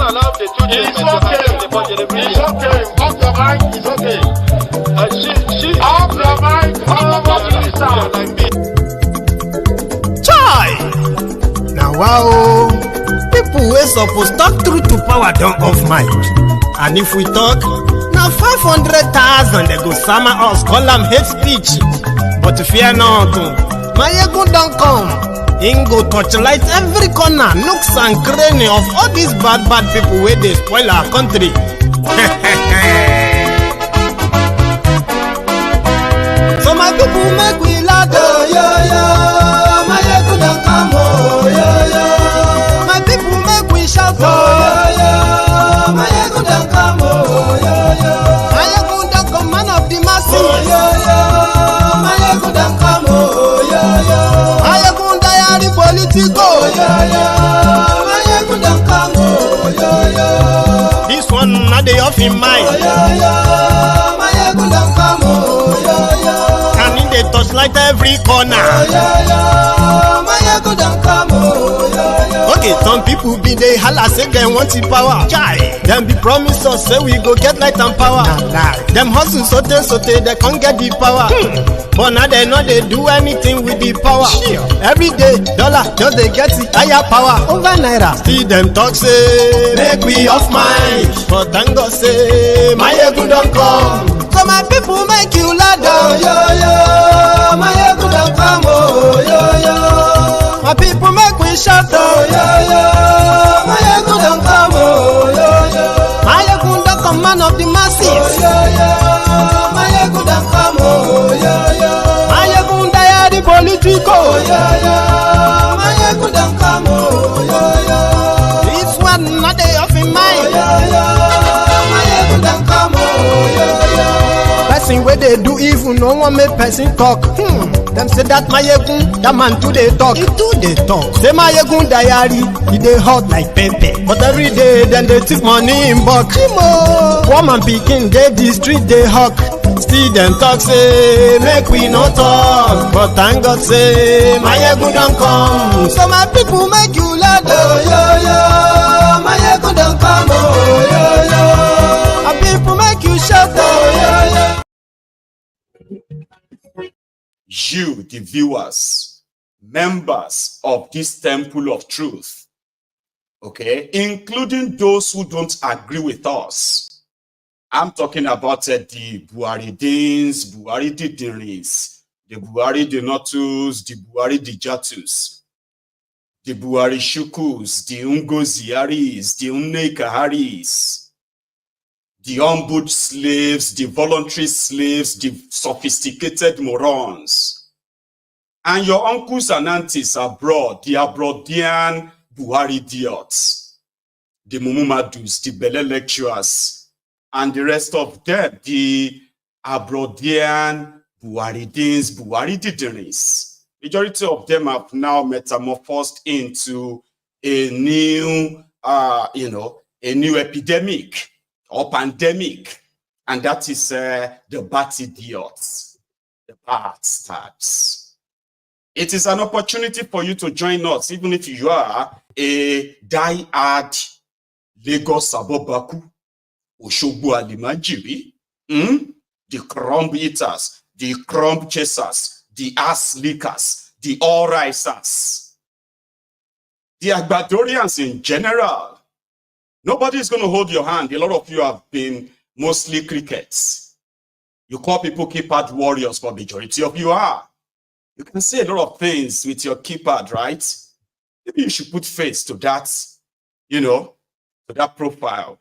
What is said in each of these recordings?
allow the children to have the budget. It's okay. Off your mind. It's okay. She Off your mind. like me. Chai! Now wow, people wey suppose talk truth to power don't off mic. And if we talk, now 500,000 they go summer us, call them hate speech. But fear not, Maiyegun don't come. Ingo torchlight every corner, nooks and cranny of all these bad people where they spoil our country. So my people make we laugh, oh yo yo. Maiyegun don't come, oh yo yo. My people make we shout, oh yo yo. Maiyegun don't come, oh yo yo. Maiyegun don't come, man of the masses, oh yo yo. Maiyegun don't come, oh yo yo. Maiyegun Diary Politico, oh yo yo. Maiyegun don't come, oh yo yo. This one not the off in mind, oh yo yo. Maiyegun don't come, oh yo yo. And in the touchlight every corner, oh yo yo. Maiyegun don't come, oh yo yo. Okay, some people be they holla say they want the power. Chai, them be promise us say we go get light and power. Nah. Them hustle sote they can't get the power. But now they know they do anything with the power. Every day, dollar just they get the higher power over naira. See them talk say make we off mind, but thank God say Maiyegun don't come. So my people make you laugh, oh yo yo. Maiyegun don't come, oh yo yo. My people make we shout, oh yo yo. Maiyegun don't come, oh yo yo. Maiyegun don't come, man of the masses, oh yo yo. Maiyegun don't come, oh yo yo. Maiyegun Diary Politico, oh yo yo. Maiyegun don't come, oh yo yo. This one not the off in mind, oh yo yo. Maiyegun don't come, oh yo yo. Person where they do evil, no one make person talk. Them say that Maiyegun, that man too they talk. He too they talk. Say Maiyegun Diary, he they hot like pepper. But every day, then they take money in bulk. Woman picking, they the street they hawk. Still them talk say, make we no talk. But thank God say, Maiyegun don't come. So my people make you laugh, oh yo yo. Maiyegun don't come, oh yo yo. My people make you shout, oh yo yo. You, the viewers, members of this temple of truth, okay, including those who don't agree with us. I'm talking about the Buharidins, Buhari Didiris, the Buhari Denotus, the Buhari Dijatus, the Buhari Shukus, the Ungoziaris, the Unnekaharis, the humbled slaves, the voluntary slaves, the sophisticated morons. And your uncles and aunties abroad, the Abroadian Buhari idiots, the Mumumadus, the Bele lecturers, and the rest of them, the Abroadian Buharidins, Buhari Didiris. Majority of them have now metamorphosed into a new, a new epidemic or pandemic, and that is the bat idiots, the bastards. It is an opportunity for you to join us, even if you are a die-hard Lagos Abobaku, Oshogbo Alimajiri, the crumb eaters, the crumb chasers, the ass lickers, the all-risers, the Agbadorians in general. Nobody is going to hold your hand. A lot of you have been mostly crickets. You call people keypad warriors, but majority of you are. You can say a lot of things with your keypad, right? Maybe you should put face to that, to that profile.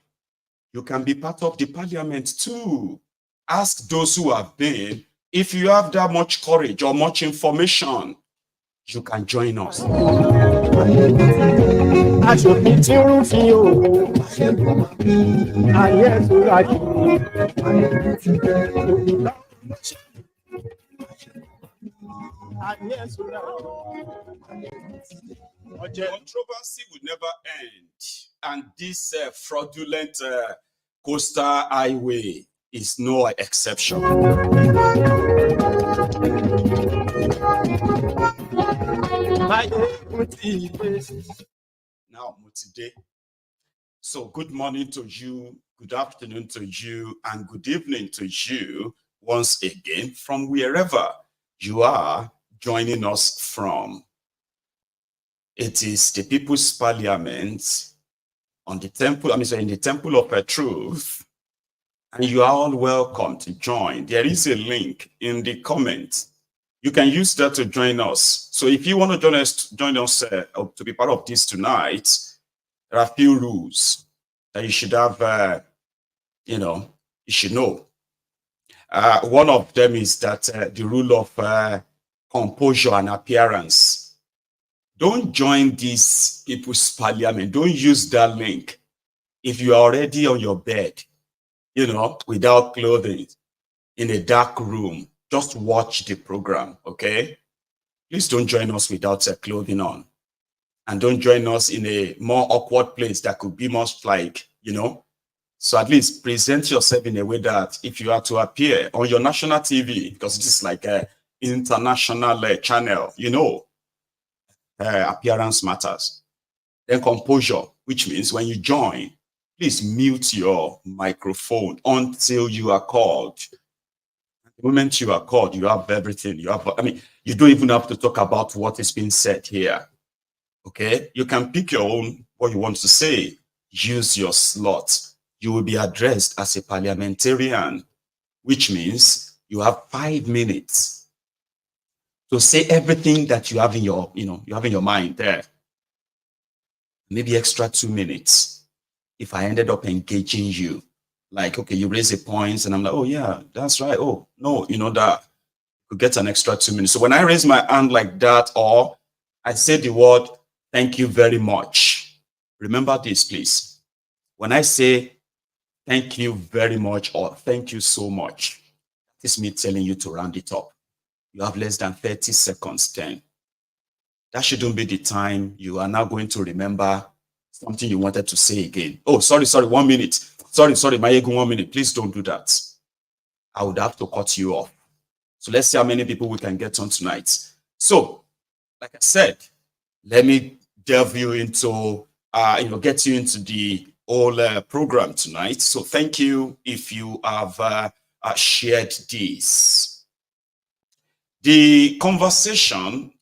You can be part of the parliament too. Ask those who have been. If you have that much courage or much information, you can join us. Controversy will never end, and this fraudulent coastal highway is no exception. Now, today, So good morning to you, good afternoon to you, and good evening to you once again from wherever you are joining us from. It is the People's Parliament on the temple, in the Temple of Truth, and you are all welcome to join. There is a link in the comments. You can use that to join us. So if you want to join us to be part of this tonight, there are a few rules that you should have, you should know. One of them is that the rule of composure and appearance. Don't join this People's Parliament. Don't use that link if you are already on your bed, without clothing, in a dark room. Just watch the program, okay? Please don't join us without clothing on. And don't join us in a more awkward place that could be much like, So at least present yourself in a way that if you are to appear on your national TV, because this is like an international channel, appearance matters. Then composure, which means when you join, please mute your microphone until you are called. The moment you are called, you have everything. You don't even have to talk about what is being said here. Okay? You can pick your own, what you want to say. Use your slot. You will be addressed as a parliamentarian, which means you have 5 minutes to say everything that you have in your, you have in your mind there. Maybe extra 2 minutes. If I ended up engaging you, like, okay, you raise a point and I'm like, oh yeah, that's right. Oh, no, that you get an extra 2 minutes. So when I raise my hand like that, or I say the word, thank you very much. Remember this, please. When I say thank you very much or thank you so much, that is me telling you to round it up. You have less than 30 seconds then. That shouldn't be the time you are now going to remember something you wanted to say again. Oh, sorry, 1 minute. Sorry, Maiyegun, 1 minute. Please don't do that. I would have to cut you off. So let's see how many people we can get on tonight. So, like I said, let me delve you into, get you into the whole program tonight. So thank you if you have shared this. The conversation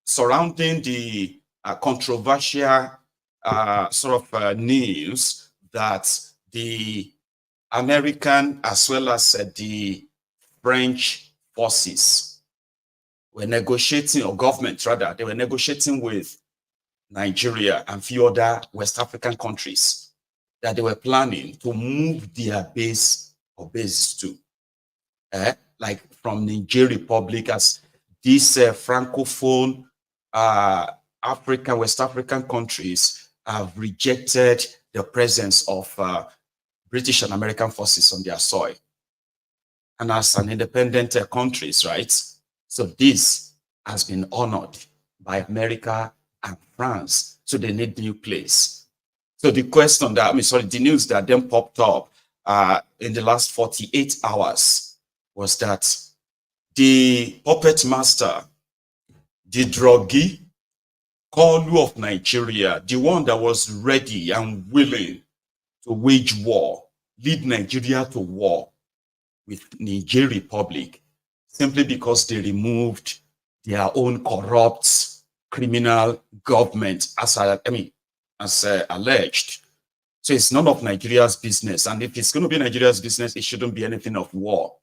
surrounding the controversial news that the American as well as the French forces were negotiating, or government rather, they were negotiating with Nigeria and few other West African countries that they were planning to move their base or bases to, like from Niger Republic, as these Francophone African, West African countries have rejected the presence of British and American forces on their soil. And as an independent countries, right? So this has been honored by America and France. So they need new place. So the question that, the news that then popped up in the last 48 hours was that the puppet master, the druggie, Kalu of Nigeria, the one that was ready and willing to wage war, lead Nigeria to war with Niger Republic, simply because they removed their own corrupt criminal government, as alleged. So it's none of Nigeria's business. And if it's going to be Nigeria's business, it shouldn't be anything of war.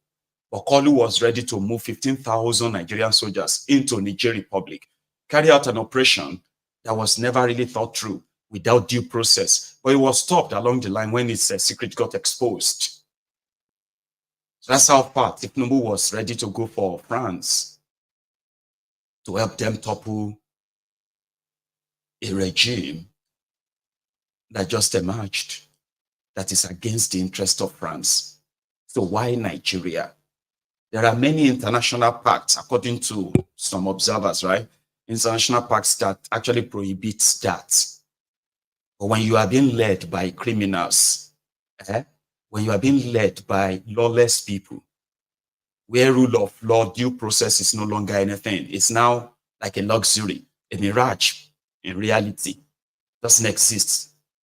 But Kalu was ready to move 15,000 Nigerian soldiers into Niger Republic, carry out an operation that was never really thought through without due process. But it was stopped along the line when its secret got exposed. So that's how far Thiefnubu was ready to go for France to help them topple a regime that just emerged that is against the interest of France. So why Nigeria? There are many international pacts, according to some observers, right? International pacts that actually prohibits that. But when you are being led by criminals, when you are being led by lawless people, where rule of law, due process is no longer anything, it's now like a luxury, a mirage in reality, doesn't exist.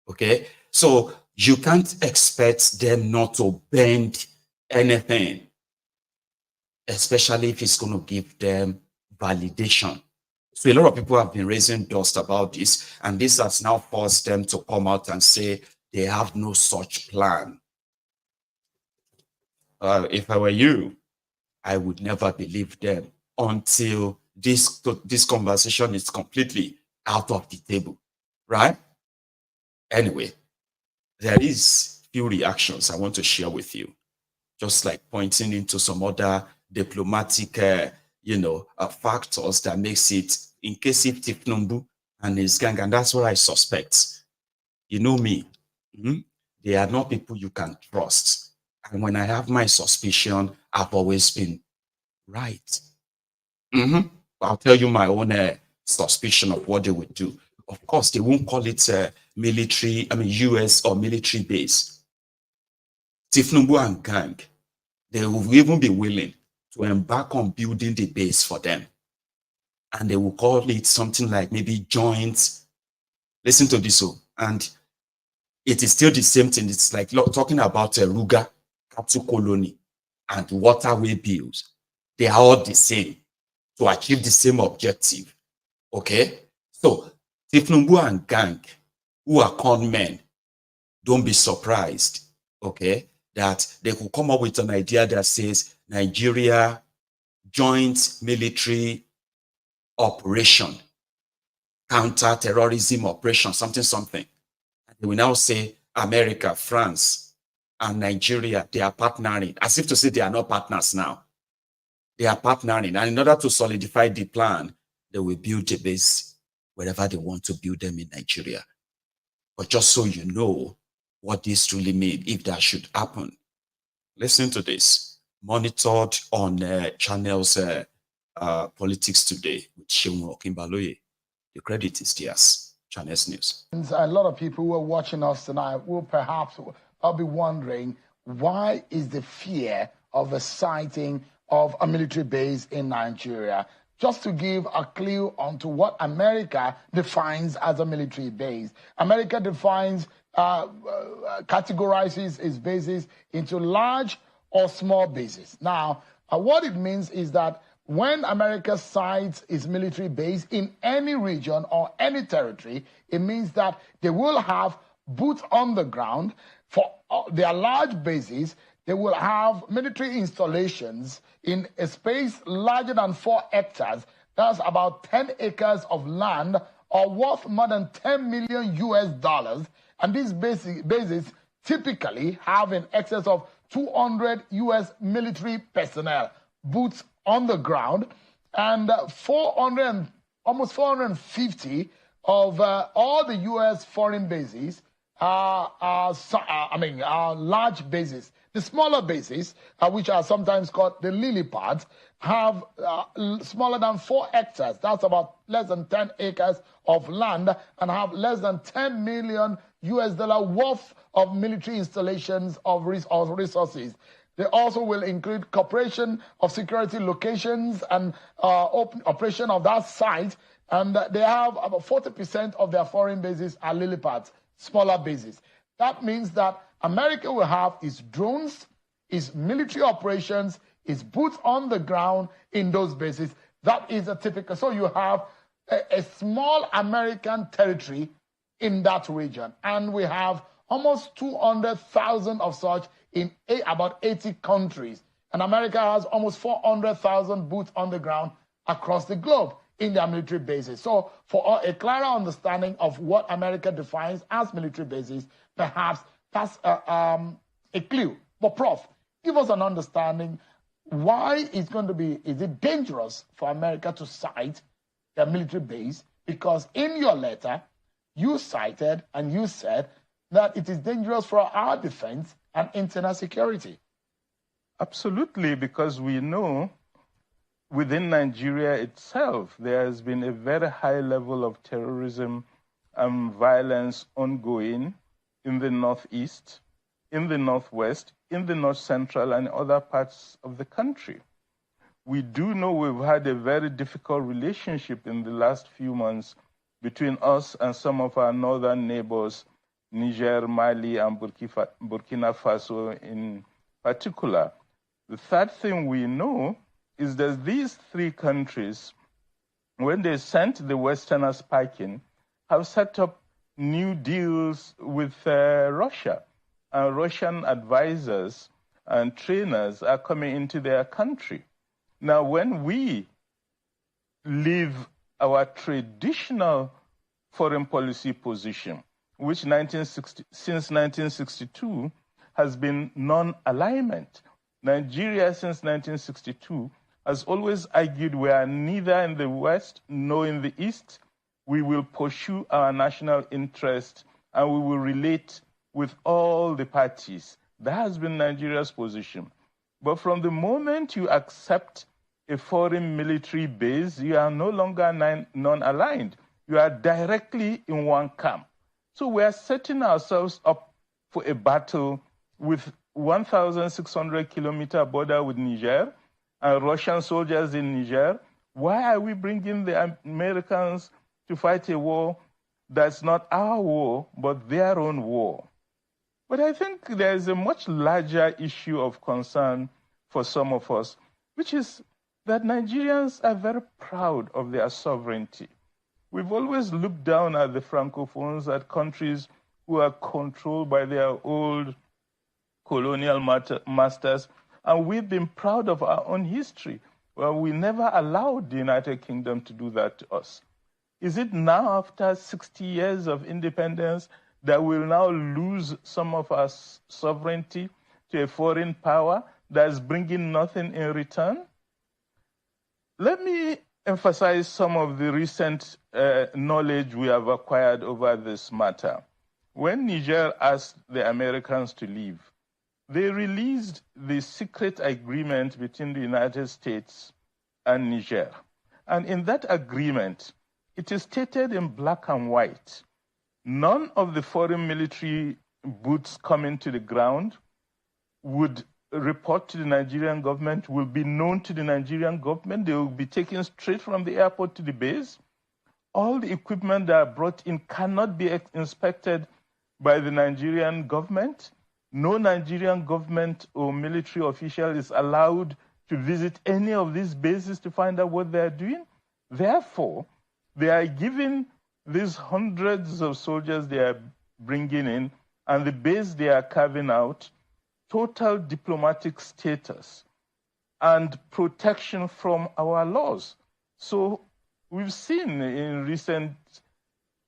Okay, so you can't expect them not to bend anything, especially if it's going to give them validation. So a lot of people have been raising dust about this, and this has now forced them to come out and say they have no such plan. If I were you, I would never believe them until this conversation is completely out of the table, right? Anyway, there is few reactions I want to share with you, just like pointing into some other diplomatic, factors that makes it, in case if Thiefnubu and his gang, and that's what I suspect. You know me, they are not people you can trust. And when I have my suspicion, I've always been right. I'll tell you my own suspicion of what they would do. Of course, they won't call it US or military base. Thiefnubu and gang, they will even be willing to embark on building the base for them. And they will call it something like maybe joint. Listen to this, and it is still the same thing. It's like talking about Ruga, Cattle Colony, and waterway bills. They are all the same to achieve the same objective. Okay? So, Thiefnubu and gang, who are con men, don't be surprised, okay, that they could come up with an idea that says Nigeria joint military operation, counter-terrorism operation, something. And they will now say America, France, and Nigeria, they are partnering, as if to say they are not partners now. They are partnering, and in order to solidify the plan, they will build a base wherever they want to build them in Nigeria. But just so you know what this really means, if that should happen, listen to this. Monitored on channels Politics Today with Sheung Okimbaloye. The credit is theirs. Channels News. A lot of people who are watching us tonight will perhaps be wondering, why is the fear of a sighting of a military base in Nigeria? Just to give a clue onto what America defines as a military base. America categorizes its bases into large or small bases. Now, what it means is that when America sites its military base in any region or any territory, it means that they will have boots on the ground. For their large bases, they will have military installations in a space larger than 4 hectares. That's about 10 acres of land, or worth more than $10 million US. And these bases typically have in excess of 200 US military personnel, boots on the ground, and almost 450 of all the US foreign bases are large bases. The smaller bases, which are sometimes called the lily pads, have smaller than 4 hectares. That's about less than 10 acres of land, and have less than $10 million US worth of military installations of resources. They also will include cooperation of security locations and operation of that site. And they have about 40% of their foreign bases are lily pads, smaller bases. That means that America will have its drones, its military operations, its boots on the ground in those bases. That is a typical. So you have a small American territory in that region. And we have almost 200,000 of such in about 80 countries. And America has almost 400,000 boots on the ground across the globe in their military bases. So for a clearer understanding of what America defines as military bases, perhaps that's a clue. But Prof, give us an understanding why is it dangerous for America to cite their military base? Because in your letter, you cited and you said that it is dangerous for our defense and internal security. Absolutely, because we know within Nigeria itself, there has been a very high level of terrorism and violence ongoing in the Northeast, in the Northwest, in the North Central, and other parts of the country. We do know we've had a very difficult relationship in the last few months between us and some of our northern neighbors Niger, Mali, and Burkina Faso in particular. The third thing we know is that these three countries, when they sent the Westerners packing, have set up new deals with Russia. Russian advisors and trainers are coming into their country. Now, when we leave our traditional foreign policy position, which since 1962 has been non-alignment, Nigeria since 1962 has always argued we are neither in the West nor in the East. We will pursue our national interest and we will relate with all the parties. That has been Nigeria's position. But from the moment you accept a foreign military base, you are no longer non-aligned. You are directly in one camp. So we are setting ourselves up for a battle with 1,600-kilometer border with Niger and Russian soldiers in Niger. Why are we bringing the Americans to fight a war that's not our war, but their own war? But I think there is a much larger issue of concern for some of us, which is that Nigerians are very proud of their sovereignty. We've always looked down at the Francophones, at countries who are controlled by their old colonial masters, and we've been proud of our own history. Well, we never allowed the United Kingdom to do that to us. Is it now, after 60 years of independence, that we'll now lose some of our sovereignty to a foreign power that's bringing nothing in return? Let me emphasize some of the recent knowledge we have acquired over this matter. When Niger asked the Americans to leave, they released the secret agreement between the United States and Niger. And in that agreement, it is stated in black and white, none of the foreign military boots coming to the ground would report to the Nigerian government, will be known to the Nigerian government. They will be taken straight from the airport to the base. All the equipment that are brought in cannot be inspected by the Nigerian government. No Nigerian government or military official is allowed to visit any of these bases to find out what they are doing. Therefore, they are giving these hundreds of soldiers they are bringing in and the base they are carving out total diplomatic status and protection from our laws. So we've seen in recent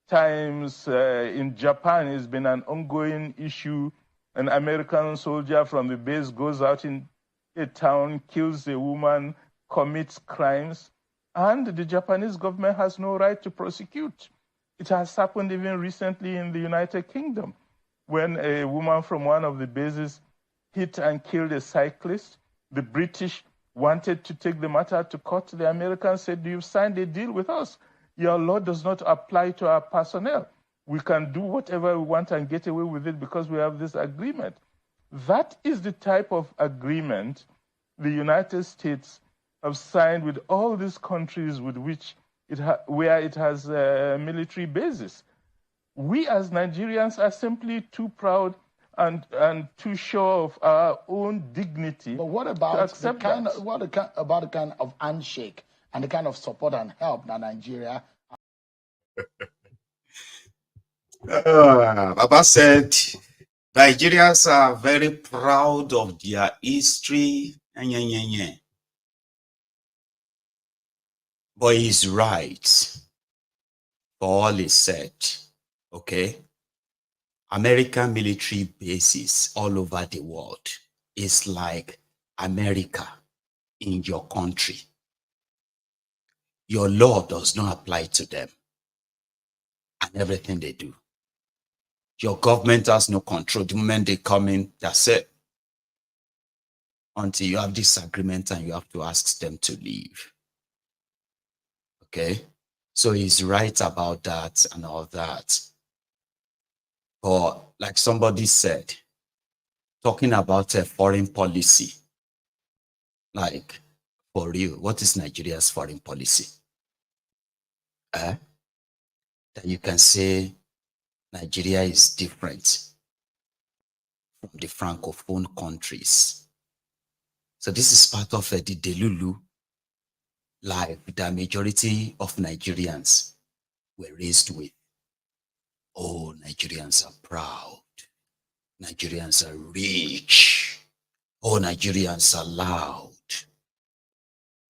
times in Japan, it's been an ongoing issue. An American soldier from the base goes out in a town, kills a woman, commits crimes, and the Japanese government has no right to prosecute. It has happened even recently in the United Kingdom when a woman from one of the bases hit and killed a cyclist. The British wanted to take the matter to court. The Americans said, you've signed a deal with us. Your law does not apply to our personnel. We can do whatever we want and get away with it because we have this agreement. That is the type of agreement the United States have signed with all these countries with which where it has military bases. We as Nigerians are simply too proud and too sure of our own dignity. But what about the kind of handshake and the kind of support and help that Nigeria? Baba said Nigerians are very proud of their history. But he's right for all he said. Okay? American military bases all over the world is like America in your country. Your law does not apply to them and everything they do. Your government has no control. The moment they come in, that's it. Until you have disagreement and you have to ask them to leave. Okay? So he's right about that and all that. But like somebody said, talking about a foreign policy, like for real, what is Nigeria's foreign policy? That you can say Nigeria is different from the Francophone countries. So this is part of the Delulu life that majority of Nigerians were raised with. Oh, Nigerians are proud. Nigerians are rich. Oh, Nigerians are loud.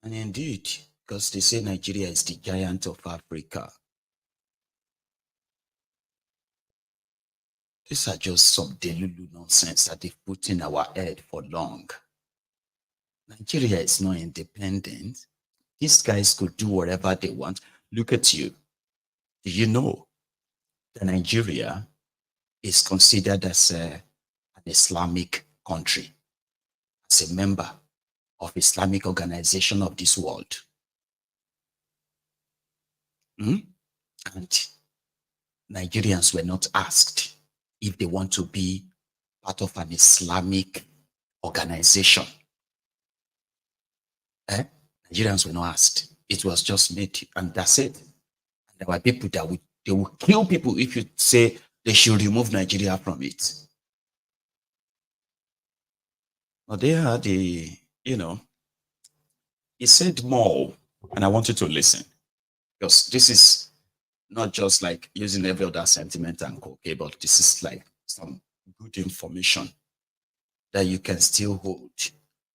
And indeed, because they say Nigeria is the giant of Africa. These are just some delulu nonsense that they've put in our head for long. Nigeria is not independent. These guys could do whatever they want. Look at you. Do you know that Nigeria is considered as an Islamic country, as a member of Islamic organization of this world? And Nigerians were not asked if they want to be part of an Islamic organization. Nigerians were not asked. It was just made, and that's it. And there were people that they will kill people if you say they should remove Nigeria from it. But they are the, he said more, and I want you to listen, because this is not just like using every other sentiment and okay, but this is like some good information that you can still hold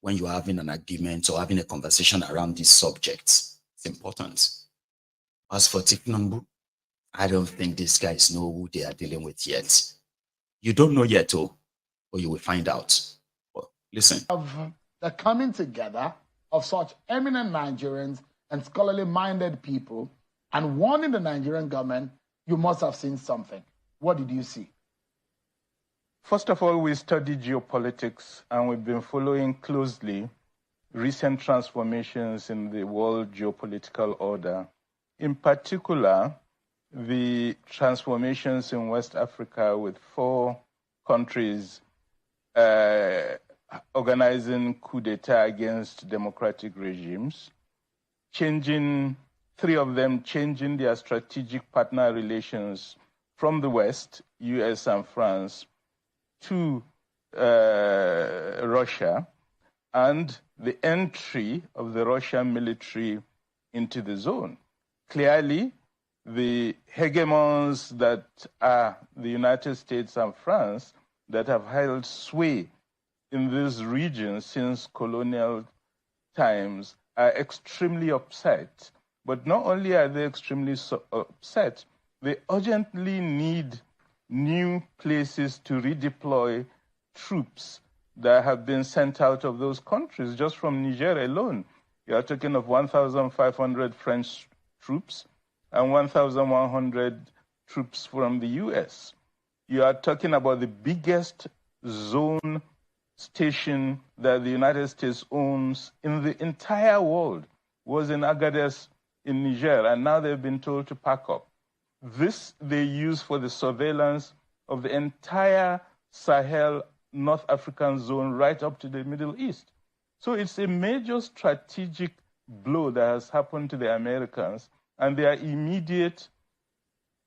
when you're having an argument or having a conversation around these subjects. It's important. As for Thiefnubu, I don't think these guys know who they are dealing with yet. You don't know yet, but you will find out. Well, listen. Of the coming together of such eminent Nigerians and scholarly-minded people and warning the Nigerian government, you must have seen something. What did you see? First of all, we studied geopolitics, and we've been following closely recent transformations in the world geopolitical order. In particular, the transformations in West Africa with 4 countries organizing coup d'etat against democratic regimes, 3 of them changing their strategic partner relations from the West, US and France, to Russia, and the entry of the Russian military into the zone. Clearly, the hegemons that are the United States and France that have held sway in this region since colonial times are extremely upset. But not only are they extremely upset, they urgently need new places to redeploy troops that have been sent out of those countries. Just from Niger alone, you are talking of 1,500 French troops and 1,100 troops from the US. You are talking about the biggest zone station that the United States owns in the entire world was in Agadez in Niger, and now they've been told to pack up. This they use for the surveillance of the entire Sahel North African zone right up to the Middle East. So it's a major strategic blow that has happened to the Americans, and their immediate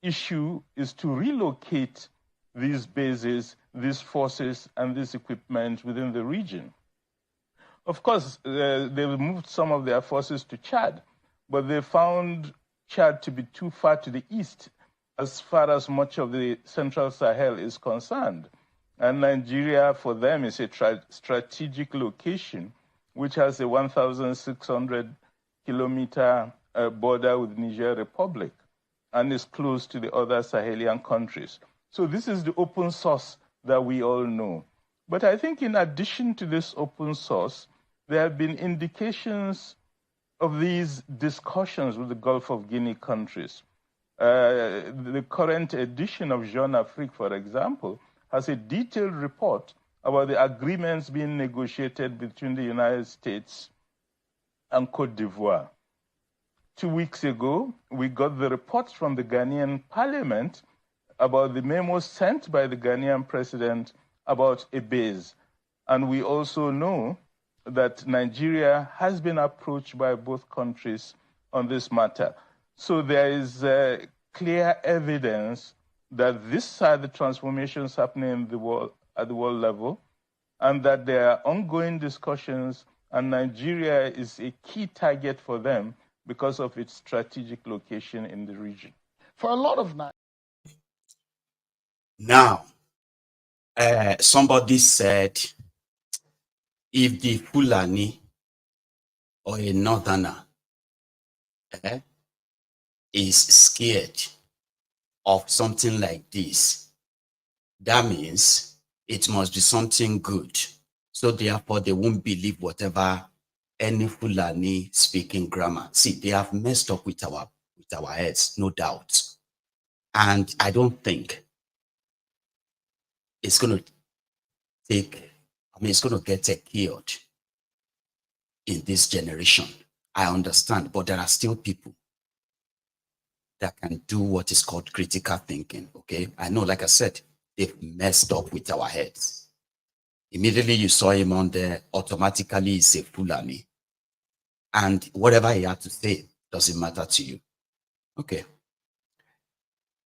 issue is to relocate these bases, these forces, and this equipment within the region. Of course, they've moved some of their forces to Chad, but they found Chad to be too far to the east as far as much of the central Sahel is concerned. And Nigeria, for them, is a strategic location, which has a 1,600-kilometer border with Niger Republic and is close to the other Sahelian countries. So this is the open source that we all know. But I think in addition to this open source, there have been indications of these discussions with the Gulf of Guinea countries. The current edition of Jeune Afrique, for example, has a detailed report about the agreements being negotiated between the United States and Côte d'Ivoire. 2 weeks ago, we got the reports from the Ghanaian parliament about the memo sent by the Ghanaian president about a base. And we also know that Nigeria has been approached by both countries on this matter. So there is clear evidence that these are the transformations happening in the world at the world level, and that there are ongoing discussions, and Nigeria is a key target for them because of its strategic location in the region. For a lot of Now, somebody said, if the Fulani or a northerner is scared of something like this, that means it must be something good. So therefore, they won't believe whatever any Fulani speaking grammar. See, they have messed up with our heads, no doubt. And I don't think it's going to it's going to get killed in this generation. I understand, but there are still people that can do what is called critical thinking, okay? I know, like I said, they've messed up with our heads. Immediately you saw him on there, automatically he's a Fulani. And whatever he had to say doesn't matter to you. Okay.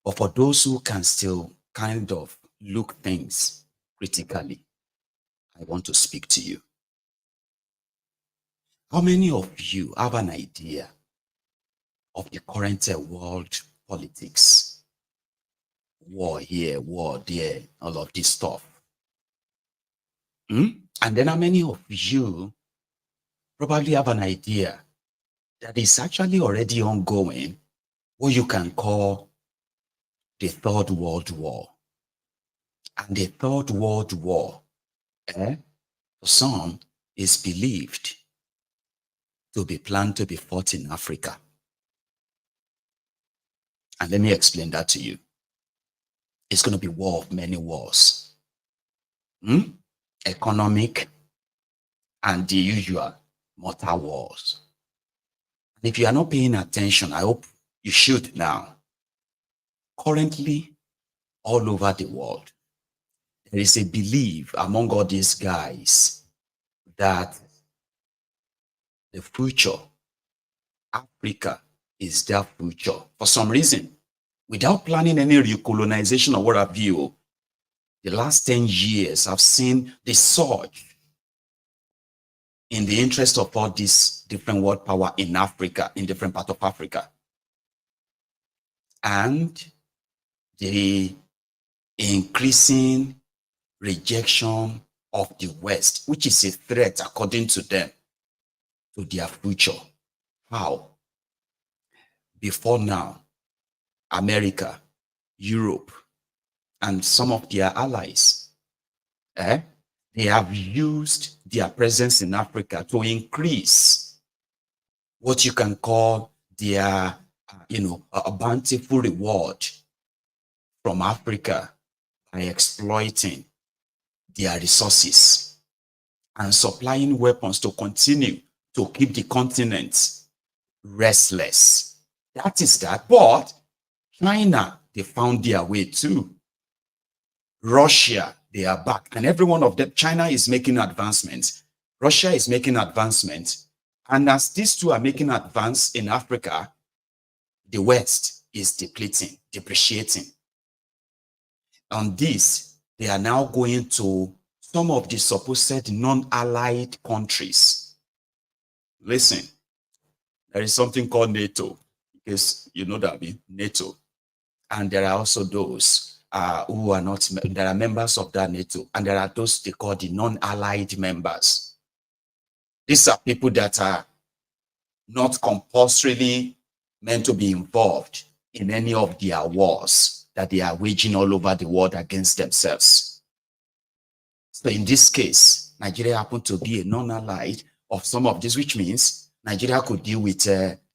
But for those who can still kind of look things critically, I want to speak to you. How many of you have an idea of the current world politics? War here, war there, all of this stuff. And then how many of you probably have an idea that is actually already ongoing, what you can call the Third World War? And the Third World War, for some, is believed to be planned to be fought in Africa. And let me explain that to you. It's going to be war of many wars. Economic and the usual mortal wars. And if you are not paying attention, I hope you should now. Currently, all over the world, there is a belief among all these guys that the future, Africa, is their future. For some reason, without planning any recolonization or what have you, the last 10 years I've seen the surge in the interest of all these different world power in Africa, in different parts of Africa. And the increasing rejection of the West, which is a threat, according to them, to their future. How? Before now, America, Europe, and some of their allies, they have used their presence in Africa to increase what you can call their, a bountiful reward from Africa by exploiting their resources and supplying weapons to continue to keep the continent restless. That is that. But China, they found their way too. Russia, they are back. And every one of them, China is making advancements. Russia is making advancements. And as these two are making advance in Africa, the West is depleting, depreciating. On this, they are now going to some of the supposed non-allied countries. Listen, there is something called NATO, because you know that I mean NATO. And there are also those who are not, there are members of that NATO, and there are those they call the non-allied members. These are people that are not compulsorily meant to be involved in any of their wars that they are waging all over the world against themselves. So in this case, Nigeria happened to be a non-allied of some of this, which means Nigeria could deal with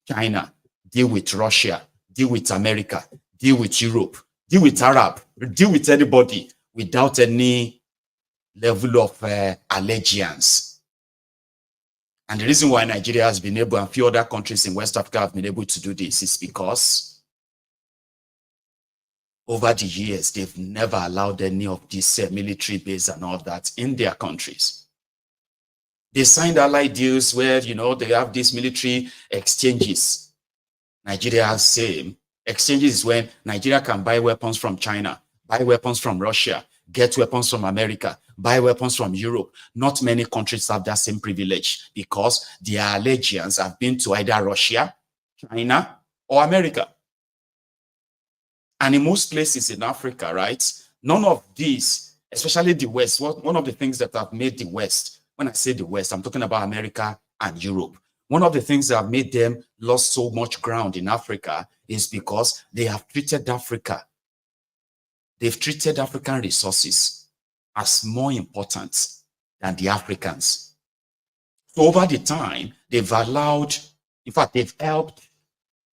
China, deal with Russia, deal with America, deal with Europe, deal with Arab, deal with anybody without any level of allegiance. And the reason why Nigeria has been able, and a few other countries in West Africa have been able to do this, is because over the years, they've never allowed any of these military base and all that in their countries. They signed allied deals where, they have these military exchanges. Nigeria has same Exchanges is when Nigeria can buy weapons from China, buy weapons from Russia, get weapons from America, buy weapons from Europe. Not many countries have that same privilege because their allegiance have been to either Russia, China, or America. And in most places in Africa, right, none of these, especially the West, one of the things that have made the West, when I say the West, I'm talking about America and Europe. One of the things that have made them lost so much ground in Africa is because they have treated Africa, they've treated African resources as more important than the Africans. So over the time, they've allowed, in fact, they've helped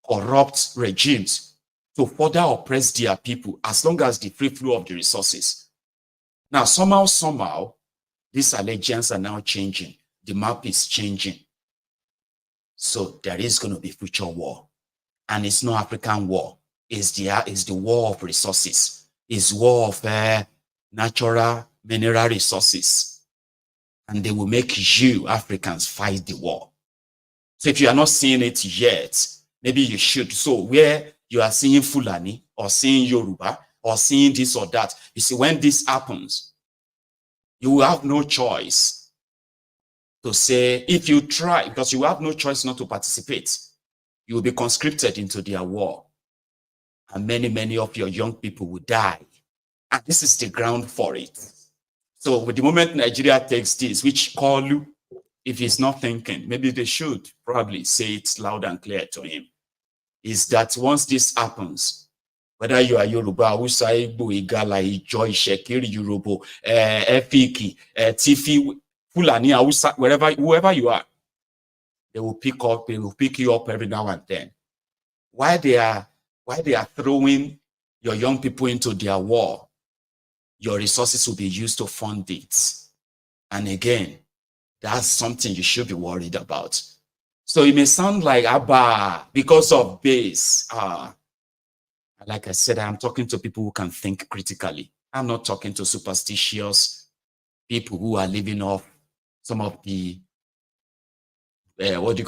corrupt regimes to further oppress their people as long as the free flow of the resources. Now, somehow, these allegiances are now changing. The map is changing. So there is going to be future war. And it's no African war. It's the war of resources. It's war of natural mineral resources. And they will make you, Africans, fight the war. So if you are not seeing it yet, maybe you should. So where you are seeing Fulani or seeing Yoruba or seeing this or that, you see, when this happens, you will have no choice to say, if you try, because you have no choice not to participate, you will be conscripted into their war. And many of your young people will die. And this is the ground for it. So with the moment Nigeria takes this, which Kalu, if he's not thinking, maybe they should probably say it loud and clear to him, is that once this happens, whether you are Yoruba, Hausa, Igbo, Igala, Ijo, Ishekiri, Yoruba, Efiki, Tifi, Fulani, Hausa, whoever you are, they will pick you up every now and then. Why they are throwing your young people into their war, your resources will be used to fund it. And again, that's something you should be worried about. So it may sound like Abba because of base. Like I said, I'm talking to people who can think critically. I'm not talking to superstitious people who are living off some of the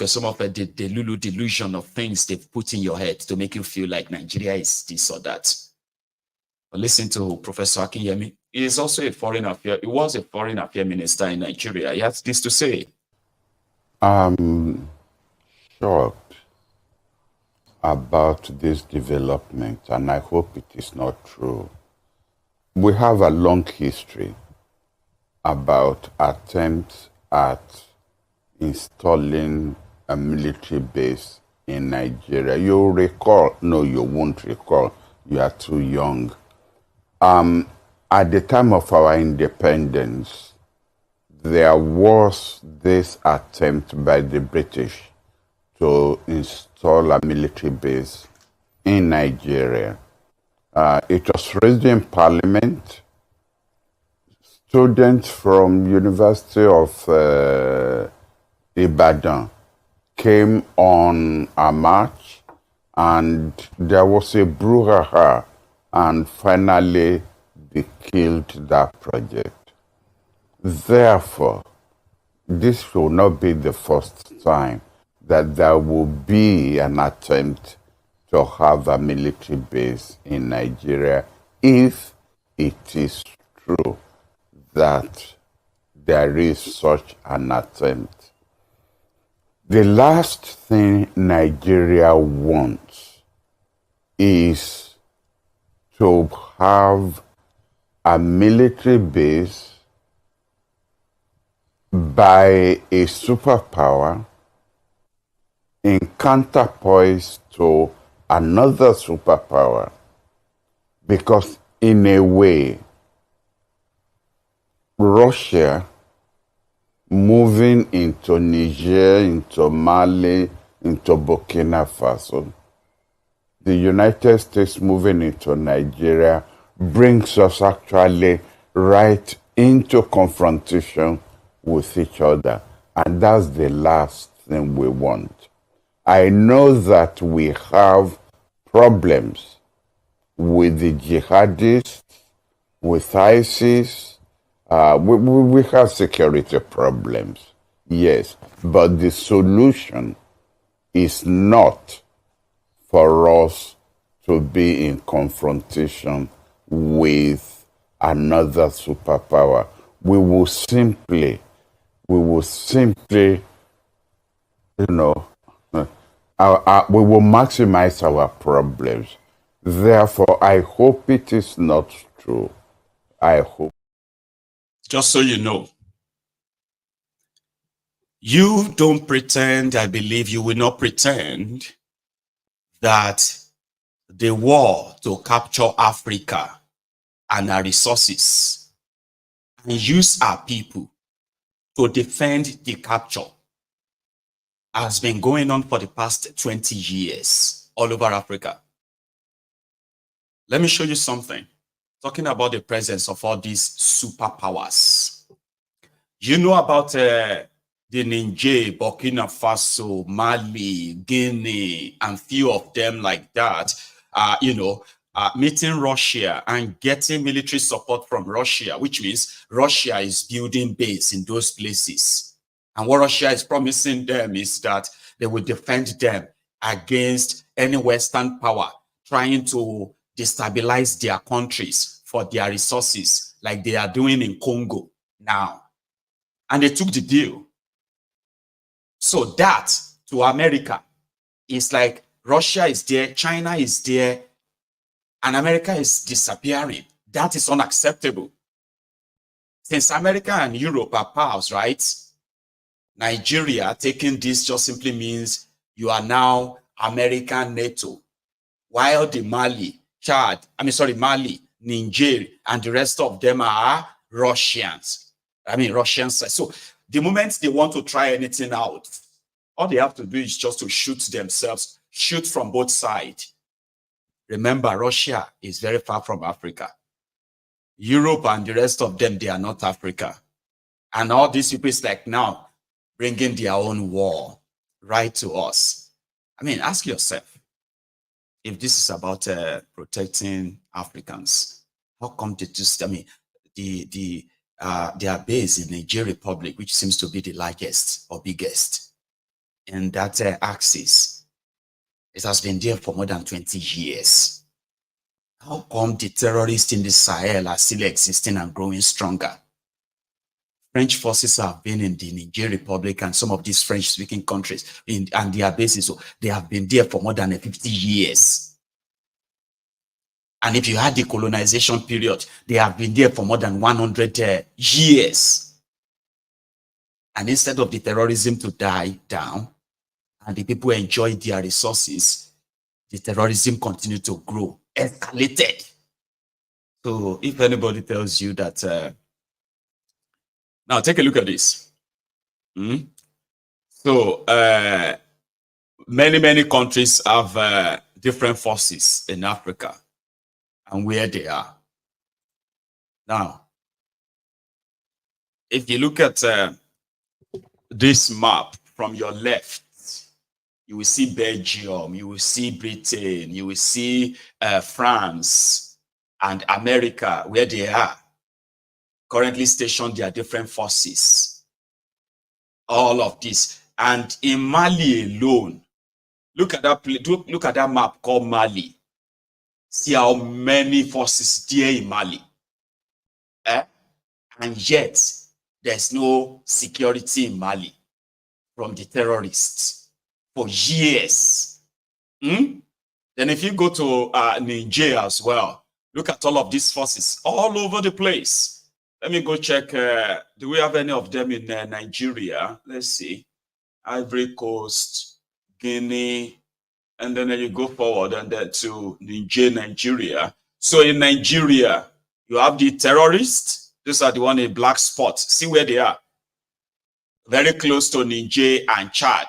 some of the Lulu delusion of things they've put in your head to make you feel like Nigeria is this or that. But listen to Professor Akinyemi. He is also a foreign affairs. He was a foreign affairs minister in Nigeria. He has this to say. I'm shocked about this development, and I hope it is not true. We have a long history about attempts at installing a military base in Nigeria. You'll recall, no, you won't recall, you are too young. At the time of our independence, there was this attempt by the British to install a military base in Nigeria. It was raised in Parliament. Students from University of Ibadan came on a march, and there was a brouhaha, and finally they killed that project. Therefore, this will not be the first time that there will be an attempt to have a military base in Nigeria if it is true that there is such an attempt. The last thing Nigeria wants is to have a military base by a superpower in counterpoise to another superpower, because in a way, Russia moving into Niger, into Mali, into Burkina Faso, the United States moving into Nigeria brings us actually right into confrontation with each other. And that's the last thing we want. I know that we have problems with the jihadists, with ISIS. We have security problems, yes. But the solution is not for us to be in confrontation with another superpower. We will simply, you know, we will maximize our problems. Therefore, I hope it is not true. I hope. Just so you know, you don't pretend, I believe you will not pretend that the war to capture Africa and our resources and use our people to defend the capture has been going on for the past 20 years all over Africa. Let me show you something. Talking about the presence of all these superpowers. You know about the Niger, Burkina Faso, Mali, Guinea, and few of them like that, meeting Russia and getting military support from Russia, which means Russia is building base in those places. And what Russia is promising them is that they will defend them against any Western power trying to destabilize their countries for their resources, like they are doing in Congo now. And they took the deal. So that to America is like Russia is there, China is there, and America is disappearing. That is unacceptable. Since America and Europe are pals, right? Nigeria taking this just simply means you are now American NATO, while the Mali, Mali, Niger, and the rest of them are Russians. Russians. So the moment they want to try anything out, all they have to do is just to shoot themselves, shoot from both sides. Remember, Russia is very far from Africa. Europe and the rest of them, they are not Africa. And all these people is like now bringing their own war right to us. Ask yourself, if this is about protecting Africans, how come they just, their base in Niger Republic, which seems to be the largest or biggest in that axis, it has been there for more than 20 years. How come the terrorists in the Sahel are still existing and growing stronger? French forces have been in the Niger Republic and some of these French-speaking countries and their bases, so they have been there for more than 50 years. And if you had the colonization period, they have been there for more than 100 years. And instead of the terrorism to die down and the people enjoy their resources, the terrorism continued to grow, escalated. So if anybody tells you that, now take a look at this. So many countries have different forces in Africa and where they are. Now, if you look at this map from your left, you will see Belgium, you will see Britain, you will see France and America, where they are currently stationed their different forces. All of this. And in Mali alone, look at that map called Mali. See how many forces there in Mali. And yet, there's no security in Mali from the terrorists for years. Then if you go to Niger as well, look at all of these forces all over the place. Let me go check. Do we have any of them in Nigeria? Let's see. Ivory Coast, Guinea, and then you go forward and then to Nigeria. So in Nigeria, you have the terrorists. These are the one in black spot. See where they are. Very close to Niger and Chad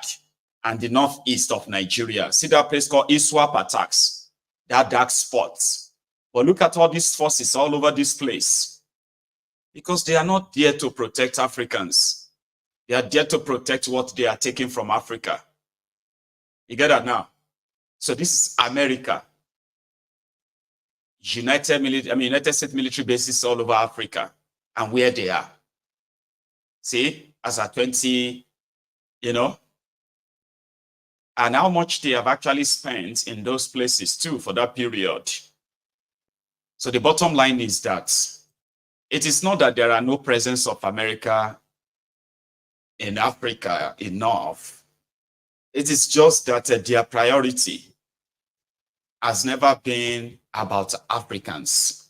and the northeast of Nigeria. See that place called ISWAP attacks. That dark spots. But look at all these forces all over this place. Because they are not there to protect Africans. They are there to protect what they are taking from Africa. You get that now? So this is America. United States military bases all over Africa and where they are. See, as at 20, and how much they have actually spent in those places too for that period. So the bottom line is that it is not that there are no presence of America in Africa enough. It is just that their priority has never been about Africans,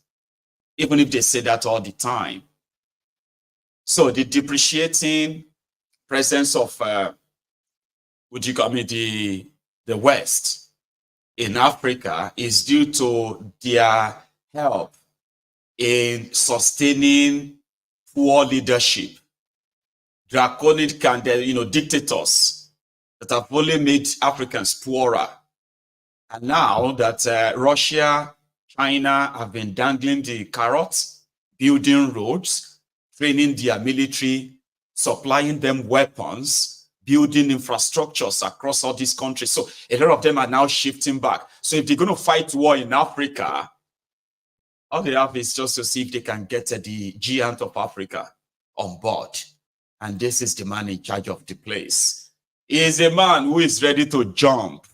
even if they say that all the time. So the depreciating presence of, would you call me, the West in Africa is due to their help in sustaining poor leadership, draconic and dictators that have only made Africans poorer. And now that Russia, China have been dangling the carrots, building roads, training their military, supplying them weapons, building infrastructures across all these countries. So a lot of them are now shifting back. So if they're going to fight war in Africa, all they have is just to see if they can get the giant of Africa on board. And this is the man in charge of the place. He is a man who is ready to jump.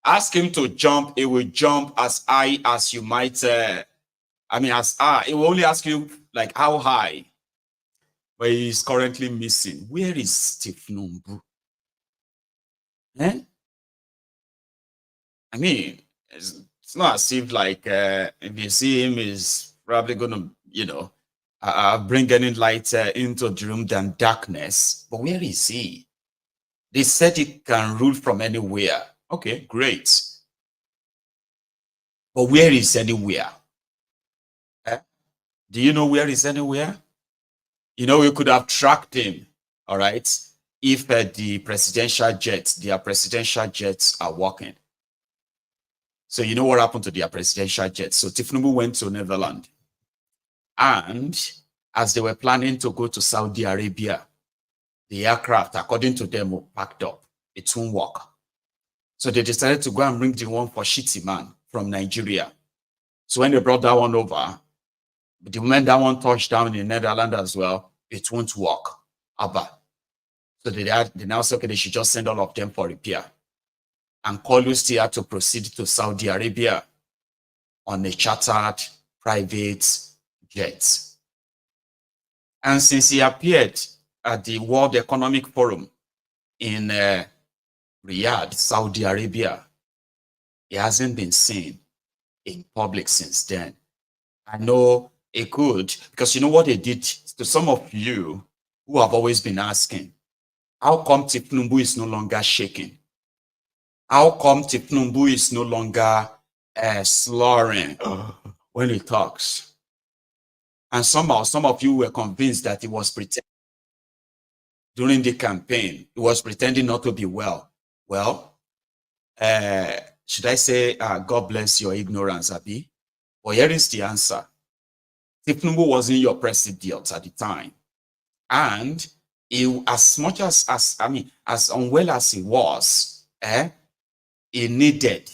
Ask him to jump, he will jump as high as you might, as high. It will only ask you, like, how high? But he is currently missing. Where is Thiefnubu? Eh? I mean, it's not as if, like, if you see him, he's probably going to, bring any light into the room than darkness. But where is he? They said he can rule from anywhere. Okay, great. But where is anywhere? Do you know where is anywhere? We could have tracked him, all right, if the presidential jets, their presidential jets are working. So you know what happened to their presidential jets? So Thiefnubu went to Netherlands. And as they were planning to go to Saudi Arabia, the aircraft, according to them, were packed up. It won't work. So they decided to go and bring the one for Shitty Man from Nigeria. So when they brought that one over, the moment that one touched down in Netherlands as well, it won't work. Abba. So they now said, okay, they should just send all of them for repair. And Kolu had to proceed to Saudi Arabia on a chartered private jet. And since he appeared at the World Economic Forum in Riyadh, Saudi Arabia, he hasn't been seen in public since then. I know it could, because you know what they did to some of you who have always been asking, how come Thiefnubu is no longer shaking? How come Thiefnubu is no longer slurring when he talks? And somehow, some of you were convinced that he was pretending during the campaign. He was pretending not to be well. Well, should I say, God bless your ignorance, Abi? Well, here is the answer. Thiefnubu wasn't your president at the time. And he, as unwell as he was, he needed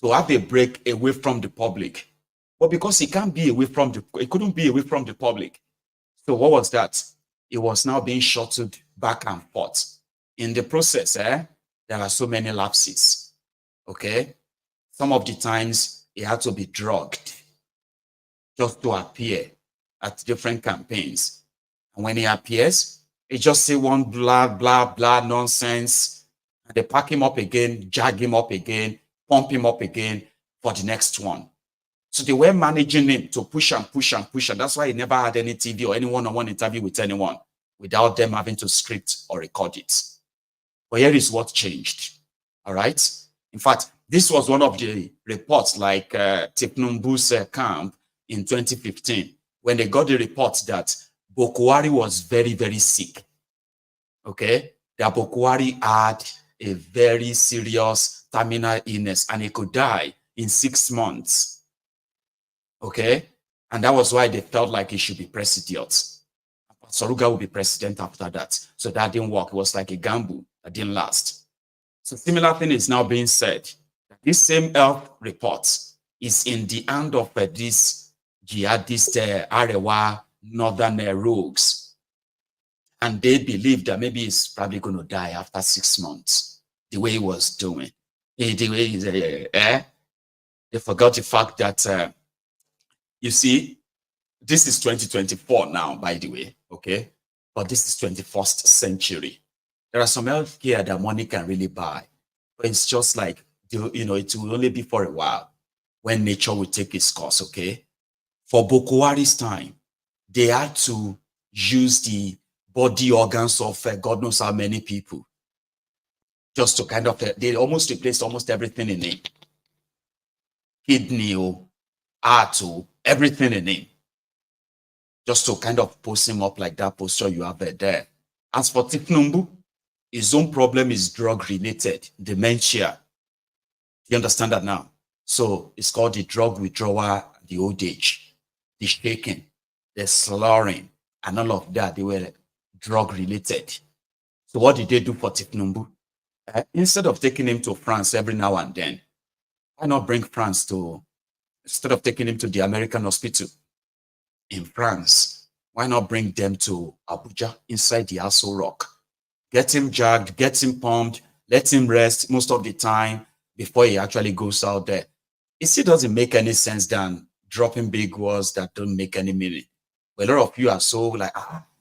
to have a break away from the public. But because he couldn't be away from the public. So what was that? It was now being shuttled back and forth. In the process, there are so many lapses. Okay? Some of the times he had to be drugged just to appear at different campaigns. And when he appears, he just say one blah, blah, blah nonsense. And they pack him up again, jag him up again, pump him up again for the next one. So they were managing him to push and push and push. And that's why he never had any TV or any one-on-one interview with anyone without them having to script or record it. But here is what changed. All right? In fact, this was one of the reports like Thiefnubu's camp in 2015 when they got the report that Bokwari was very, very sick. Okay? That Bokwari had a very serious terminal illness and he could die in 6 months. Okay? And that was why they felt like he should be president. Soruga will be president after that. So that didn't work. It was like a gamble that didn't last. So similar thing is now being said. This same health report is in the hand of these jihadist Arewa northern rogues. And they believe that maybe he's probably going to die after 6 months. the way he was doing. The way he's, they forgot the fact that, you see, this is 2024 now, by the way, okay? But this is 21st century. There are some healthcare that money can really buy, but it's just like, you know, it will only be for a while when nature will take its course, okay? For Boko Haram's time, they had to use the body organs of God knows how many people just to kind of, they almost replaced almost everything in it. Kidney, heart, everything in him. Just to kind of post him up like that posture you have there. As for Thiefnubu, his own problem is drug-related, dementia. You understand that now? So it's called the drug withdrawal, the old age, the shaking, the slurring, and all of that. They were drug-related. So what did they do for Thiefnubu? Instead of taking him to France every now and then, why not bring France to, instead of taking him to the American hospital in France, why not bring them to Abuja inside the Aso Rock? Get him jagged, get him pumped, let him rest most of the time before he actually goes out there. It still doesn't make any sense than dropping big words that don't make any meaning. But a lot of you are so like,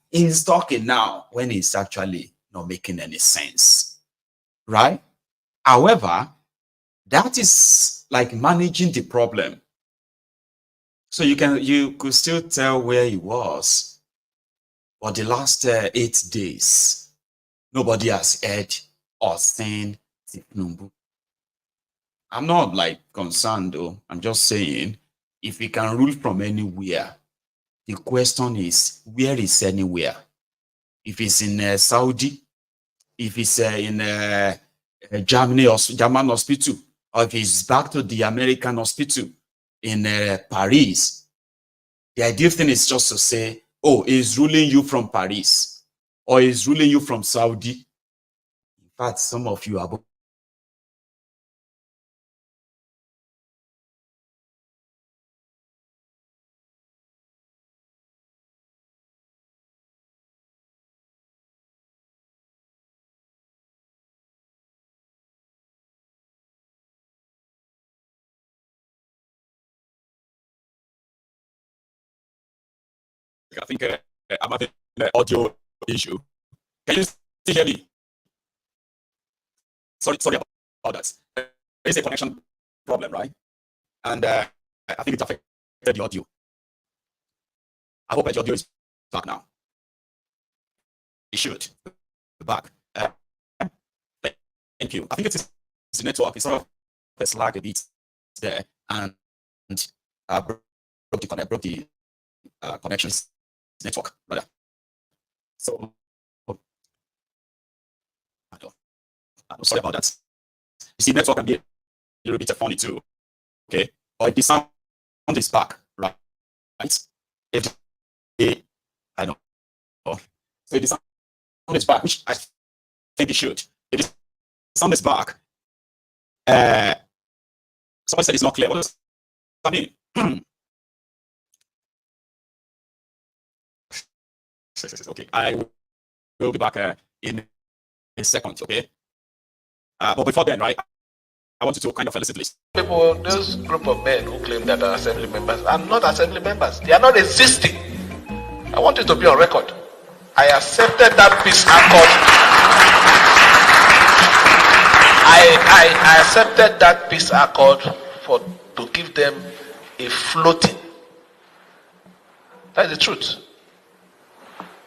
he's talking now when he's actually not making any sense, right? However, that is like managing the problem. So you could still tell where he was. But the last 8 days, nobody has heard or seen Thiefnubu. I'm not like concerned though. I'm just saying, if he can rule from anywhere, the question is, where is anywhere? If it's in Saudi, if it's in Germany or German hospital, or if it's back to the American hospital in Paris, the ideal thing is just to say, oh, he's ruling you from Paris, or he's ruling you from Saudi. In fact, some of you are both. I think I'm having an audio issue. Can you still hear me? Sorry about that. There is a connection problem, right? And I think it affected the audio. I hope that the audio is back now. It should be back. Thank you. I think it's the network. It's sort of a lag a bit there, and broke the connections. Network, rather. So, I'm sorry about that. You see, network can be a little bit funny too. Okay, but the sound is back, right? If I don't know. So if the sound is back, which I think it should. If the sound is back, somebody said it's not clear. What does that mean? Okay, I will be back in a second, okay? But before then, right, I want you to kind of elicit list. People, this group of men who claim that are assembly members are not assembly members. They are not existing. I want it to be on record. I accepted that peace accord. I accepted that peace accord to give them a floating. That is the truth.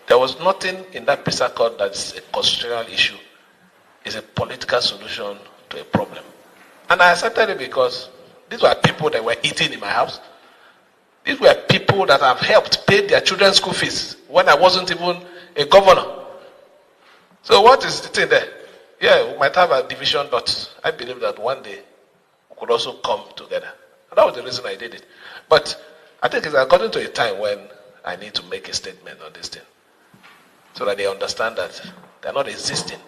There was nothing in that peace accord that's a constitutional issue. It's a political solution to a problem. And I accepted it because these were people that were eating in my house. These were people that have helped pay their children's school fees when I wasn't even a governor. So what is the thing there? Yeah, we might have a division, but I believe that one day we could also come together. And that was the reason I did it. But I think it's according to a time when I need to make a statement on this thing, so that they understand that they're not existing.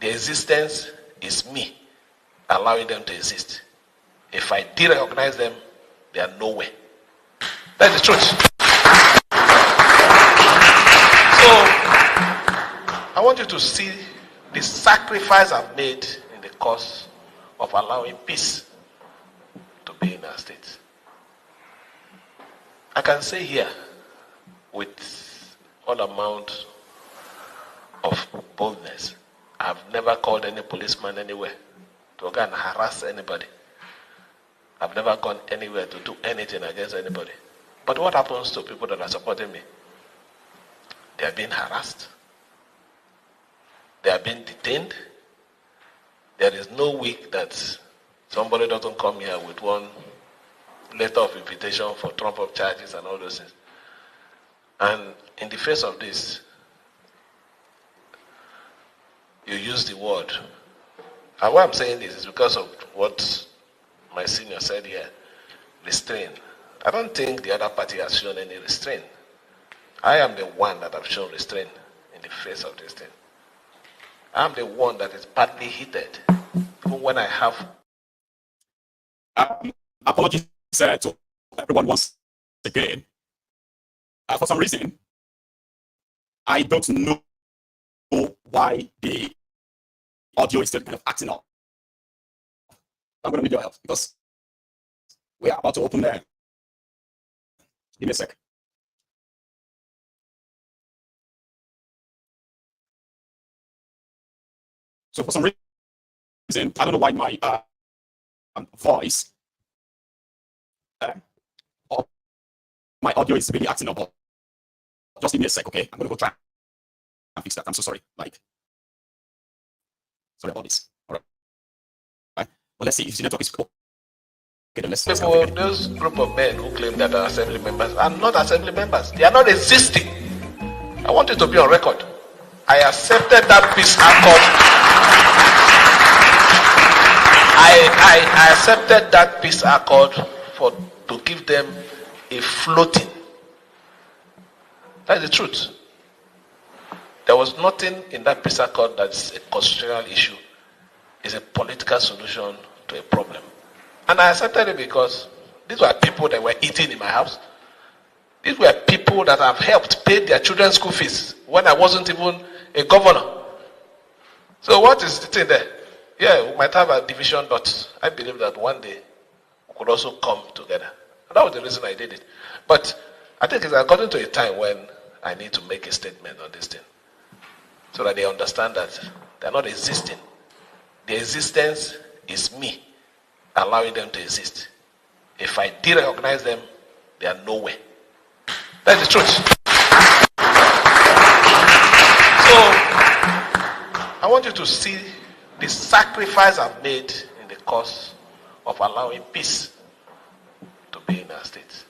The existence is me allowing them to exist. If I de-recognize them, they are nowhere. That's the truth. So, I want you to see the sacrifice I've made in cause of allowing peace to be in our state. I can say here with all amount of boldness, I've never called any policeman anywhere to go and harass anybody. I've never gone anywhere to do anything against anybody. But what happens to people that are supporting me? They are being harassed. They are being detained. There is no week that somebody doesn't come here with one letter of invitation for trump-up charges and all those things. And in the face of this, you use the word. And why I'm saying this is because of what my senior said here, restraint. I don't think the other party has shown any restraint. I am the one that have shown restraint in the face of this thing. I'm the one that is badly heated, even when I have. Apologies to everyone once again. For some reason, I don't know why the audio is still kind of acting up. I'm going to need your help because we are about to open there. Give me a sec. So for some reason, I don't know why my voice, or my audio is really acting up. Just give me a sec, okay? I'm going to go try and fix that. I'm so sorry. Sorry about this. All right. Well, let's see if the network is okay. Then let's people, those group of men who claim that are assembly members are not assembly members. They are not existing. I want it to be on record. I accepted that peace accord. I accepted that peace accord to give them a floating. That's the truth. There was nothing in that peace accord that's a constitutional issue. It's a political solution to a problem. And I accepted it because these were people that were eating in my house. These were people that have helped pay their children's school fees when I wasn't even a governor. So what is the thing there? Yeah, we might have a division, but I believe that one day we could also come together. And that was the reason I did it. But I think it's gotten to a time when I need to make a statement on this thing, so that they understand that they're not existing. The existence is me allowing them to exist. If I de-recognize them, they are nowhere. That's the truth. So, I want you to see the sacrifice I've made in the cause of allowing peace to be in our state.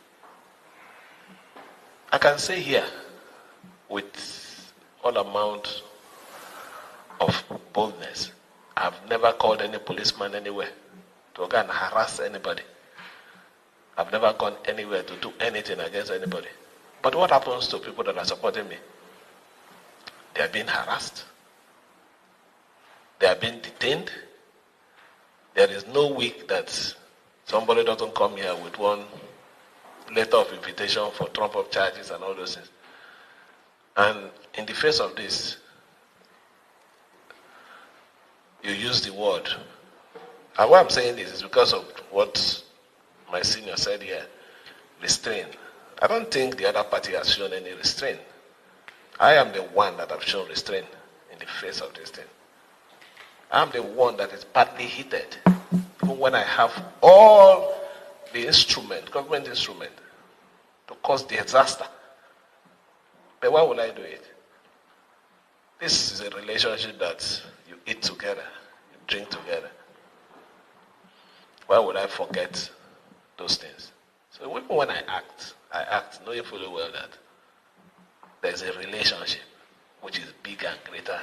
I can say here, with all amount of boldness, I've never called any policeman anywhere to go and harass anybody. I've never gone anywhere to do anything against anybody. But what happens to people that are supporting me? They are being harassed. They are being detained. There is no week that somebody doesn't come here with one letter of invitation for trump-up charges and all those things. And in the face of this, you use the word. And why I'm saying this is because of what my senior said here, restraint. I don't think the other party has shown any restraint. I am the one that have shown restraint in the face of this thing. I'm the one that is badly heated, even when I have all the instrument, government instrument, to cause disaster. But why would I do it? This is a relationship that you eat together, you drink together. Why would I forget those things? So even when I act knowing fully well that there's a relationship which is bigger and greater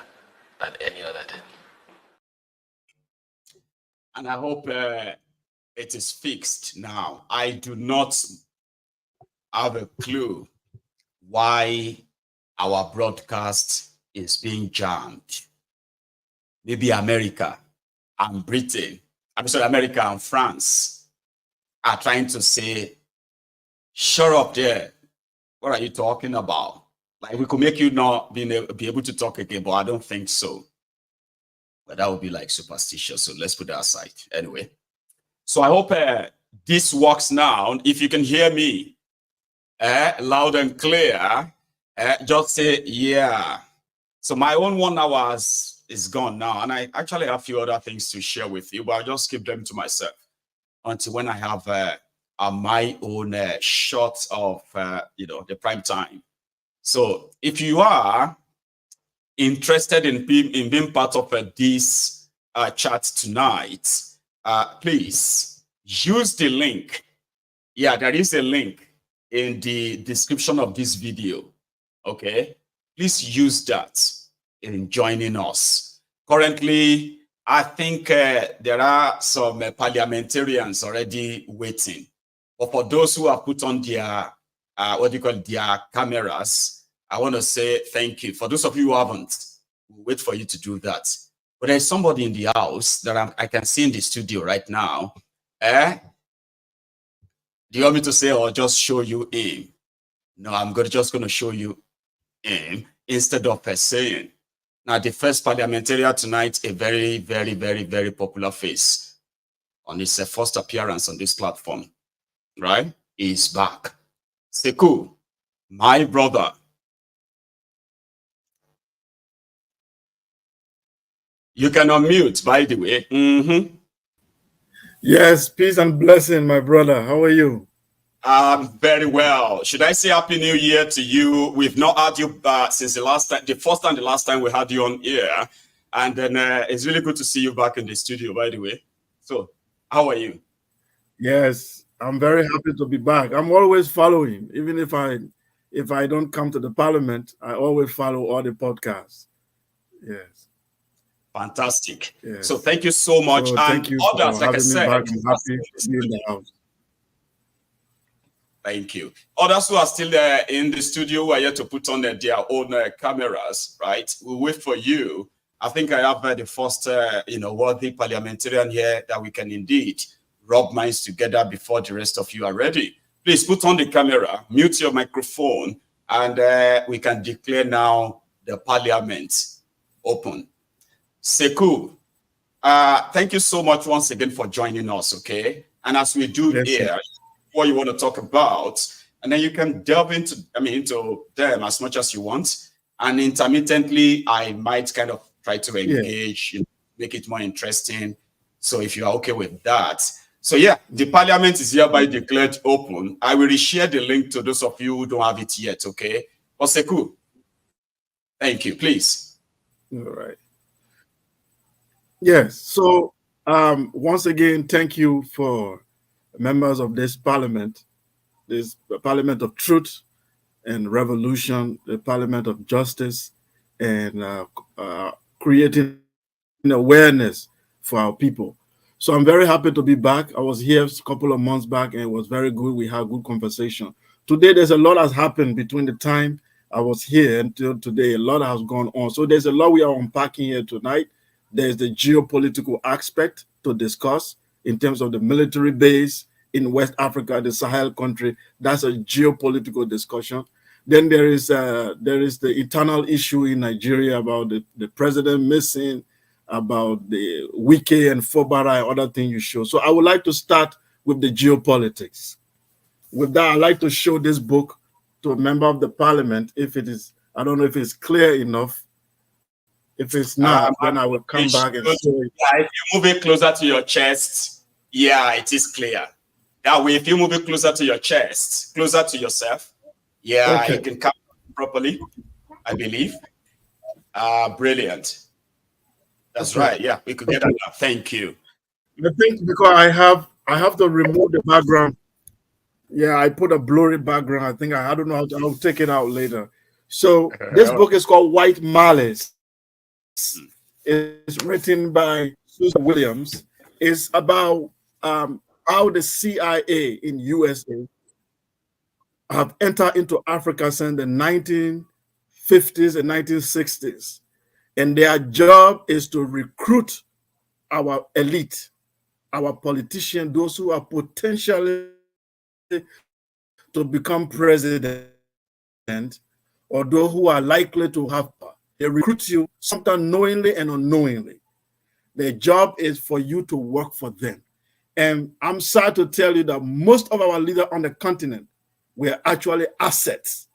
than any other thing. And I hope it is fixed now. I do not have a clue why our broadcast is being jammed. Maybe America and Britain, I'm sorry, America and France are trying to say, shut up there. What are you talking about? Like, we could make you not be able to talk again, but I don't think so. But that would be like superstitious. So let's put that aside. Anyway, so I hope this works now. If you can hear me loud and clear, just say yeah. So my own 1 hour is gone now, and I actually have a few other things to share with you, but I'll just keep them to myself until when I have my own shot of the prime time. So if you are interested in being part of this chat tonight, please use the link. Yeah, there is a link in the description of this video. Okay, please use that in joining us. Currently, I think there are some parliamentarians already waiting. But for those who have put on their their cameras, I want to say thank you. For those of you who haven't, we'll wait for you to do that. But there's somebody in the house that I can see in the studio right now. Do you want me to say or just show you him? No, I'm just going to show you him instead of saying. Now, the first parliamentarian tonight, a very, very, very, very popular face on his first appearance on this platform, right? He's back. Sekou, my brother. You can unmute, by the way. Yes, peace and blessing, my brother. How are you? Very well. Should I say Happy New Year to you? We've not had you since the first and the last time we had you on air. And then it's really good to see you back in the studio, by the way. So, how are you? Yes, I'm very happy to be back. I'm always following. Even if I don't come to the parliament, I always follow all the podcasts. Yes. Fantastic. Yes. So thank you so much. So and you others, like I said, I'm happy to be in the house. Thank you. Others who are still there in the studio who are yet to put on their own cameras, right? We'll wait for you. I think I have the first, worthy parliamentarian here that we can indeed rub minds together before the rest of you are ready. Please put on the camera, mute your microphone, and we can declare now the parliament open. Sekou, thank you so much once again for joining us, okay? And as we do here, what you want to talk about, and then you can delve into them as much as you want. And intermittently, I might kind of try to engage, make it more interesting. So if you are okay with that. So yeah, the parliament is hereby declared open. I will reshare the link to those of you who don't have it yet, okay? Oseku, thank you, please. All right. Yes, so once again, thank you for members of this parliament of truth and revolution, the parliament of justice, and creating awareness for our people. So I'm very happy to be back. I was here a couple of months back and it was very good. We had good conversation. Today, there's a lot has happened between the time I was here until today. A lot has gone on. So there's a lot we are unpacking here tonight. There's the geopolitical aspect to discuss in terms of the military base in West Africa, the Sahel country. That's a geopolitical discussion. Then there is the eternal issue in Nigeria about the president missing, about the Wike and Fobara and other things you show. So I would like to start with the geopolitics. With that, I'd like to show this book to a member of the parliament. If it is, I don't know if it's clear enough. If it's not, then I will come back and show it. Yeah, if you move it closer to your chest, yeah, it is clear. That way, if you move it closer to your chest, closer to yourself, yeah, you can come properly, I believe. Brilliant. That's right. Yeah, we could get that now. Thank you. I think because I have to remove the background. Yeah, I put a blurry background. I think I don't know how to. I'll take it out later. So this book is called White Malice. It's written by Susan Williams. It's about how the CIA in USA have entered into Africa since the 1950s and 1960s. And their job is to recruit our elite, our politicians, those who are potentially to become president, or those who are likely to have power. They recruit you sometimes knowingly and unknowingly. Their job is for you to work for them. And I'm sad to tell you that most of our leaders on the continent were actually assets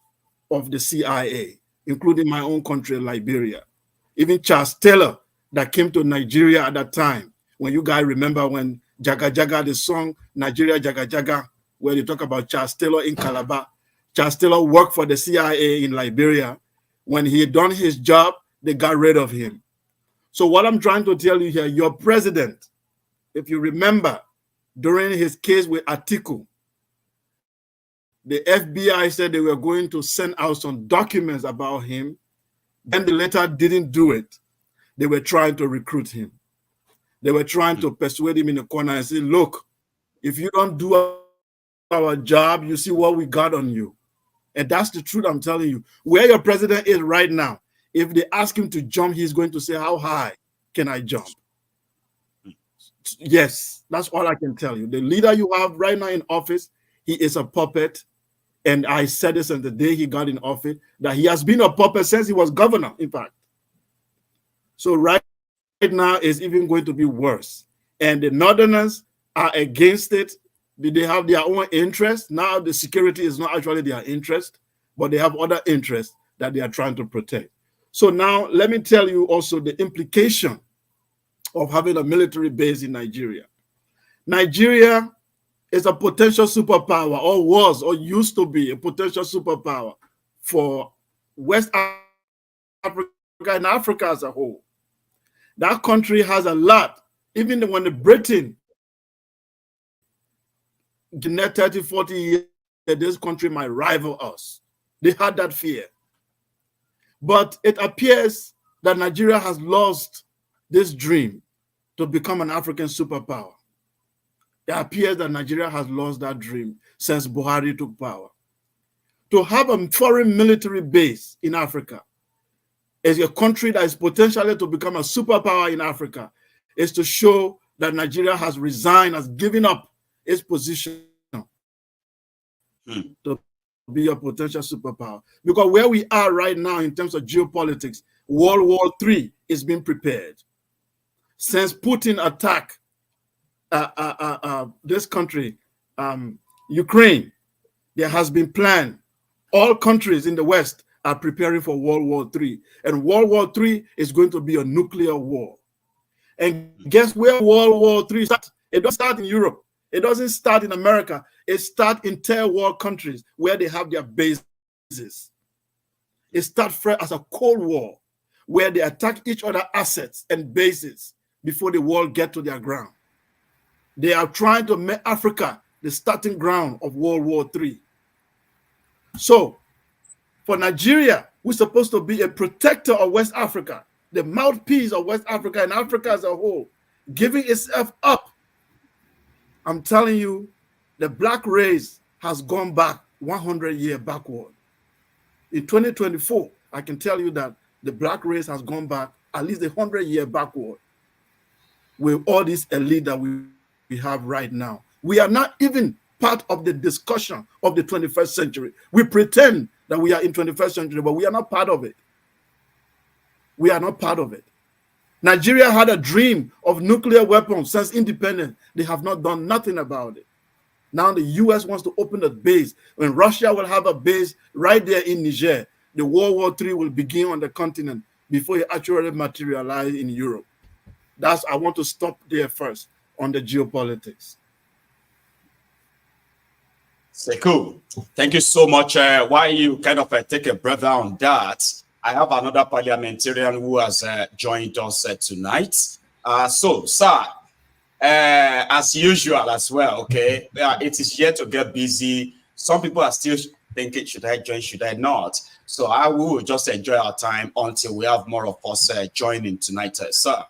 of the CIA, including my own country, Liberia. Even Charles Taylor, that came to Nigeria at that time, when you guys remember when Jaga Jaga, the song Nigeria Jaga Jaga, where they talk about Charles Taylor in Calabar. Charles Taylor worked for the CIA in Liberia. When he had done his job, they got rid of him. So what I'm trying to tell you here, your president, if you remember, during his case with Atiku, the FBI said they were going to send out some documents about him. Then the letter didn't do it. They were trying to recruit him. They were trying to persuade him in the corner and say, look, if you don't do our job, you see what we got on you. And that's the truth I'm telling you. Where your president is right now, if they ask him to jump, he's going to say, how high can I jump? Yes, that's all I can tell you. The leader you have right now in office, he is a puppet. And I said this on the day he got in office, that he has been a puppet since he was governor, in fact. So right now it's even going to be worse. And the Northerners are against it. They have their own interest. Now the security is not actually their interest, but they have other interests that they are trying to protect. So now let me tell you also the implication of having a military base in Nigeria. Nigeria is a potential superpower, or was, or used to be a potential superpower for West Africa and Africa as a whole. That country has a lot. Even when the Britain, in the next 30, 40 years, this country might rival us. They had that fear. But it appears that Nigeria has lost this dream to become an African superpower. It appears that Nigeria has lost that dream since Buhari took power. To have a foreign military base in Africa is a country that is potentially to become a superpower in Africa, is to show that Nigeria has resigned, has given up its position to be a potential superpower. Because where we are right now in terms of geopolitics, World War III is being prepared. Since Putin attacked this country, Ukraine, there has been planned. All countries in the West are preparing for World War III. And World War III is going to be a nuclear war. And guess where World War III starts? It doesn't start in Europe. It doesn't start in America. It starts in third world countries where they have their bases. It starts as a Cold War where they attack each other's assets and bases before the world gets to their ground. They are trying to make Africa the starting ground of World War III. So, for Nigeria, we're supposed to be a protector of West Africa, the mouthpiece of West Africa and Africa as a whole, giving itself up. I'm telling you, the black race has gone back 100 years backward. In 2024, I can tell you that the black race has gone back at least 100 years backward with all this elite that we have right now. We are not even part of the discussion of the 21st century. We pretend that we are in 21st century, but we are not part of it. We are not part of it. Nigeria had a dream of nuclear weapons since independence. They have not done nothing about it. Now the US wants to open a base. When Russia will have a base right there in Niger, the World War III will begin on the continent before it actually materializes in Europe. I want to stop there first on the geopolitics. Cool. Thank you so much. While you kind of take a breather on that, I have another parliamentarian who has joined us tonight. So, sir, as usual as well, okay, it is yet to get busy. Some people are still thinking, should I join, should I not? So I will just enjoy our time until we have more of us joining tonight, sir.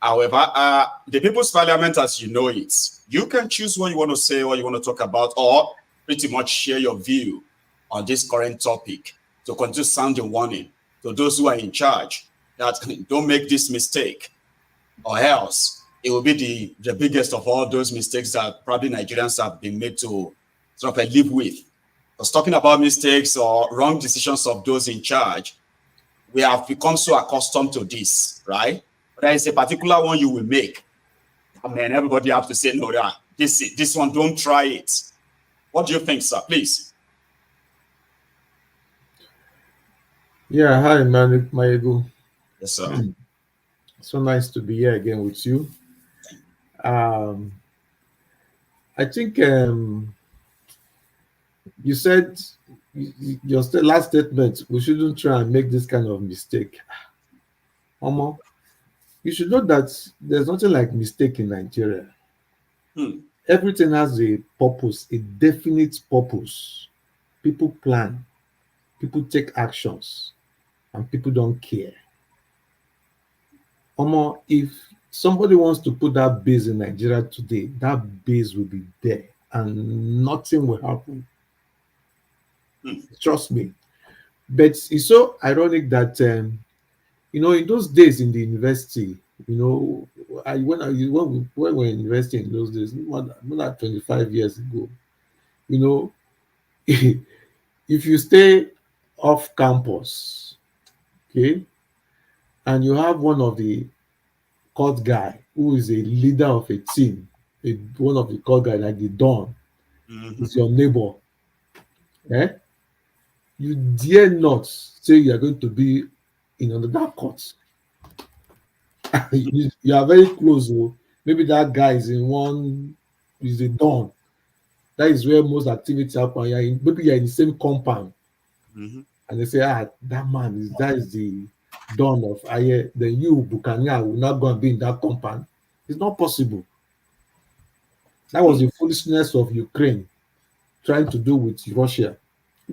However, the People's Parliament, as you know it, you can choose what you want to say, what you want to talk about, or pretty much share your view on this current topic to continue sounding warning to those who are in charge that don't make this mistake, or else it will be the biggest of all those mistakes that probably Nigerians have been made to sort of live with. Because talking about mistakes or wrong decisions of those in charge, we have become so accustomed to this, right? there is a particular one you will make, I mean, everybody have to say, no, this one, don't try it. What do you think, sir? Please. Yeah, hi, Maiyegun. Yes, sir. So nice to be here again with you. I think you said your last statement, we shouldn't try and make this kind of mistake. Omo, you should know that there's nothing like mistake in Nigeria. Everything has a purpose, a definite purpose. People plan, people take actions, and people don't care. Omo, if somebody wants to put that base in Nigeria today, that base will be there and nothing will happen. Trust me. But it's so ironic that in those days in the university, when we were in university in those days, more than 25 years ago, if you stay off campus, okay, and you have one of the court guy who is a leader of a team, one of the court guys like the Don, is your neighbor, you dare not say you are going to be in another court. you are very close. Maybe that guy is is a Don. That is where most activity happen. Maybe you're in the same compound. And they say, that man that is the Don of Aye. Then you, Bukanya, will not go and be in that compound. It's not possible. That was the foolishness of Ukraine trying to do with Russia.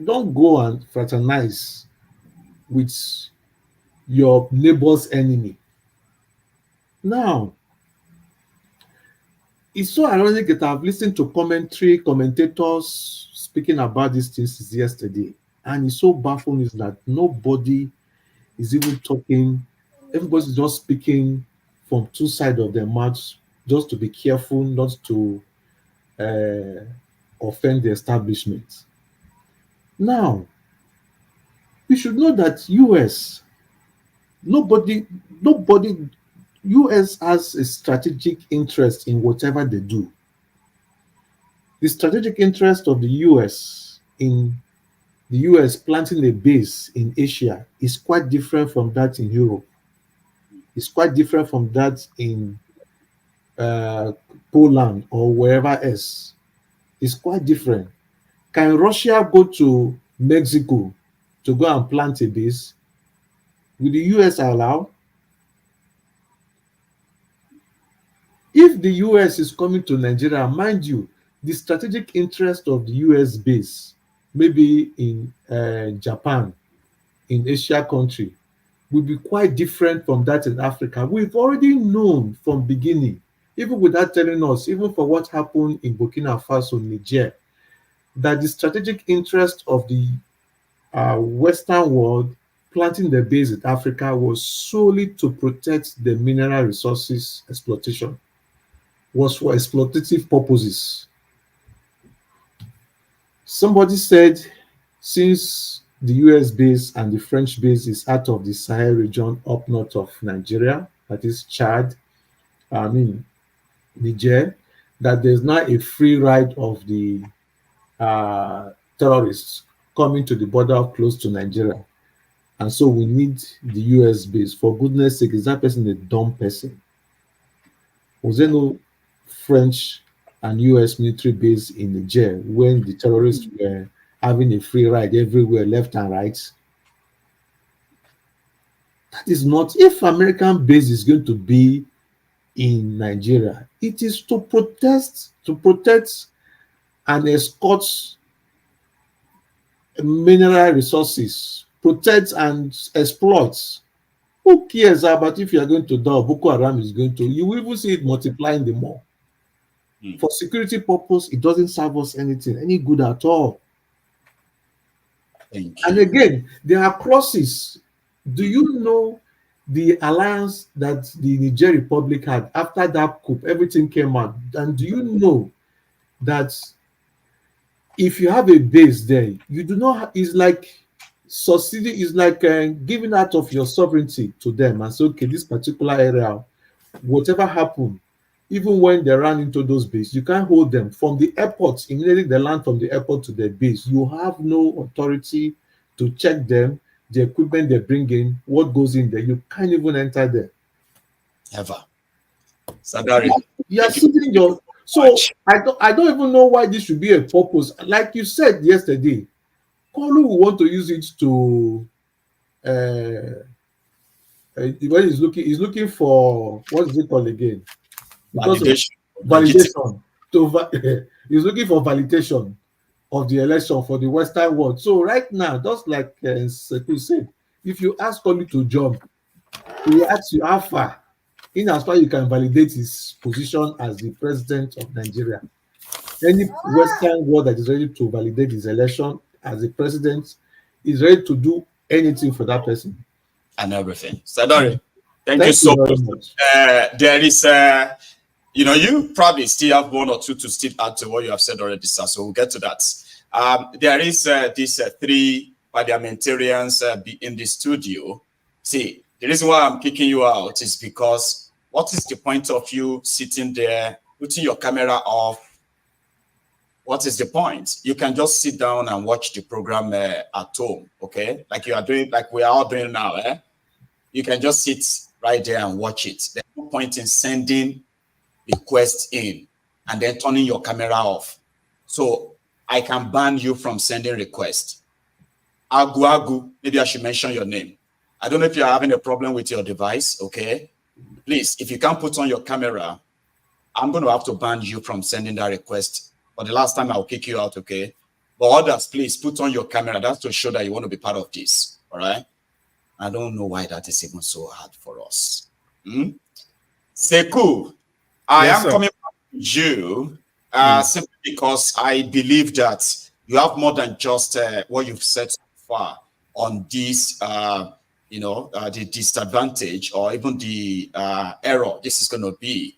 Don't go and fraternize with your neighbor's enemy. Now, it's so ironic that I've listened to commentators speaking about these things since yesterday. And it's so baffling is that nobody is even talking. Everybody's just speaking from two sides of their mouths, just to be careful not to offend the establishment. Now, we should know that US has a strategic interest in whatever they do. The strategic interest of the US in the US planting a base in Asia is quite different from that in Europe. It's quite different from that in Poland or wherever else. It's quite different. Can Russia go to Mexico to go and plant a base? Will the US allow? If the US is coming to Nigeria, mind you, the strategic interest of the US base, maybe in Japan, in Asia country, will be quite different from that in Africa. We've already known from beginning, even without telling us, even for what happened in Burkina Faso, Niger, that the strategic interest of the Western world planting the base in Africa was solely to protect the mineral resources exploitation, was for exploitative purposes. Somebody said, since the US base and the French base is out of the Sahel region up north of Nigeria, that is Chad, Niger, that there's not a free ride of the terrorists coming to the border close to Nigeria. And so we need the US base. For goodness sake, is that person a dumb person? Was there no French and US military base in Niger when the terrorists were having a free ride everywhere, left and right? That is not, if American base is going to be in Nigeria, it is to protect and escort mineral resources, protect and exploit. Who cares about if you are going to die or Boko Haram is going to? You will even see it multiplying the more. For security purpose, it doesn't serve us any good at all. And again, there are crosses. Do you know the alliance that the Niger Republic had after that coup? Everything came out. And do you know that if you have a base there, you do not, it's like succeeding is like giving out of your sovereignty to them and say, okay, this particular area, whatever happened, even when they ran into those bases, you can't hold them. From the airport, immediately they land from the airport to their base, you have no authority to check them, the equipment they bring in, what goes in there. You can't even enter there. Ever. Sadari. You are sitting your. So I don't even know why this should be a purpose. Like you said yesterday, Kolu will want to use it to when he's looking for, what is it called again? Because validation. He's looking for validation of the election for the Western world. So right now, just like Sekou said, if you ask Kolu to jump, he will ask you how far. In as far you can validate his position as the president of Nigeria. Any Western world that is ready to validate his election as the president is ready to do anything for that person. And everything. Sadari, thank you so much. There is, you probably still have one or two to still add to what you have said already, sir. So we'll get to that. There is these three parliamentarians in the studio. See, the reason why I'm kicking you out is because what is the point of you sitting there, putting your camera off? What is the point? You can just sit down and watch the program at home, okay? Like you are doing, like we are all doing now, eh? You can just sit right there and watch it. There's no point in sending requests in and then turning your camera off. So I can ban you from sending requests. Agu, maybe I should mention your name. I don't know if you're having a problem with your device, okay? Please, if you can't put on your camera, I'm going to have to ban you from sending that request. For the last time, I'll kick you out, okay? But others, please put on your camera. That's to show that you want to be part of this, all right? I don't know why that is even so hard for us. Sekou, I am coming back to you simply because I believe that you have more than just what you've said so far on this, the disadvantage or even the error this is going to be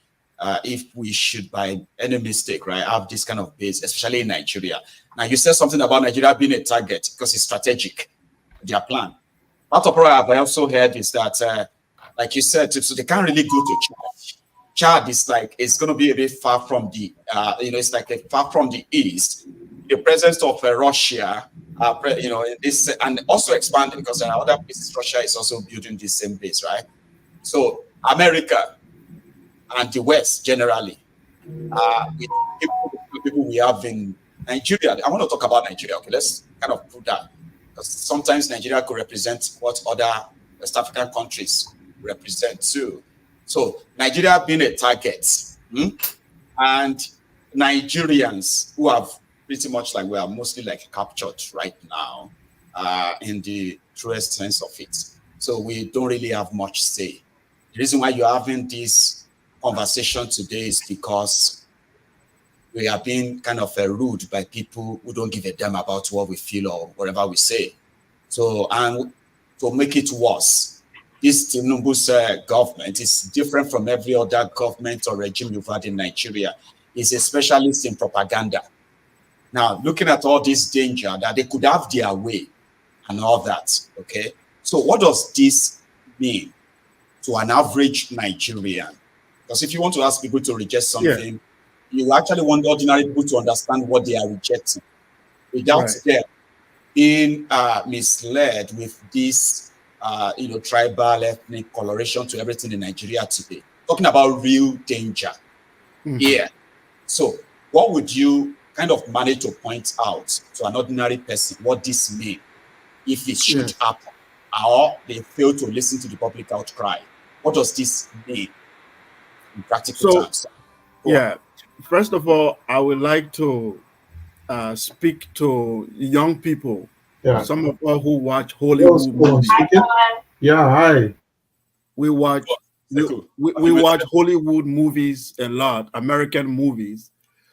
if we should, by any mistake, right, have this kind of base, especially in Nigeria. Now, you said something about Nigeria being a target because it's strategic, their plan. Part of what I've also heard is that, like you said, so they can't really go to Chad. Chad is like, it's going to be a bit far from the, it's like far from the east. The presence of Russia, this, and also expanding because in other places, Russia is also building the same base, right? So America and the West generally, with people we have in Nigeria. I want to talk about Nigeria. Okay, let's kind of put that, because sometimes Nigeria could represent what other West African countries represent too. So Nigeria being a target, and Nigerians who have pretty much like we are mostly like captured right now in the truest sense of it. So we don't really have much say. The reason why you're having this conversation today is because we are being kind of rude by people who don't give a damn about what we feel or whatever we say. So, and to make it worse, this Thiefnubu's government is different from every other government or regime you've had in Nigeria. It's a specialist in propaganda. Now, looking at all this danger that they could have their way and all that, okay? So what does this mean to an average Nigerian? Because if you want to ask people to reject something, you actually want ordinary people to understand what they are rejecting without them being misled with this, tribal, ethnic coloration to everything in Nigeria today. Talking about real danger here. So what would you kind of manage to point out to an ordinary person what this means if it should happen, or they fail to listen to the public outcry? What does this mean in practical terms? First of all, I would like to speak to young people. Some of us who watch Hollywood movies. Hi. We watch watch Hollywood movies a lot, American movies.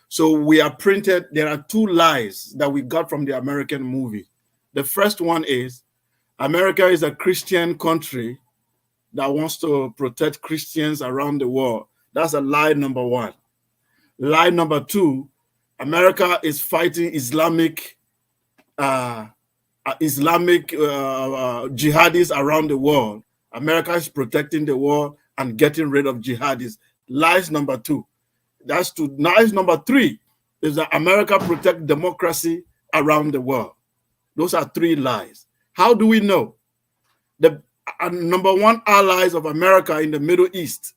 So we are printed. There are two lies that we got from the American movie. The first one is America is a Christian country that wants to protect Christians around the world. That's a lie number one. Lie number two, America is fighting Islamic Islamic jihadists around the world. America is protecting the world and getting rid of jihadists. Lies number 2. That's 2. Lies number 3 is that America protects democracy around the world. Those are 3 lies. How do we know? The number 1 allies of America in the Middle East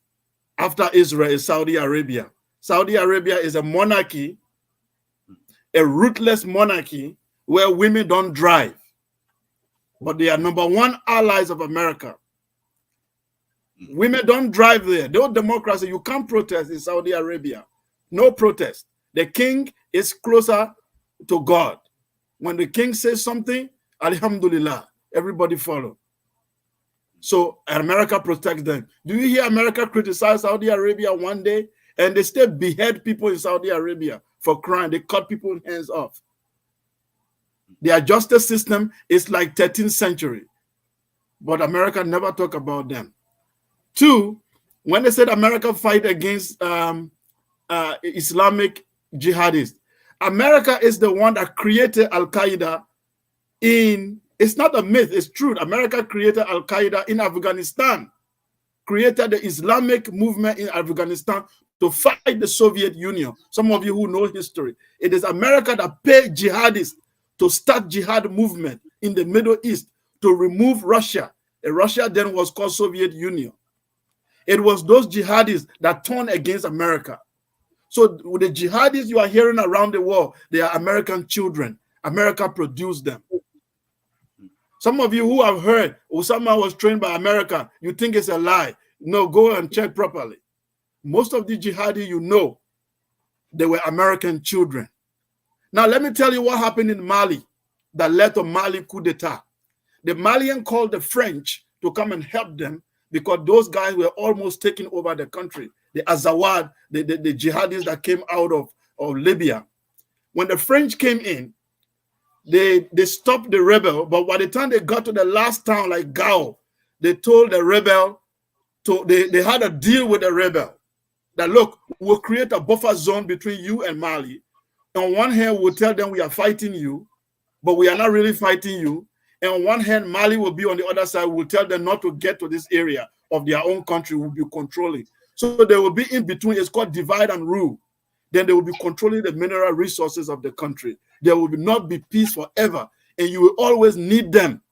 after Israel is Saudi Arabia. Saudi Arabia is a monarchy, a ruthless monarchy where women don't drive. But they are number 1 allies of America. Women don't drive there. No democracy. You can't protest in Saudi Arabia. No protest. The king is closer to God. When the king says something, alhamdulillah, everybody follow. So America protects them. Do you hear America criticize Saudi Arabia one day? And they still behead people in Saudi Arabia for crime. They cut people's hands off. Their justice system is like 13th century. But America never talk about them. 2, when they said America fight against Islamic jihadists, America is the one that created Al-Qaeda in, it's not a myth, it's true. America created Al-Qaeda in Afghanistan, created the Islamic movement in Afghanistan to fight the Soviet Union. Some of you who know history, it is America that paid jihadists to start jihad movement in the Middle East to remove Russia. And Russia then was called Soviet Union. It was those jihadists that turned against America. So with the jihadists you are hearing around the world, they are American children. America produced them. Some of you who have heard Osama was trained by America, you think it's a lie. No, go and check properly. Most of the jihadis you know, they were American children. Now let me tell you what happened in Mali that led to Mali coup d'etat. The Malians called the French to come and help them because those guys were almost taking over the country. The Azawad, the jihadis that came out of Libya. When the French came in, they stopped the rebel, but by the time they got to the last town like Gao, they told the rebel, they had a deal with the rebel that, look, we'll create a buffer zone between you and Mali. On one hand, we'll tell them we are fighting you, but we are not really fighting you. And on one hand, Mali will be on the other side. We'll tell them not to get to this area of their own country. We'll be controlling. So they will be in between. It's called divide and rule. Then they will be controlling the mineral resources of the country. There will not be peace forever. And you will always need them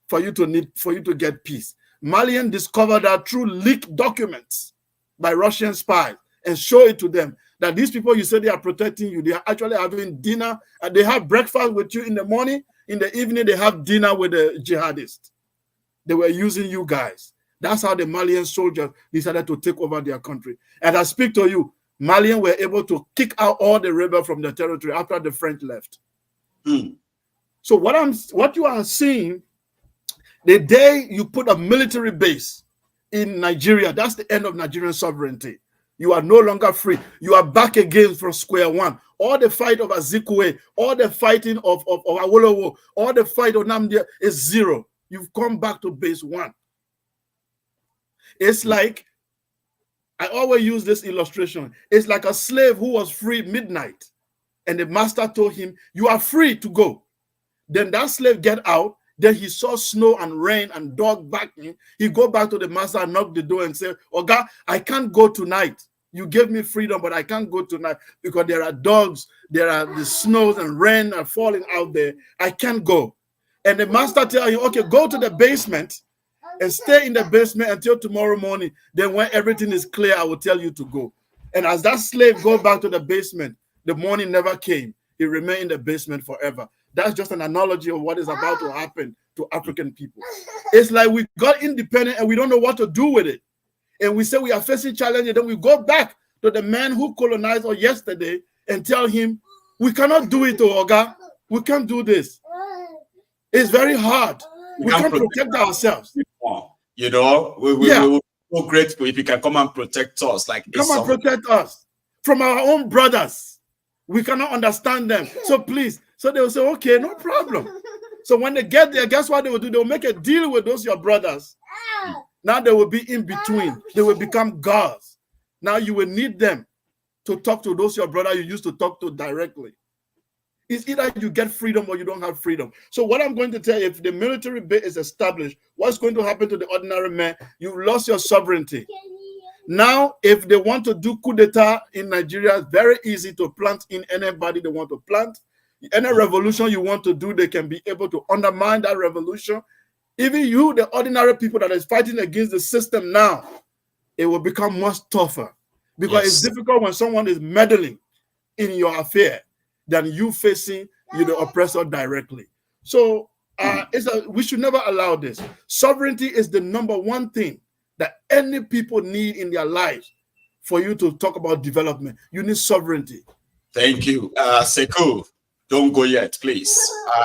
for you to get peace. Malians discovered that through leaked documents by Russian spies and show it to them that these people you say they are protecting you, they are actually having dinner and they have breakfast with you in the morning. In the evening, they have dinner with the jihadists. They were using you guys. That's how the Malian soldiers decided to take over their country. And I speak to you, Malians were able to kick out all the rebels from the territory after the French left. So what you are seeing, the day you put a military base in Nigeria, that's the end of Nigerian sovereignty. You are no longer free. You are back again from square one. All the fight of Azikwe, all the fighting of Awolowo, all the fight of Namdia is zero. You've come back to base one. It's like, I always use this illustration. It's like a slave who was free midnight, and the master told him, you are free to go. Then that slave get out. Then he saw snow and rain and dog barking. He go back to the master and knock the door and say, Oga, I can't go tonight. You gave me freedom, but I can't go tonight because there are dogs, there are the snows and rain are falling out there. I can't go. And the master tell you, okay, go to the basement and stay in the basement until tomorrow morning. Then when everything is clear, I will tell you to go. And as that slave go back to the basement, the morning never came. He remained in the basement forever. That's just an analogy of what is about to happen to African people. It's like we got independent and we don't know what to do with it. And we say we are facing challenges. Then we go back to the man who colonized us yesterday and tell him, we cannot do it, Oga. We can't do this. It's very hard. We can't protect ourselves. You know, we will be so grateful if you can come and protect us. Like, come and protect us from our own brothers. We cannot understand them. So please. So they will say, okay, no problem. So when they get there, guess what they will do? They will make a deal with those your brothers. Now they will be in between. They will become gods. Now you will need them to talk to those your brother you used to talk to directly. It's either you get freedom or you don't have freedom. So what I'm going to tell you, if the military base is established, what's going to happen to the ordinary man? You've lost your sovereignty. Now, if they want to do coup d'etat in Nigeria, it's very easy to plant in anybody they want to plant. Any revolution you want to do, they can be able to undermine that revolution. Even you, the ordinary people that is fighting against the system now, it will become much tougher. Because it's difficult when someone is meddling in your affair than you facing the oppressor directly. So we should never allow this. Sovereignty is the number one thing that any people need in their lives. For you to talk about development, you need sovereignty. Thank you. Sekou, don't go yet, please.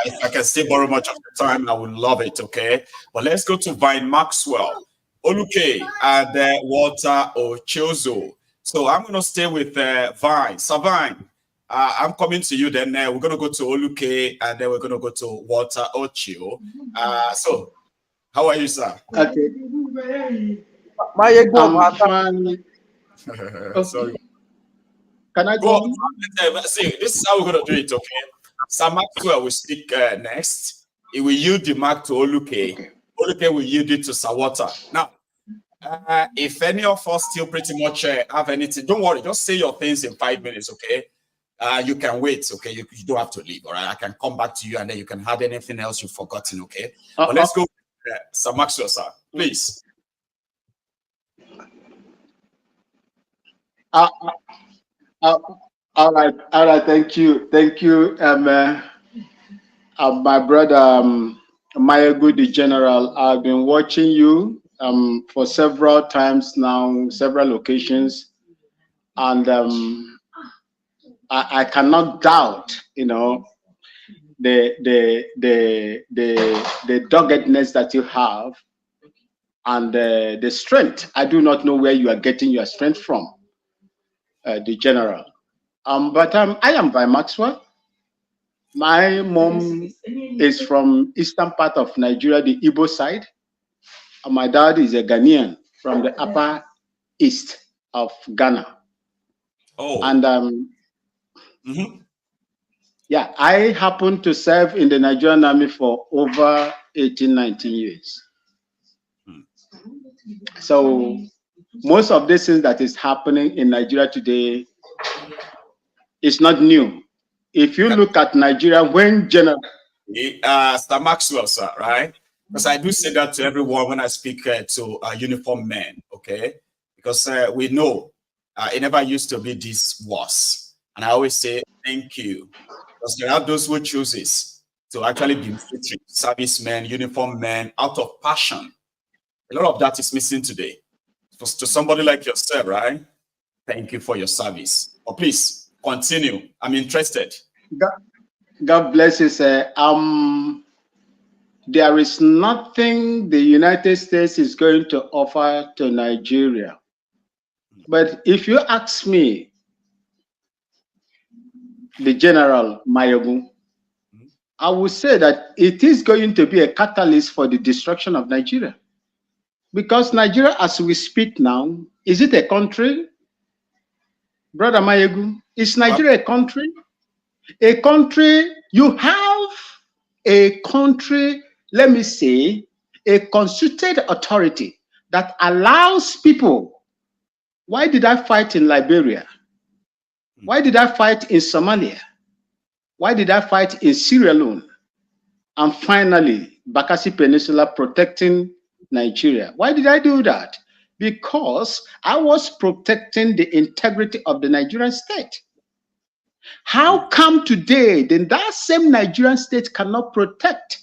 If I can still borrow much of the time, I would love it, okay? But let's go to Vine Maxwell, Oluke, and Walter Ochozo. So I'm going to stay with Vine. So Vine, I'm coming to you then. We're going to go to Oluke, and then we're going to go to Walter Ocho. So, how are you, sir? Okay. Maiyegun, fine. Sorry. Can I go? See, this is how we're going to do it, okay? Sir Maxwell will speak next. He will yield the mic to Oluke. Okay. Oluke will yield it to Sir Walter. Now, if any of us still pretty much have anything, don't worry, just say your things in 5 minutes, okay? You can wait, okay? You don't have to leave, all right? I can come back to you and then you can add anything else you've forgotten, okay? But let's go, Sir Maxwell, sir, please. All right, thank you, my brother Maiyegun the General. I've been watching you for several times now, several occasions, and I cannot doubt, the doggedness that you have and the strength. I do not know where you are getting your strength from, the General. But I am by Maxwell. My mom is from eastern part of Nigeria, the Igbo side. And my dad is a Ghanaian from the upper east of Ghana. Oh. And yeah, I happened to serve in the Nigerian army for over 18, 19 years. So most of this things that is happening in Nigeria today is not new. If you look at Nigeria, when General Sir Maxwell, sir, right? Because I do say that to everyone when I speak to uniformed men, okay? Because we know it never used to be this worse. And I always say thank you. Because there are those who chooses to actually be infiltrated, servicemen, uniformed men, out of passion. A lot of that is missing today. To somebody like yourself, right? Thank you for your service. But please, continue. I'm interested. God bless you, sir. There is nothing the United States is going to offer to Nigeria. But if you ask me, the General Maiyegun, I would say that it is going to be a catalyst for the destruction of Nigeria. Because Nigeria, as we speak now, is it a country? Brother Maiyegun, is Nigeria a country? A country, you have a country, let me say, a constituted authority that allows people. Why did I fight in Liberia? Why did I fight in Somalia? Why did I fight in Sierra Leone? And finally, Bakassi Peninsula protecting Nigeria. Why did I do that? Because I was protecting the integrity of the Nigerian state. How come today then that same Nigerian state cannot protect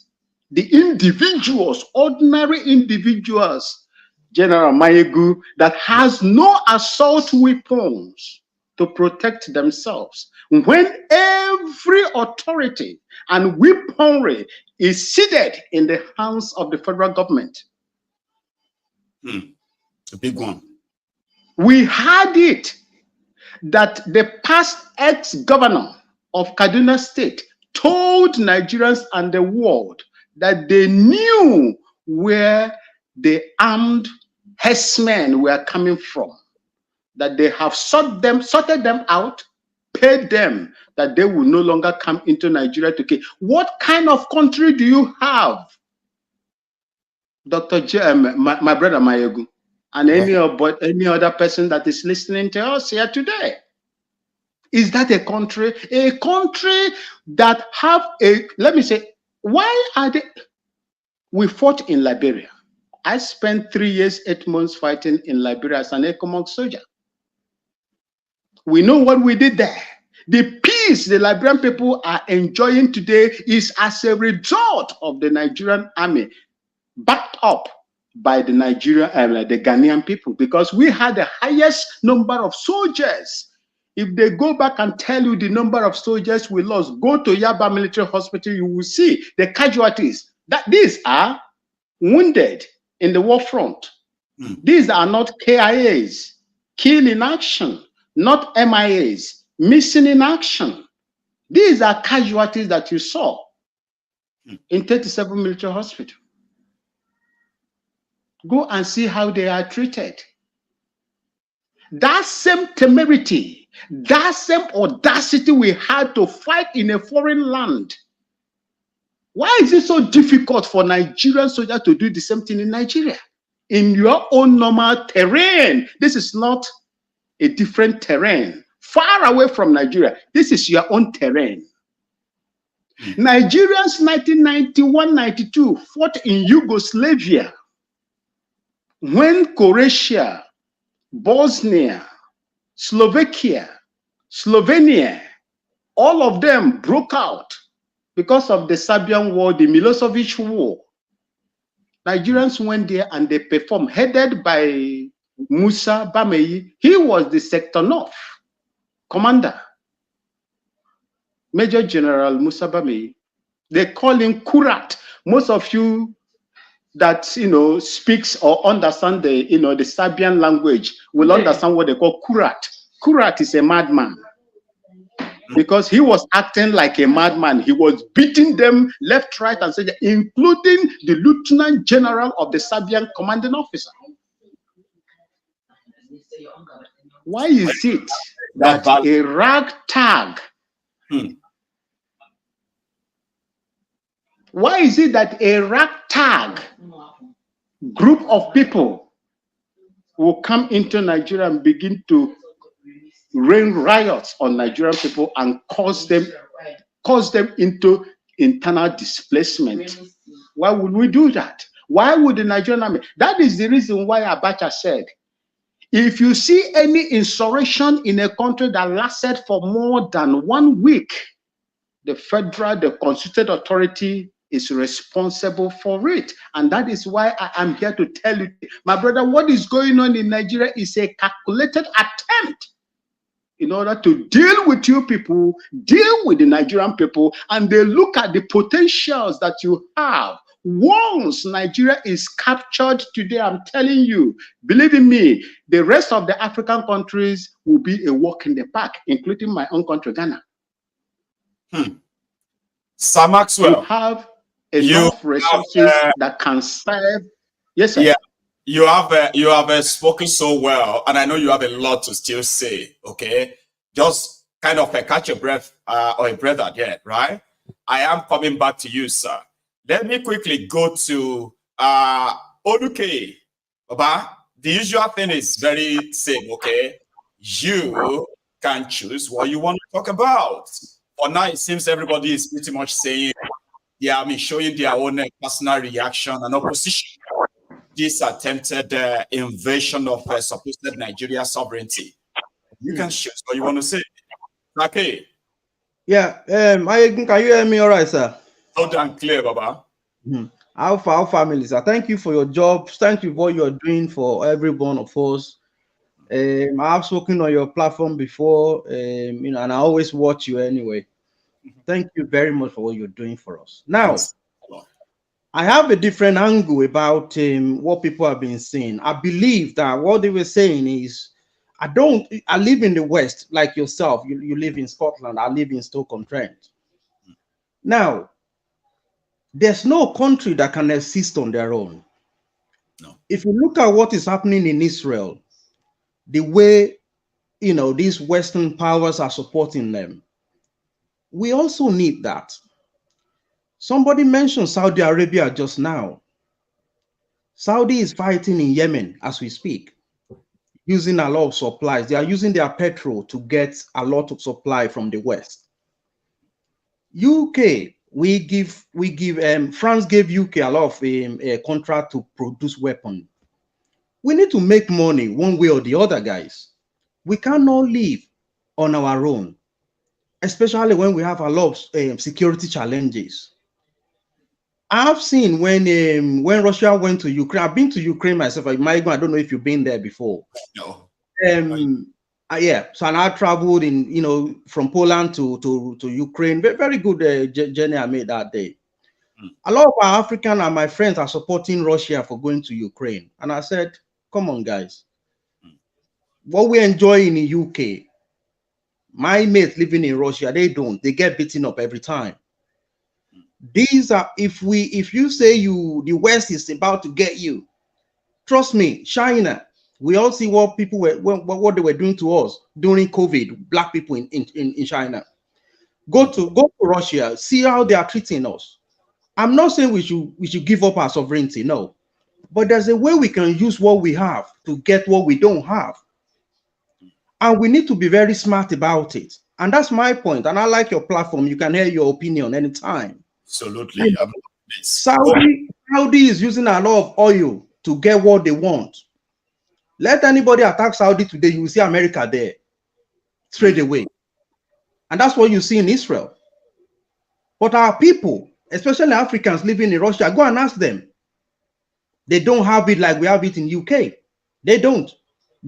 the individuals, ordinary individuals, General Maiyegun, that has no assault weapons to protect themselves, when every authority and weaponry is seated in the hands of the federal government? A big one. We had it that the past ex-governor of Kaduna State told Nigerians and the world that they knew where the armed herdsmen were coming from, that they have sorted them out, pay them that they will no longer come into Nigeria to kill. What kind of country do you have, Dr. My brother Maiyegun, and any other person that is listening to us here today? Is that a country? A country that have a, let me say, why are they? We fought in Liberia. I spent 3 years, 8 months fighting in Liberia as an ECOMOG soldier. We know what we did there. The peace the Liberian people are enjoying today is as a result of the Nigerian army, backed up by the the Ghanaian people, because we had the highest number of soldiers. If they go back and tell you the number of soldiers we lost, go to Yaba Military Hospital, you will see the casualties. That these are wounded in the war front. These are not KIAs, kill in action, not MIAs, missing in action. These are casualties that you saw in 37 military hospital. Go and see how they are treated. That same temerity, that same audacity we had to fight in a foreign land. Why is it so difficult for Nigerian soldiers to do the same thing in Nigeria? In your own normal terrain. This is not a different terrain. Far away from Nigeria. This is your own terrain. Nigerians 1991-92 fought in Yugoslavia when Croatia, Bosnia, Slovakia, Slovenia, all of them broke out because of the Serbian war, the Milosevic war. Nigerians went there and they performed, headed by Musa Bameyi. He was the Sector North commander, Major General Musa Bameyi. They call him Kurat. Most of you that speaks or understand the the Serbian language will understand what they call Kurat. Kurat is a madman, because he was acting like a madman. He was beating them left, right, and center, including the Lieutenant General of the Serbian commanding officer. Why is it that a ragtag? Why is it that a ragtag group of people will come into Nigeria and begin to rain riots on Nigerian people and cause them into internal displacement? Why would we do that? Why would the Nigerian army? That is the reason why Abacha said, if you see any insurrection in a country that lasted for more than 1 week, the constituted authority is responsible for it. And that is why I am here to tell you, my brother, what is going on in Nigeria is a calculated attempt in order to deal with you people, deal with the Nigerian people, and they look at the potentials that you have. Once Nigeria is captured today, I'm telling you, believe in me, the rest of the African countries will be a walk in the park, including my own country, Ghana. Sir Maxwell, you have enough resources that can serve. Yes, sir. Yeah, you have spoken so well, and I know you have a lot to still say. Okay, just kind of catch your breath or a breath again, right? I am coming back to you, sir. Let me quickly go to Oduke. Baba, the usual thing is very same. Okay, you can choose what you want to talk about. For now, it seems everybody is pretty much saying, yeah, showing their own personal reaction and opposition. This attempted invasion of supposed Nigeria sovereignty. You can choose what you want to say. Okay. Yeah, Maiyegun, can you hear me all right, sir? Loud and clear, Baba. Our families, sir. Thank you for your job. Thank you for what you're doing for every one of us. I have spoken on your platform before, and I always watch you anyway. Thank you very much for what you're doing for us. Now, I have a different angle about what people have been saying. I believe that what they were saying is, I live in the West like yourself. You live in Scotland. I live in Stoke-on-Trent. Now, there's no country that can exist on their own. No. If you look at what is happening in Israel, the way these Western powers are supporting them. We also need that. Somebody mentioned Saudi Arabia just now. Saudi is fighting in Yemen as we speak, using a lot of supplies. They are using their petrol to get a lot of supply from the West. UK, France gave UK a lot of a contract to produce weapons. We need to make money one way or the other, guys. We cannot live on our own, especially when we have a lot of security challenges. I've seen when Russia went to Ukraine. I've been to Ukraine myself. Maiyegun, I don't know if you've been there before. No. Yeah. So and I traveled from Poland to Ukraine. Very, very good journey I made that day. A lot of our African and my friends are supporting Russia for going to Ukraine, and I said, "Come on, guys. What we enjoy in the UK, my mates living in Russia, they don't. They get beaten up every time." These are, if you say the West is about to get you, trust me, China, we all see what people what they were doing to us during COVID, black people in China. Go to Russia, see how they are treating us. I'm not saying we should give up our sovereignty, no, but there's a way we can use what we have to get what we don't have, and we need to be very smart about it. And that's my point. And I like your platform. You can hear your opinion anytime. Absolutely. Saudi is using a lot of oil to get what they want. Let anybody attack Saudi today, you will see America there straight away. And that's what you see in Israel. But our people, especially Africans living in Russia, go and ask them. They don't have it like we have it in UK. They don't.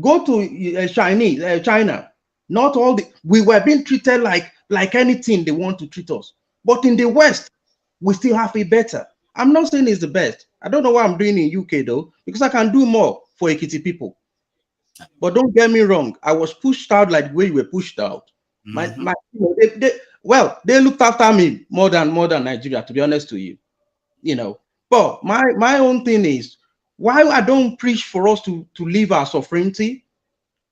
Go to China. Not all we were being treated like anything they want to treat us. But in the West, we still have it better. I'm not saying it's the best. I don't know what I'm doing in UK though, because I can do more for Ekiti people. But don't get me wrong, I was pushed out like the way you were pushed out. They looked after me more than Nigeria, to be honest to you. But my own thing is why I don't preach for us to leave our sovereignty.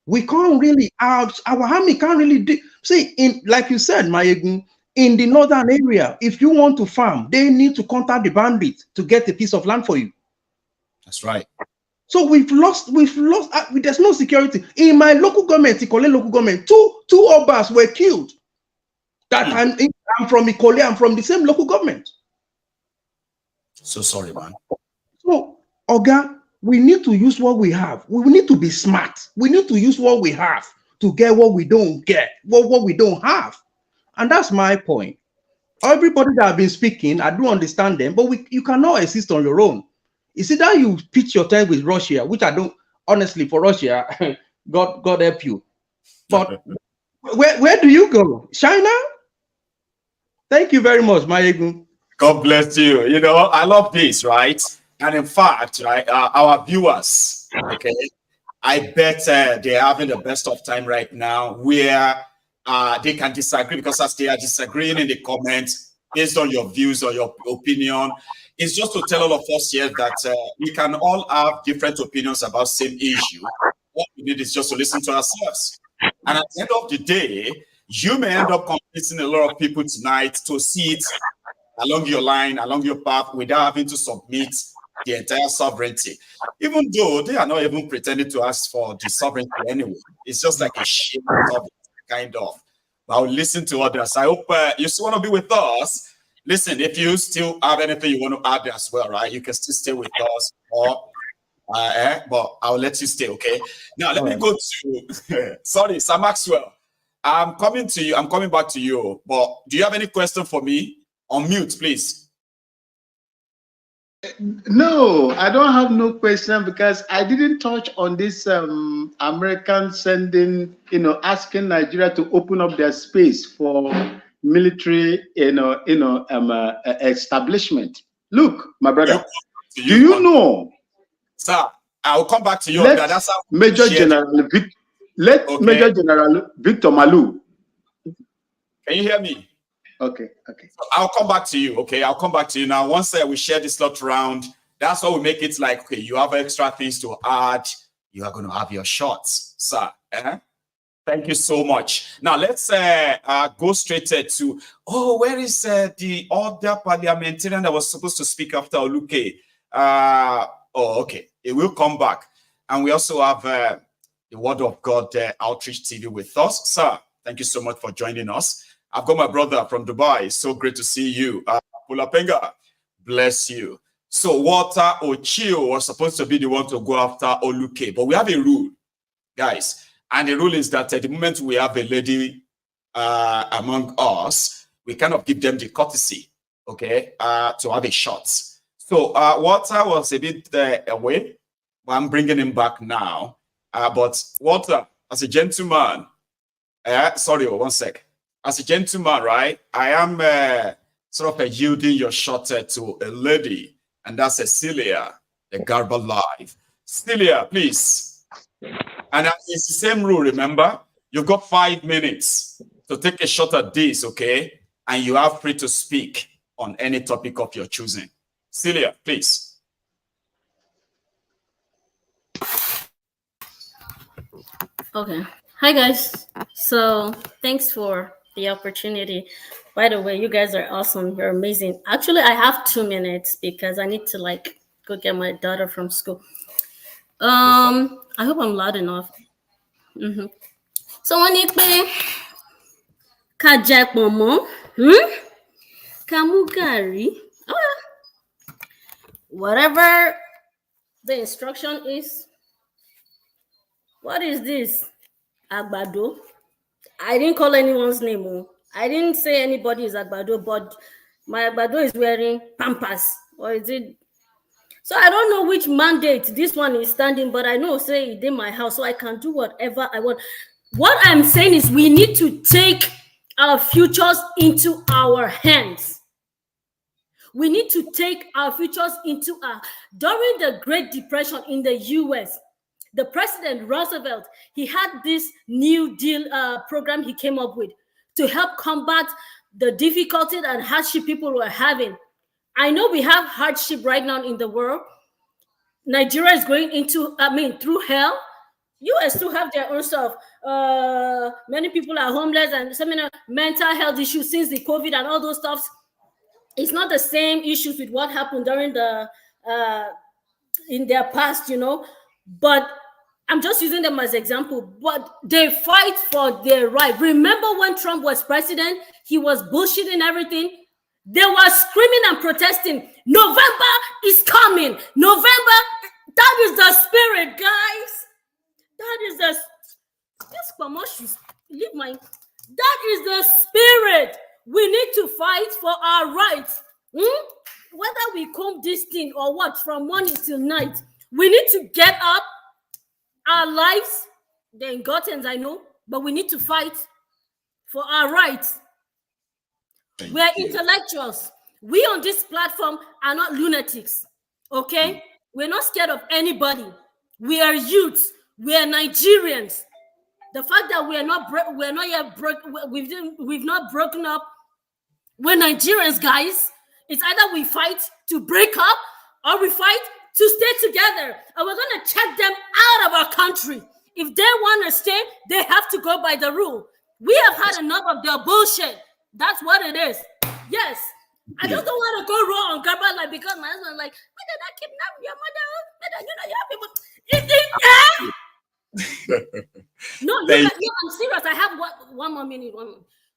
We can't really, our army can't really see, like you said, Maiyegun, in the northern area, if you want to farm, they need to contact the bandits to get a piece of land for you. That's right. So we've lost. There's no security in my local government. Ikole local government, two obas were killed. That I'm from Ikole. I'm from the same local government. So sorry, man. So, Oga, we need to use what we have. We need to be smart. We need to use what we have to get what we don't get, what we don't have. And that's my point. Everybody that have been speaking, I do understand them, but you cannot exist on your own. It's either you pitch your tent with Russia, which I don't, honestly, for Russia, God help you. But where do you go? China? Thank you very much, Maiyegun. God bless you. I love this, right? And in fact, right, our viewers, okay, I bet they're having the best of time right now where they can disagree, because as they are disagreeing in the comments based on your views or your opinion, it's just to tell all of us here that we can all have different opinions about same issue. What we need is just to listen to ourselves. And at the end of the day, you may end up convincing a lot of people tonight to see it along your line, along your path, without having to submit the entire sovereignty, even though they are not even pretending to ask for the sovereignty anyway. It's just like a shame of it, kind of. I'll listen to others. I hope you still want to be with us. Listen, if you still have anything you want to add as well, right, you can still stay with us, or but I'll let you stay, okay? Now let me go to sorry, Sir Maxwell. I'm coming to you. I'm coming back to you. But do you have any question for me? On mute, please. No, I don't have no question, because I didn't touch on this American sending, asking Nigeria to open up their space for military, establishment. Look, my brother, do you know? Sir, I'll come back to you. That's how Major General Victor Malu. Can you hear me? Okay. So I'll come back to you. Okay, I'll come back to you now. Once we share this slot round, that's how we make it like, okay, you have extra things to add. You are going to have your shots, sir. Thank you so much. Now let's go straight to, where is the other parliamentarian that was supposed to speak after Oluke? Okay, it will come back. And we also have the Word of God Outreach TV with us. Sir, thank you so much for joining us. I've got my brother from Dubai. It's so great to see you. Pulapenga, bless you. So Walter Ochio was supposed to be the one to go after Oluke, but we have a rule, guys. And the rule is that at the moment we have a lady among us, we kind of give them the courtesy, okay, to have a shot. So Walter was a bit away, but I'm bringing him back now. But Walter, as a gentleman, sorry, one sec. As a gentleman, right, I am sort of yielding your shot to a lady, and that's Cecilia, the Garba Live. Cecilia, please. And it's the same rule, remember? You've got 5 minutes to take a shot at this, okay? And you are free to speak on any topic of your choosing. Celia, please. Okay. Hi, guys. So thanks for the opportunity. By the way, you guys are awesome. You're amazing. Actually, I have 2 minutes because I need to go get my daughter from school. I hope I'm loud enough. So when you play Kajak Momo, Kamugari, whatever the instruction is. What is this? Agbado. I didn't call anyone's name. I didn't say anybody is Agbado, but my Agbado is wearing Pampers. Or is it? So I don't know which mandate this one is standing, but I know say it's in my house, so I can do whatever I want. What I'm saying is we need to take our futures into our hands. We need to take our futures into our... During the Great Depression in the US, the President Roosevelt, he had this New Deal program he came up with to help combat the difficulty and hardship people were having. I know we have hardship right now in the world. Nigeria is going through hell. US still have their own stuff. Many people are homeless and some mental health issues since the COVID and all those stuff. It's not the same issues with what happened during the in their past, but I'm just using them as example. But they fight for their right. Remember when Trump was president, he was bullshitting everything. They were screaming and protesting. November is coming. November, that is the spirit, guys. That is the... This promotion, leave my... That is the spirit. We need to fight for our rights. Whether we comb this thing or what, from morning till night, we need to get up. Our lives, they're important, I know, but we need to fight for our rights. We're intellectuals. We on this platform are not lunatics, okay? We're not scared of anybody. We are youths. We are Nigerians. The fact that we've not broken up. We're Nigerians, guys. It's either we fight to break up or we fight to stay together. And we're going to check them out of our country. If they want to stay, they have to go by the rule. We have had enough of their bullshit. That's what it is. Yes. I just don't want to go wrong, like, because my husband's like, why did I kidnap your mother? You have people. No, I'm serious. I have one more minute.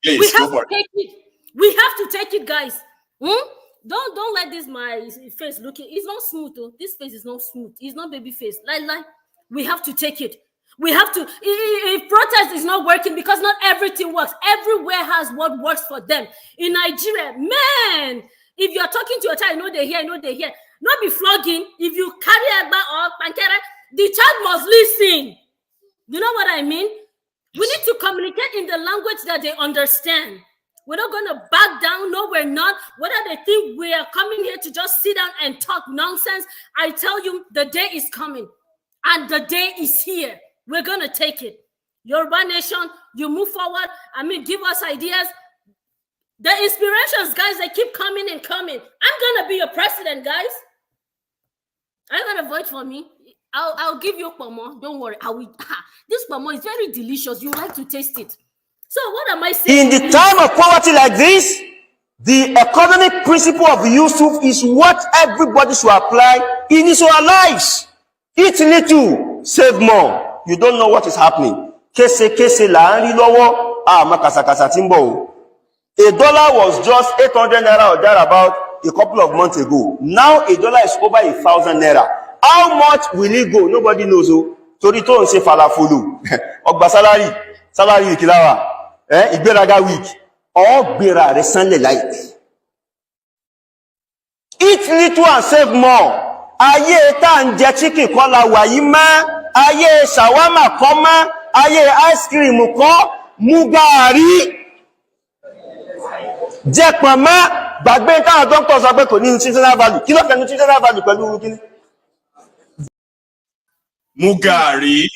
Please, we have to take it. We have to take it, guys. Don't let this my face looking. It's not smooth, though. This face is not smooth. It's not baby face. Like, we have to take it. We have to. If protest is not working, because not everything works. Everywhere has what works for them. In Nigeria, man, if you're talking to a child, I know they hear. Not be flogging. If you carry a bag or pankera, the child must listen. You know what I mean? We need to communicate in the language that they understand. We're not going to back down. No, we're not. Whether they think we are coming here to just sit down and talk nonsense, I tell you, the day is coming. And the day is here. We're going to take it. Yoruba Nation, you move forward. Give us ideas. The inspirations, guys, they keep coming and coming. I'm going to be your president, guys. Are you going to vote for me? I'll give you pomo. Don't worry. I will. This pomo is very delicious. You like to taste it. So what am I saying? In the time of poverty like this, the economic principle of Yusuf is what everybody should apply in his own lives. Eat little, save more. You don't know what is happening. Kese la nri lowo, makasakasa timbo. A dollar was just 800 naira or thereabout a couple of months ago. Now a dollar is over 1,000 naira. How much will it go? Nobody knows. Tori to nse falafulu. Ogba salary kilawa. Igberaga week. Or gbera re sanle like. Eat little and save more. Aye ta nje chicken kola wa yi ma. Aye shawarma ko ma. Aye ice cream ko. Mugari. Jẹ́ pọ̀nmọ́ gbàgbé táwọn doctors sọ pé kò ní nutritional value. Kí ló fẹ́ nutritional value pẹ̀lú kíní? Mugari,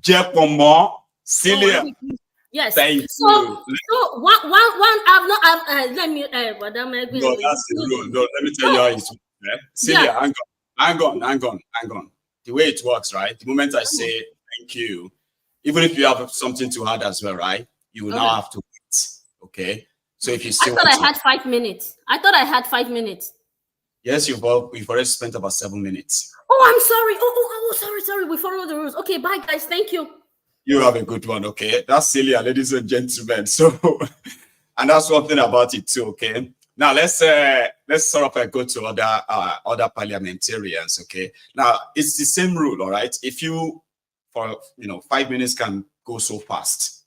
jẹ́ pọ̀nmọ́, Celia. Yes. Thank you. So one I've not let me Madam Maiyegun. No, that's the rule. No, let me tell you how it works. Celia, hang on. The way it works, right? The moment I say thank you, even if you have something to add as well, right? You will now have to wait. Okay. So if you still I thought I had 5 minutes. Yes, you've already spent about 7 minutes. Oh, I'm sorry. Sorry. We follow the rules. Okay, bye guys. Thank you. You have a good one, okay? That's Celia, ladies and gentlemen. So, and that's one thing about it too, okay? Now let's sort of go to other parliamentarians, okay? Now it's the same rule, all right? If you, for 5 minutes can go so fast,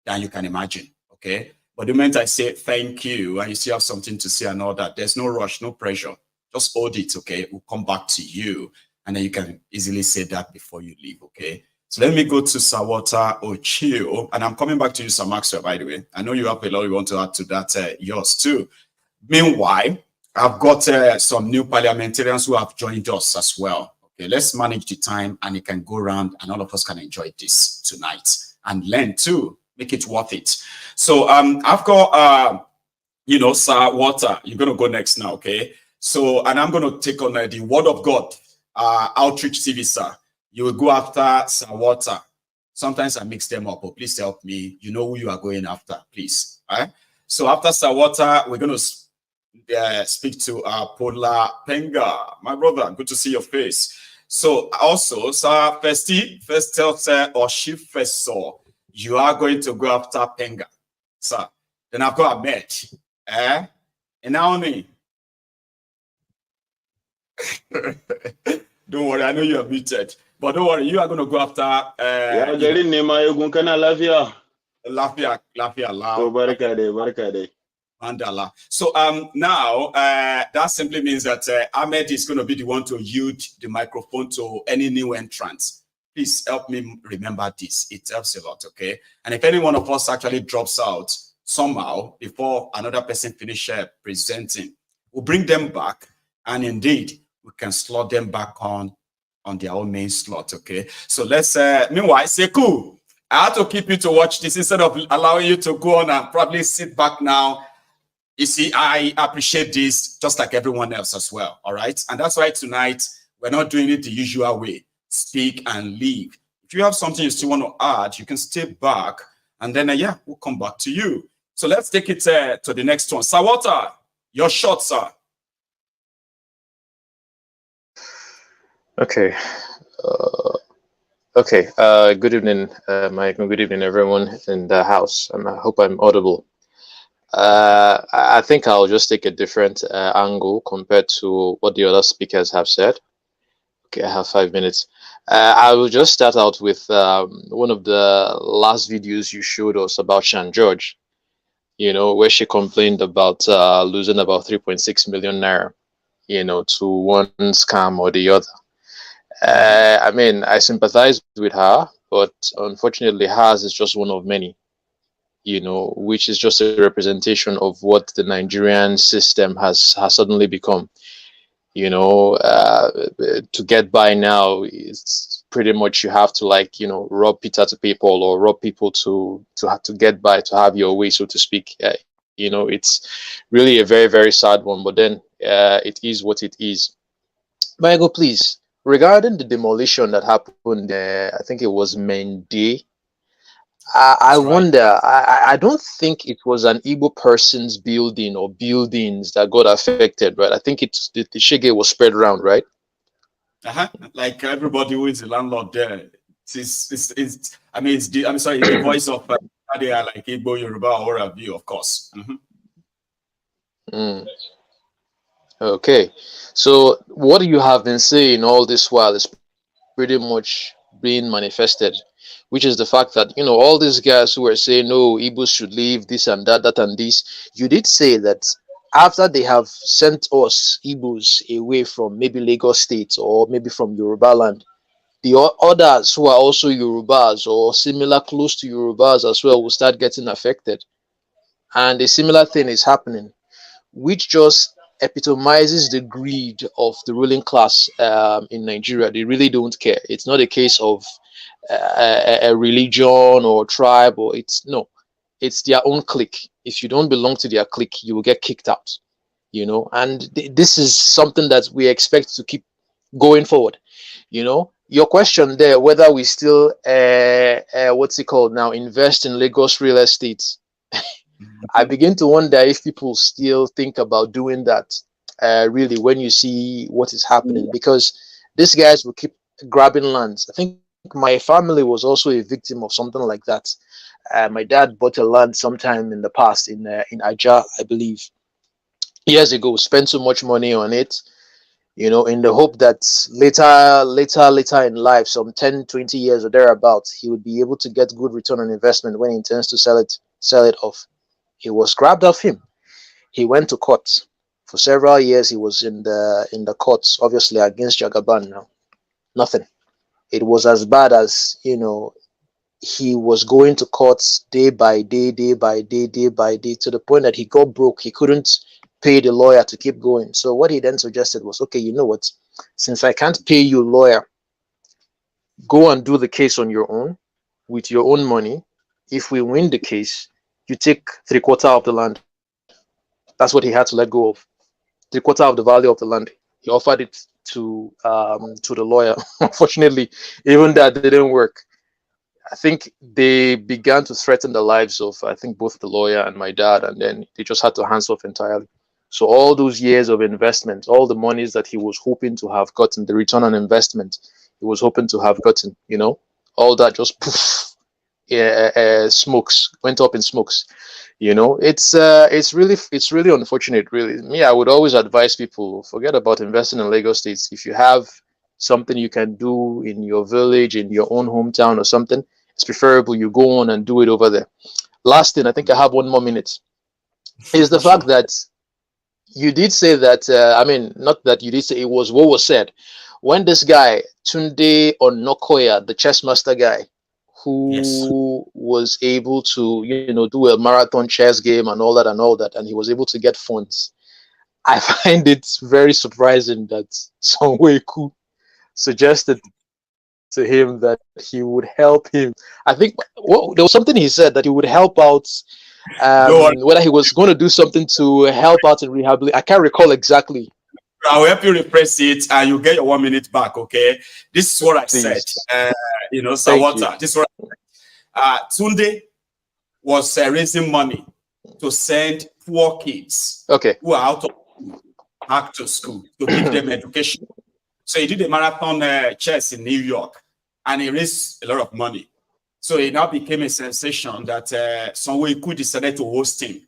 then you can imagine, okay? But the moment I say thank you and you still have something to say and all that, there's no rush, no pressure. Just hold it, okay? We'll come back to you and then you can easily say that before you leave, okay? So let me go to Sawata Ochio, and I'm coming back to you, Sir Maxwell, by the way. I know you have a lot you want to add to that, yours too. Meanwhile, I've got some new parliamentarians who have joined us as well. Okay, let's manage the time and it can go around and all of us can enjoy this tonight and learn too. Make it worth it. So I've got, Sir Walter, you're going to go next now, okay? So, and I'm going to take on the Word of God Outreach TV, sir. You will go after Sir Walter. Sometimes I mix them up, but please help me. You know who you are going after, please. All right? So after Sir Walter, we're going to speak to Pola Penga. My brother, good to see your face. So also, Sir Festel or Chief Festor, you are going to go after Penga, sir. Then I've got Ahmed. And Naomi. Don't worry, I know you are muted. But don't worry, you are going to go after... Mandala. So now that simply means that Ahmed is going to be the one to yield the microphone to any new entrant. Please help me remember this. It helps a lot, okay? And if any one of us actually drops out somehow before another person finishes presenting, we'll bring them back, and indeed we can slot them back on their own main slot, okay? So let's meanwhile, Sekou, I had to keep you to watch this instead of allowing you to go on and probably sit back now. You see, I appreciate this just like everyone else as well, all right? And that's why tonight we're not doing it the usual way. Speak and leave. If you have something you still want to add, you can stay back and then, we'll come back to you. So let's take it to the next one. Sir Walter, your shot, sir. Okay. Good evening, Maiyegun. Good evening, everyone in the house. I hope I'm audible. I think I'll just take a different angle compared to what the other speakers have said. Okay, I have 5 minutes. I will just start out with one of the last videos you showed us about Shan George, where she complained about losing about 3.6 million naira, to one scam or the other. I mean, I sympathize with her, but unfortunately hers is just one of many, which is just a representation of what the Nigerian system has suddenly become. To get by now, it's pretty much you have to rob Peter to people or rob people to have to get by, to have your way, so to speak. It's really a very, very sad one, but then it is what it is. Maiyegun, please regarding the demolition that happened, I think it was Mende. I wonder. I don't think it was an Igbo person's building or buildings that got affected, right? I think it's the shege was spread around, right? Like everybody who is a landlord there. I mean, I'm sorry, the voice of they are like Igbo, Yoruba, or a view, of course. Okay, so what you have been saying all this while is pretty much being manifested, which is the fact that, you know, all these guys who are saying, no, Igbos should leave this and that, that and this, you did say that after they have sent us Igbos away from maybe Lagos State or maybe from Yoruba land, the others who are also Yorubas or similar close to Yorubas as well will start getting affected. And a similar thing is happening, which just epitomizes the greed of the ruling class in Nigeria. They really don't care. It's not a case of a religion or tribe, or it's their own clique. If you don't belong to their clique, you will get kicked out, you know. And this is something that we expect to keep going forward, you know. Your question there, whether we still what's it called now, invest in Lagos real estate. I begin to wonder if people still think about doing that really when you see what is happening, because these guys will keep grabbing lands. I think my family was also a victim of something like that. My dad bought a land sometime in the past in Aja, I believe, years ago, spent so much money on it, you know, in the hope that later in life, some 10, 20 years or thereabouts, he would be able to get good return on investment when he intends to sell it off. It was grabbed off him. He went to court. For several years, he was in the courts, obviously against Jagaban now. Nothing. It was as bad as, you know, he was going to courts day by day, to the point that he got broke. He couldn't pay the lawyer to keep going. So what he then suggested was, okay, you know what? Since I can't pay you lawyer, go and do the case on your own with your own money. If we win the case, you take 3/4 of the land. That's what he had to let go of. 3/4 of the value of the land. He offered it to the lawyer. Unfortunately, even that didn't work. I think they began to threaten the lives of, I think, both the lawyer and my dad, and then they just had to hands off entirely. So all those years of investment, all the monies that he was hoping to have gotten, the return on investment he was hoping to have gotten, you know, all that just poof. Smokes went up in smokes, you know. It's really unfortunate, really. Me, I would always advise people, forget about investing in Lagos State. If you have something you can do in your village, in your own hometown or something, it's preferable you go on and do it over there. Last thing, I think I have 1 more minute, is the fact that you did say that, I mean, not that you did say, it was what was said when this guy Tunde Onokoya, the chess master guy, who was able to, you know, do a marathon chess game and all that, and he was able to get funds. I find it very surprising that Sonweku suggested to him that he would help him. I think there was something he said that he would help out, whether he was going to do something to help out in rehabilitation. I can't recall exactly. I'll help you repress it and you'll get your 1 minute back, okay? This is what I said. You know, Sawata, this is what I said. Tunde was raising money to send poor kids who are out of school back to school to give them education. So he did a marathon chess in New York and he raised a lot of money. So it now became a sensation that Sonweku decided to host him.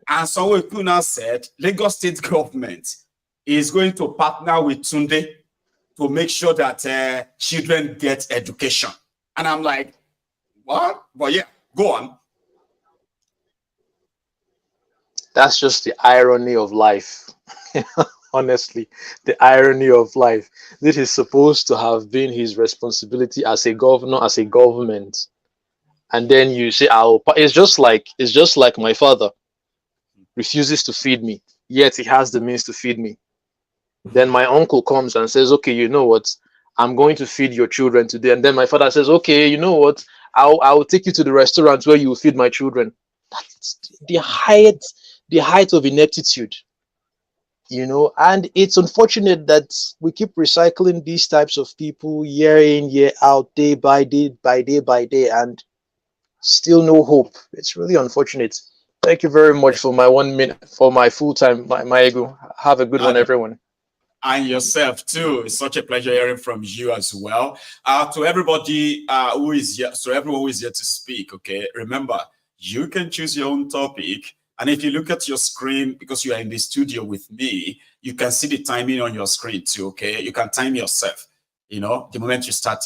And Sonweku now said, Lagos State government is going to partner with Tunde to make sure that children get education. And I'm like, what? But yeah, go on. That's just the irony of life. Honestly, the irony of life. This is supposed to have been his responsibility as a governor, as a government. And then you say, it's just like my father refuses to feed me, yet he has the means to feed me. Then my uncle comes and says, okay, you know what? I'm going to feed your children today. And then my father says, okay, you know what? I'll take you to the restaurant where you will feed my children. That's the height of ineptitude. you know, and it's unfortunate that we keep recycling these types of people year in, year out, day by day, and still no hope. It's really unfortunate. Thank you very much for my 1 minute, for my full time, Maiyegun. Have a good one, everyone. And yourself too. It's such a pleasure hearing from you as well. To everybody who is here, so everyone who is here to speak, okay, remember, you can choose your own topic. And if you look at your screen, because you are in the studio with me, you can see the timing on your screen too, okay? You can time yourself, you know, the moment you start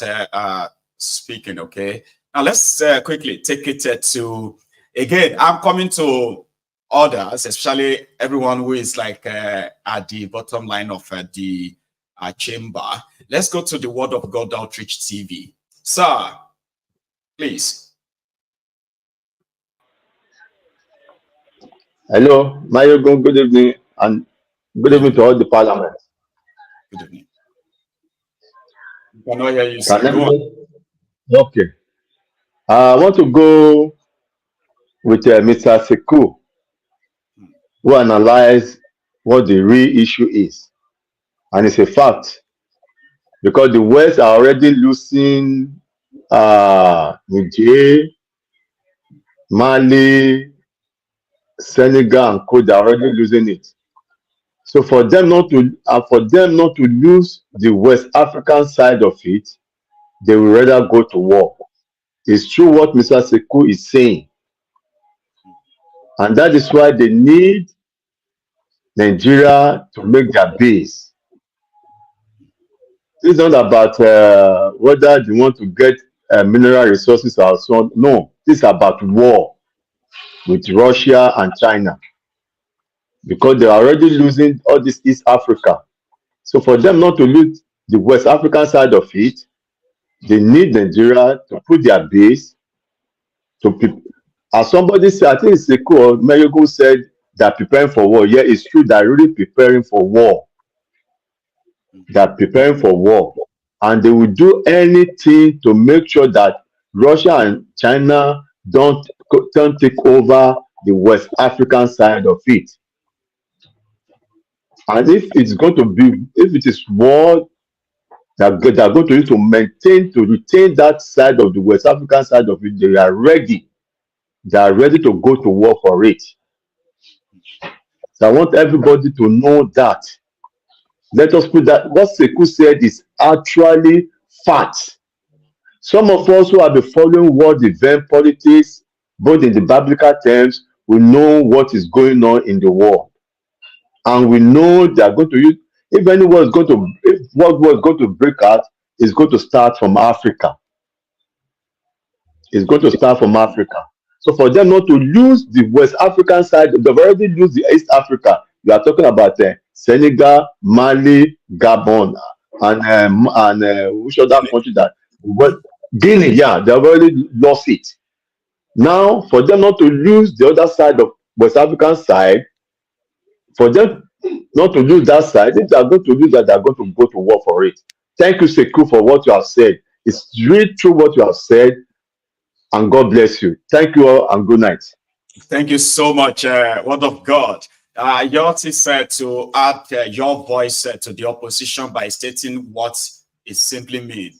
speaking, okay? Now let's quickly take it to, again, I'm coming to others, especially everyone who is like at the bottom line of the chamber. Let's go to the Word of God Outreach TV. Sir, please. Hello, Maiyegun, good evening, and good evening to all the parliament. Good evening. I cannot hear you, Can sir. Go on. Okay. I want to go with Mr. Sekou, who analyze what the real issue is. And it's a fact, because the West are already losing Niger, Mali, Senegal, and Co. They're already losing it. So for them not to lose the West African side of it, they will rather go to war. It's true what Mr. Sekou is saying, and that is why they need Nigeria to make their base. It's not about whether they want to get mineral resources or so on. No, this is about war with Russia and China, because they are already losing all this East Africa. So for them not to lose the West African side of it, they need Nigeria to put their base to. As somebody said, I think it's Sekou or Maiyegun said, they're preparing for war. Yeah, it's true, they're really preparing for war. They're preparing for war. And they will do anything to make sure that Russia and China don't take over the West African side of it. And if it's going to be, if it is war, they're going to use to retain that side of the West African side of it, they are ready. They are ready to go to war for it. So I want everybody to know that. Let us put that, what Sekou said is actually fact. Some of us who have been following world event politics, both in the biblical terms, we know what is going on in the world. And we know they are going to use, if anyone is going to, if what was going to break out, it's going to start from Africa. It's going to start from Africa. So for them not to lose the West African side, they've already used the East Africa. You are talking about Senegal, Mali, Gabon, and which other country that? Guinea, yeah, they've already lost it. Now, for them not to lose the other side of West African side, for them not to lose that side, if they are going to lose that, they are going to go to war for it. Thank you, Sekou, for what you have said. It's really true what you have said. And God bless you. Thank you all and good night. Thank you so much, Word of God. Yours is to add your voice to the opposition by stating what it simply means.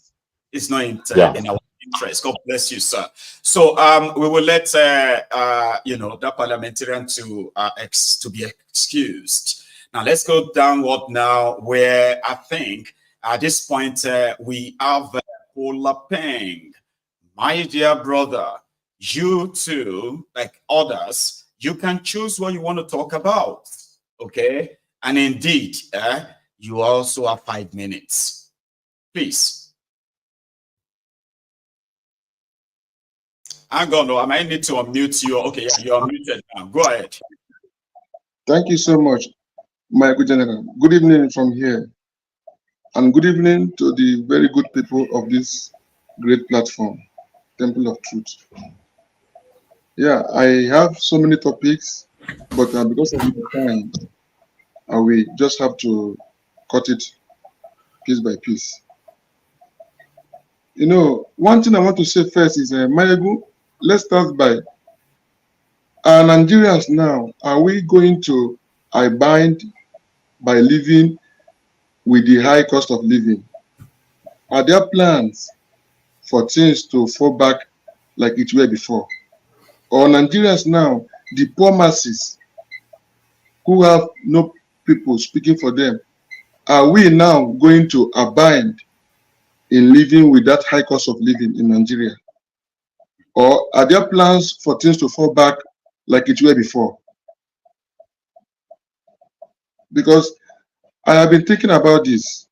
It's not in our interest. God bless you, sir. So we will let that parliamentarian to be excused. Now let's go downward now, where I think at this point we have Olapeng. My dear brother, you too, like others, you can choose what you want to talk about, okay? And indeed, you also have 5 minutes. Please. Hang on, I might need to unmute you. Okay, yeah, you're unmuted now. Go ahead. Thank you so much, my good general. Good evening from here. And good evening to the very good people of this great platform, Temple of Truth. Yeah, I have so many topics, but because of the time, we just have to cut it piece by piece. You know, one thing I want to say first is, Maiyegun, let's start by, Nigerians now, are we going to bind by living with the high cost of living? Are there plans for things to fall back like it were before? Or Nigerians now, the poor masses who have no people speaking for them, are we now going to abide in living with that high cost of living in Nigeria? Or are there plans for things to fall back like it were before? Because I have been thinking about this.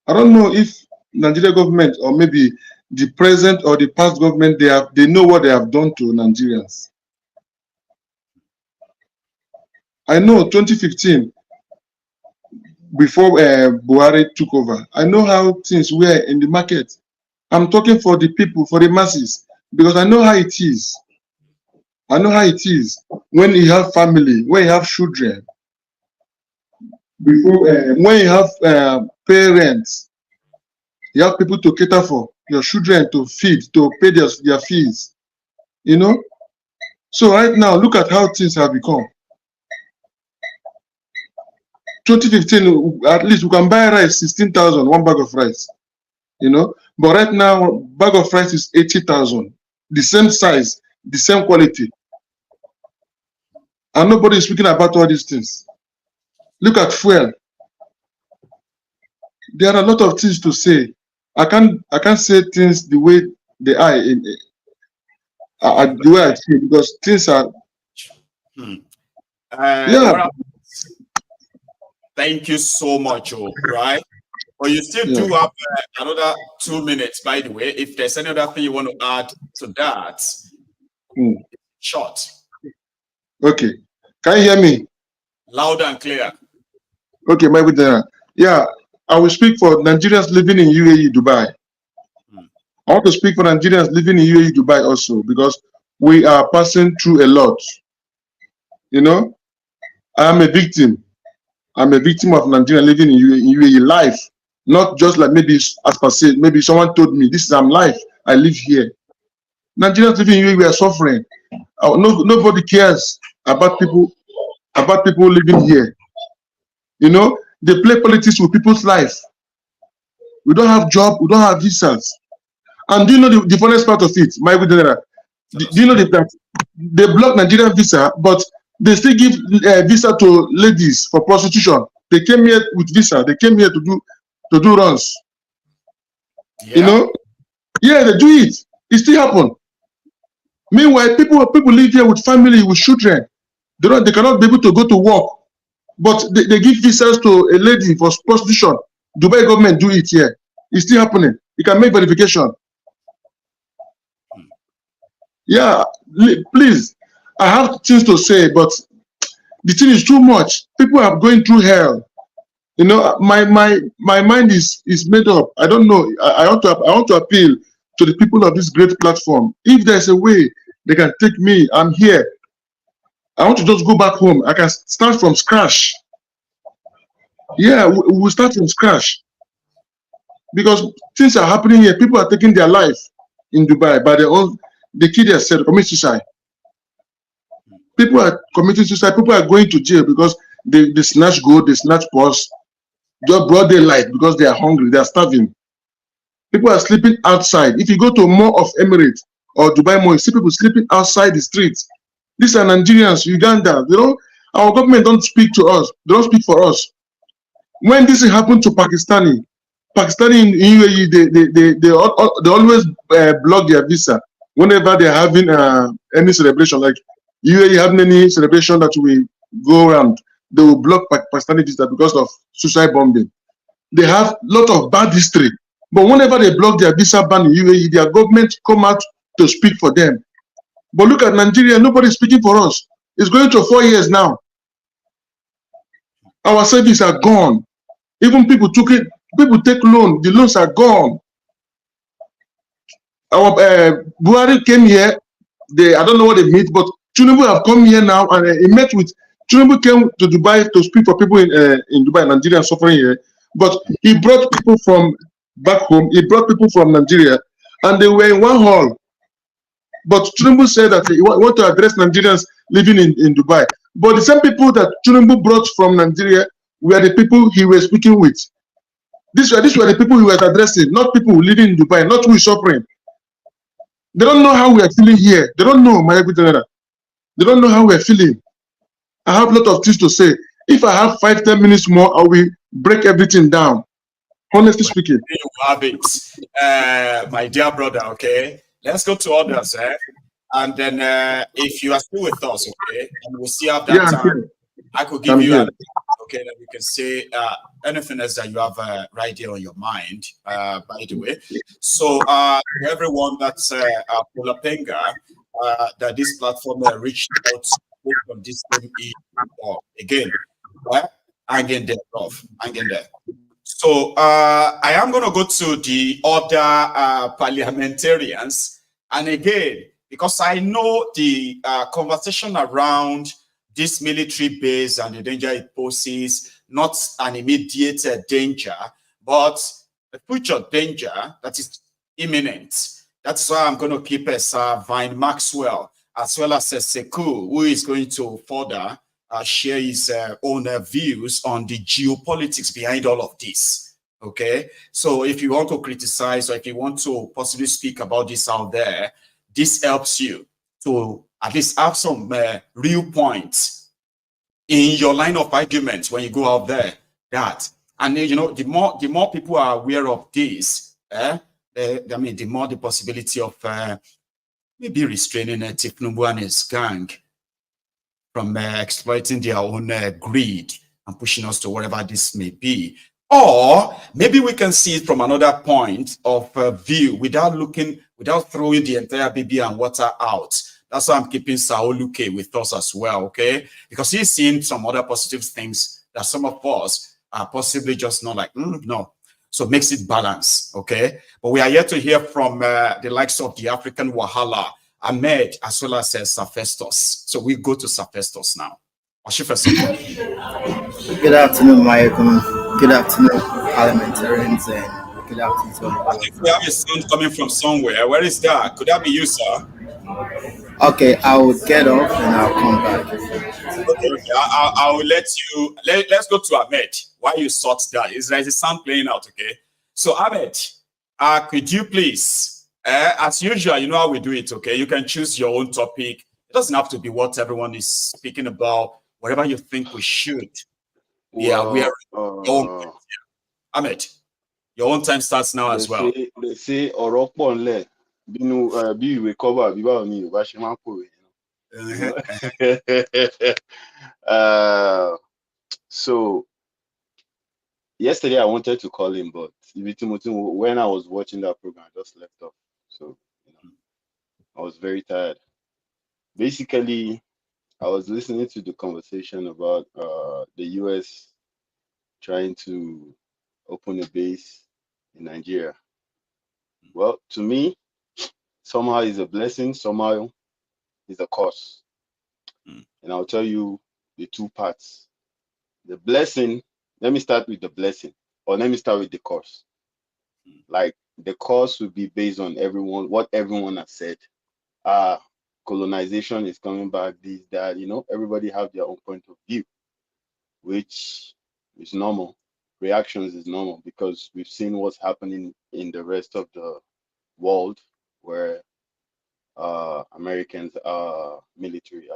I don't know if Nigeria government or maybe the present or the past government, they know what they have done to Nigerians. I know 2015, before Buhari took over, I know how things were in the market. I'm talking for the people, for the masses, because I know how it is. I know how it is when you have family, when you have children, before when you have parents, you have people to cater for, your children to feed, to pay their fees, you know. So right now, look at how things have become. 2015, at least we can buy rice 16,000, one bag of rice, you know. But right now, bag of rice is 80,000, the same size, the same quality, and nobody is speaking about all these things. Look at fuel. There are a lot of things to say. I can't say things the way they are the way I see it, because things are. Yeah. Thank you so much, right? But you still do have another 2 minutes, by the way. If there's any other thing you want to add to that, short. Okay. Can you hear me? Loud and clear. Okay, Maiyegun. Yeah, I will speak for Nigerians living in UAE, Dubai. I want to speak for Nigerians living in UAE, Dubai also, because we are passing through a lot. You know, I am a victim. I'm a victim of Nigeria living in UAE life, not just like maybe as per se, maybe someone told me this is life. I live here. Nigerians living in UAE, we are suffering. Nobody cares about people living here. You know, they play politics with people's life. We don't have job, we don't have visas. And do you know the funniest part of it, Maiyegun? Do you know that they block Nigerian visa, but they still give visa to ladies for prostitution? They came here with visa. They came here to do runs. Yeah. You know, yeah, they do it. It still happen. Meanwhile, people live here with family, with children. They cannot be able to go to work, but they give visas to a lady for prostitution. Dubai government do it here. It's still happening. You can make verification. Yeah, please. I have things to say, but the thing is too much. People are going through hell. You know, my mind is made up. I don't know. I want to appeal to the people of this great platform. If there's a way they can take me, I'm here. I want to just go back home. I can start from scratch. Yeah, we will start from scratch. Because things are happening here. People are taking their life in Dubai by their own. They kill themselves, commit suicide. People are committing suicide. People are going to jail because they snatch gold, they snatch purse, just broad daylight because they are hungry, they are starving. People are sleeping outside. If you go to Mall of Emirates or Dubai Mall, you see people sleeping outside the streets. These are Nigerians, Uganda. You know, our government don't speak to us. They don't speak for us. When this happened to Pakistani in UAE, they always block their visa whenever they're having any celebration. Like UAE having any celebration that we go around, they will block Pakistani visa because of suicide bombing. They have a lot of bad history. But whenever they block their visa ban in UAE, their government come out to speak for them. But look at Nigeria, nobody's speaking for us. It's going to 4 years now. Our savings are gone. Even people take loan, the loans are gone. Our Buhari came here, I don't know what they meet, but Thiefnubu have come here now and he met with, Thiefnubu came to Dubai to speak for people in Dubai, Nigeria suffering here, but he brought people from back home, he brought people from Nigeria, and they were in one hall. But Thiefnubu said that he want to address Nigerians living in Dubai. But the same people that Tinubu brought from Nigeria were the people he was speaking with. These were the people he was addressing, not people living in Dubai, not who is suffering. They don't know how we are feeling here. They don't know, Maiyegun General. They don't know how we are feeling. I have a lot of things to say. If I have 5-10 minutes more, I will break everything down. Honestly speaking. You have it, my dear brother, okay? Let's go to others, and then if you are still with us, okay, and we'll see after that time, I could give you an okay, that we can say anything else that you have right here on your mind, by the way. So to everyone that's Polapenga, that this platform reached out from this same issue again, hanging there. So I am going to go to the other parliamentarians, and again, because I know the conversation around this military base and the danger it poses, not an immediate danger, but a future danger that is imminent. That's why I'm going to keep as Vine Maxwell, as well as Sekou, who is going to further share his own views on the geopolitics behind all of this. Okay, so if you want to criticize or if you want to possibly speak about this out there, this helps you to at least have some real points in your line of argument when you go out there. And you know, the more people are aware of this, the more the possibility of maybe restraining Thiefnubu and his gang from exploiting their own greed and pushing us to wherever this may be. Or maybe we can see it from another point of view without throwing the entire baby and water out. That's why I'm keeping Saoluke with us as well, okay? Because he's seen some other positive things that some of us are possibly just not like, no. So makes it balance, okay? But we are here to hear from the likes of the African Wahala, Ahmed, as well as Safestos. So we go to Safestos now. Good afternoon, Maiyegun. Good afternoon, parliamentarians, and good afternoon to all. I think we have a sound coming from somewhere. Where is that? Could that be you, sir? Okay, I will get off and I'll come back. Okay. I will let you. Let's go to Ahmed. Why you sort that? There's a sound playing out, okay? So Ahmed, could you please, as usual, you know how we do it, okay? You can choose your own topic. It doesn't have to be what everyone is speaking about. Whatever you think we should. Ahmed, your own time starts now as well. They say Oroponle, be recover, be about me, so yesterday I wanted to call him, but when I was watching that program, I just left off. So I was very tired. Basically, I was listening to the conversation about the US trying to open a base in Nigeria. Well, to me, somehow it's a blessing, somehow it's a curse. And I'll tell you the two parts. The blessing, let me start with the blessing, or let me start with the curse. Like, the curse would be based on what everyone has said. Colonization is coming back, this, that, everybody have their own point of view, which is normal. Reactions is normal because we've seen what's happening in the rest of the world where Americans are military.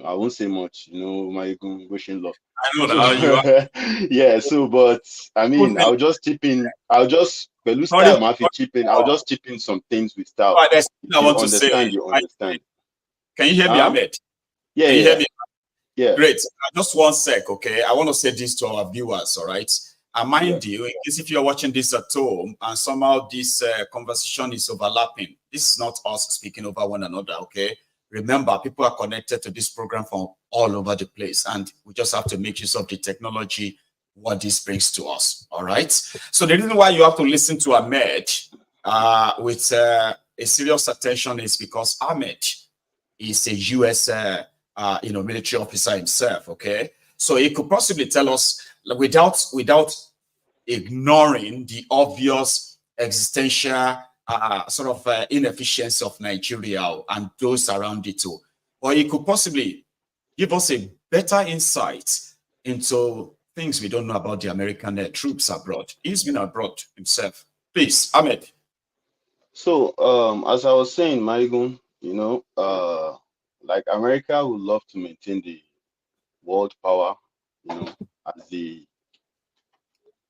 I won't say much, Maiyegun wishing luck. I know that you are. Yeah, so, but I mean, I'll just chip in some things with style. I want to say, you understand. Can you hear me, Ahmed? Yeah, Can you hear me? Yeah. Great. Just 1 sec, okay? I want to say this to our viewers, all right? And mind you, in case if you're watching this at home and somehow this conversation is overlapping, this is not us speaking over one another, okay? Remember, people are connected to this program from all over the place, and we just have to make use of the technology, what this brings to us, all right? So the reason why you have to listen to Ahmed with a serious attention is because Ahmed is a U.S. military officer himself, okay? So he could possibly tell us, without ignoring the obvious existential inefficiency of Nigeria and those around it too. Or he could possibly give us a better insight into things we don't know about the American troops abroad. He's been abroad himself. Please, Ahmed. So, as I was saying, Maiyegun, like America would love to maintain the world power, as the,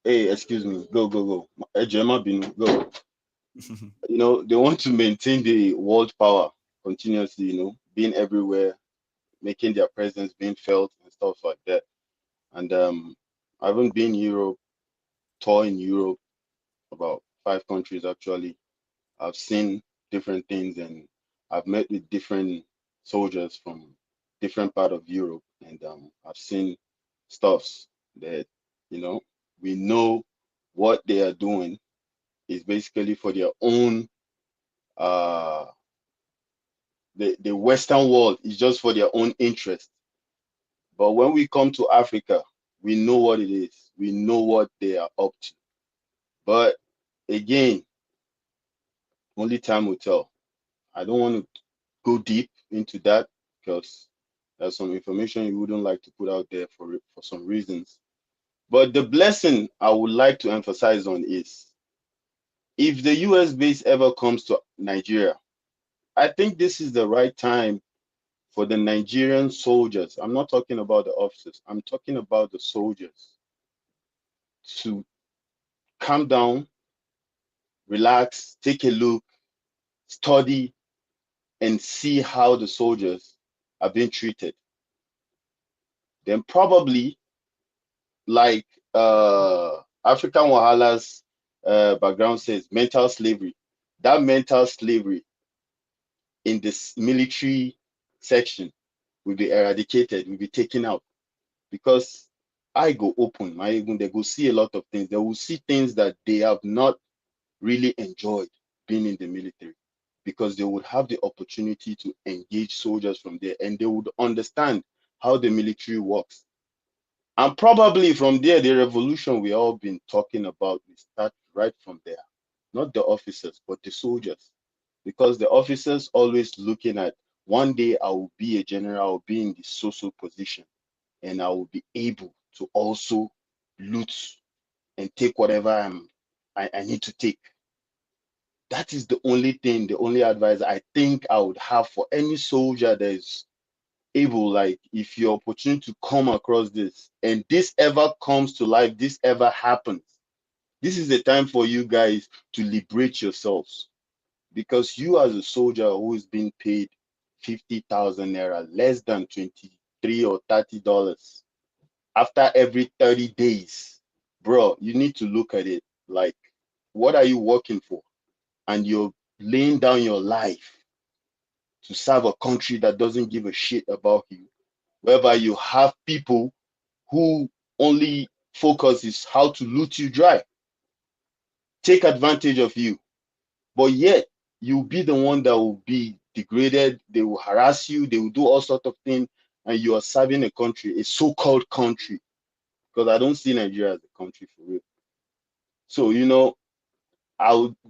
hey, excuse me, go. Ejema Binu, go. They want to maintain the world power continuously, being everywhere, making their presence being felt and stuff like that. And I haven't been tour in Europe, about 5 countries actually. I've seen different things and I've met with different soldiers from different part of Europe, and I've seen stuffs that we know what they are doing is basically for their own. The Western world is just for their own interest. But when we come to Africa, we know what it is. We know what they are up to. But again, only time will tell. I don't want to go deep into that because there's some information you wouldn't like to put out there for some reasons. But the blessing I would like to emphasize on is, if the US base ever comes to Nigeria, I think this is the right time for the Nigerian soldiers. I'm not talking about the officers. I'm talking about the soldiers to calm down, relax, take a look, study, and see how the soldiers are being treated. Then probably, like African Wahala's background says, mental slavery. That mental slavery in this military section will be eradicated, will be taken out. Because I go open, they go see a lot of things. They will see things that they have not really enjoyed being in the military, because they would have the opportunity to engage soldiers from there, and they would understand how the military works. And probably from there, the revolution we all been talking about will start right from there. Not the officers, but the soldiers. Because the officers always looking at, one day I will be a general, I will be in the social position, and I will be able to also loot and take whatever I need to take. That is the only thing, the only advice I think I would have for any soldier that is able, like, if your opportunity to come across this and this ever comes to life, this ever happens, this is the time for you guys to liberate yourselves. Because you, as a soldier who is being paid 50,000 naira, less than $23 or $30 after every 30 days, bro, you need to look at it like, what are you working for? And you're laying down your life to serve a country that doesn't give a shit about you, whereby you have people who only focus is how to loot you dry, take advantage of you, but yet you'll be the one that will be degraded. They will harass you, they will do all sorts of things, and you are serving a country, a so-called country, because I don't see Nigeria as a country for real. So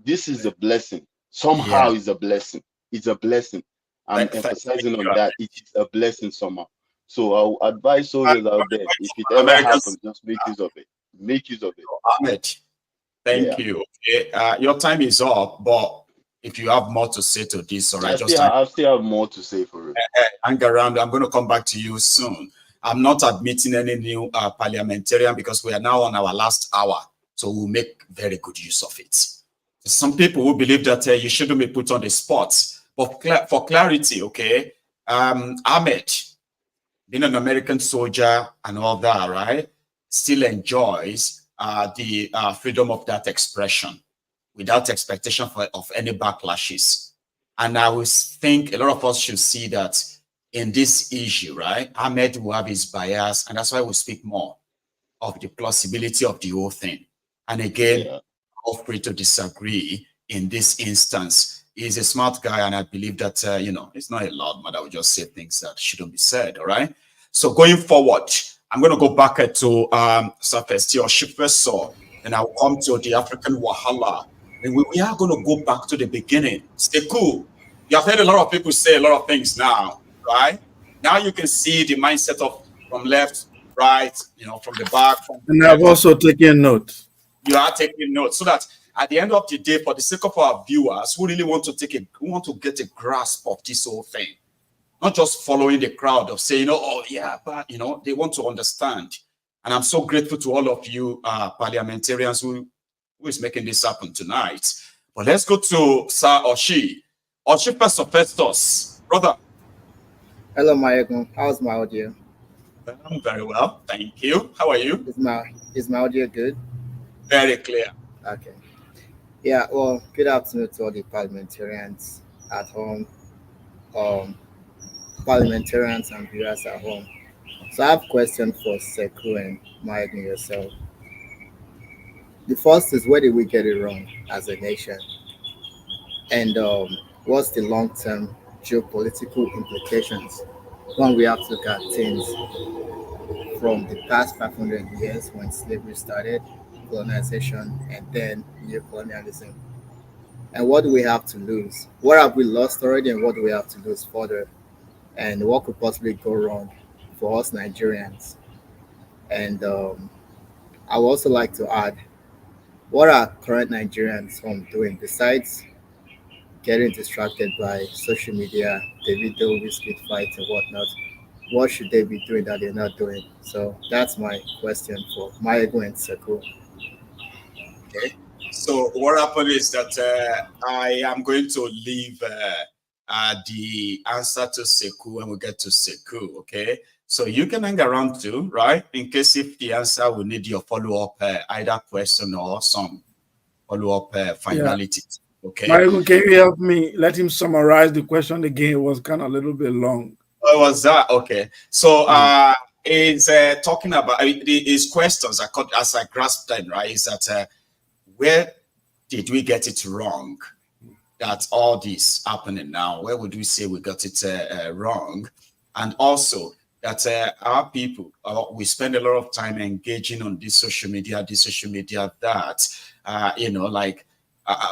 this is a blessing. Somehow it's a blessing. It's a blessing. I'm emphasizing on that. It is a blessing somehow. So I'll advise soldiers out there, if it ever happens, just make use of it. Make use of it. Ahmed, thank you. Okay. Your time is up, but if you have more to say to this, all right, I still have more to say for it. Hang around. I'm going to come back to you soon. I'm not admitting any new parliamentarian because we are now on our last hour, so we'll make very good use of it. Some people who believe that you shouldn't be put on the spot, but for clarity, okay, Ahmed, being an American soldier and all that, right, still enjoys the freedom of that expression without expectation of any backlashes. And I would think a lot of us should see that in this issue, right, Ahmed will have his bias, and that's why we speak more of the plausibility of the whole thing. And again, all free to disagree in this instance. He's a smart guy, and I believe that, he's not a loud man that will just say things that shouldn't be said, all right? So going forward, I'm going to go back to Safesti or Shifeso, and I'll come to the African Wahala. And we are going to go back to the beginning. Stay cool. You have heard a lot of people say a lot of things now, right? Now you can see the mindset of from left, right, from the back. And I've also taken note. You are taking notes so that at the end of the day, for the sake of our viewers who really want to get a grasp of this whole thing, not just following the crowd of saying, oh yeah, but they want to understand. And I'm so grateful to all of you parliamentarians who is making this happen tonight. But let's go to Sir Oshi. Oshi Festus, brother. Hello, Maiyegun. How's my audio? I'm very well, thank you. How are you? Is my audio good? Very clear. Okay. Yeah, well, good afternoon to all the parliamentarians at home, parliamentarians and viewers at home. So I have a question for Sekou and Maiyegun yourself. The first is, where did we get it wrong as a nation? And what's the long-term geopolitical implications when we have to look at things from the past 500 years when slavery started, colonization, and then neocolonialism? And what do we have to lose? What have we lost already, and what do we have to lose further? And what could possibly go wrong for us Nigerians? And I would also like to add, what are current Nigerians doing besides getting distracted by social media, the video, Wizkid fight, and whatnot? What should they be doing that they're not doing? So that's my question for Maiyegun and Sekou. Okay. So what happened is that I am going to leave the answer to Sekou when we get to Sekou, okay? So you can hang around too, right? In case if the answer will need your follow-up either question or some follow-up finalities, okay? Maiyegun, can you help me? Let him summarize the question again. It was kind of a little bit long. Oh, was that? Okay. So it's talking about his questions, as I grasped them, right? Is that where did we get it wrong? That all this happening now, where would we say we got it wrong? And also that our people, we spend a lot of time engaging on this social media, that,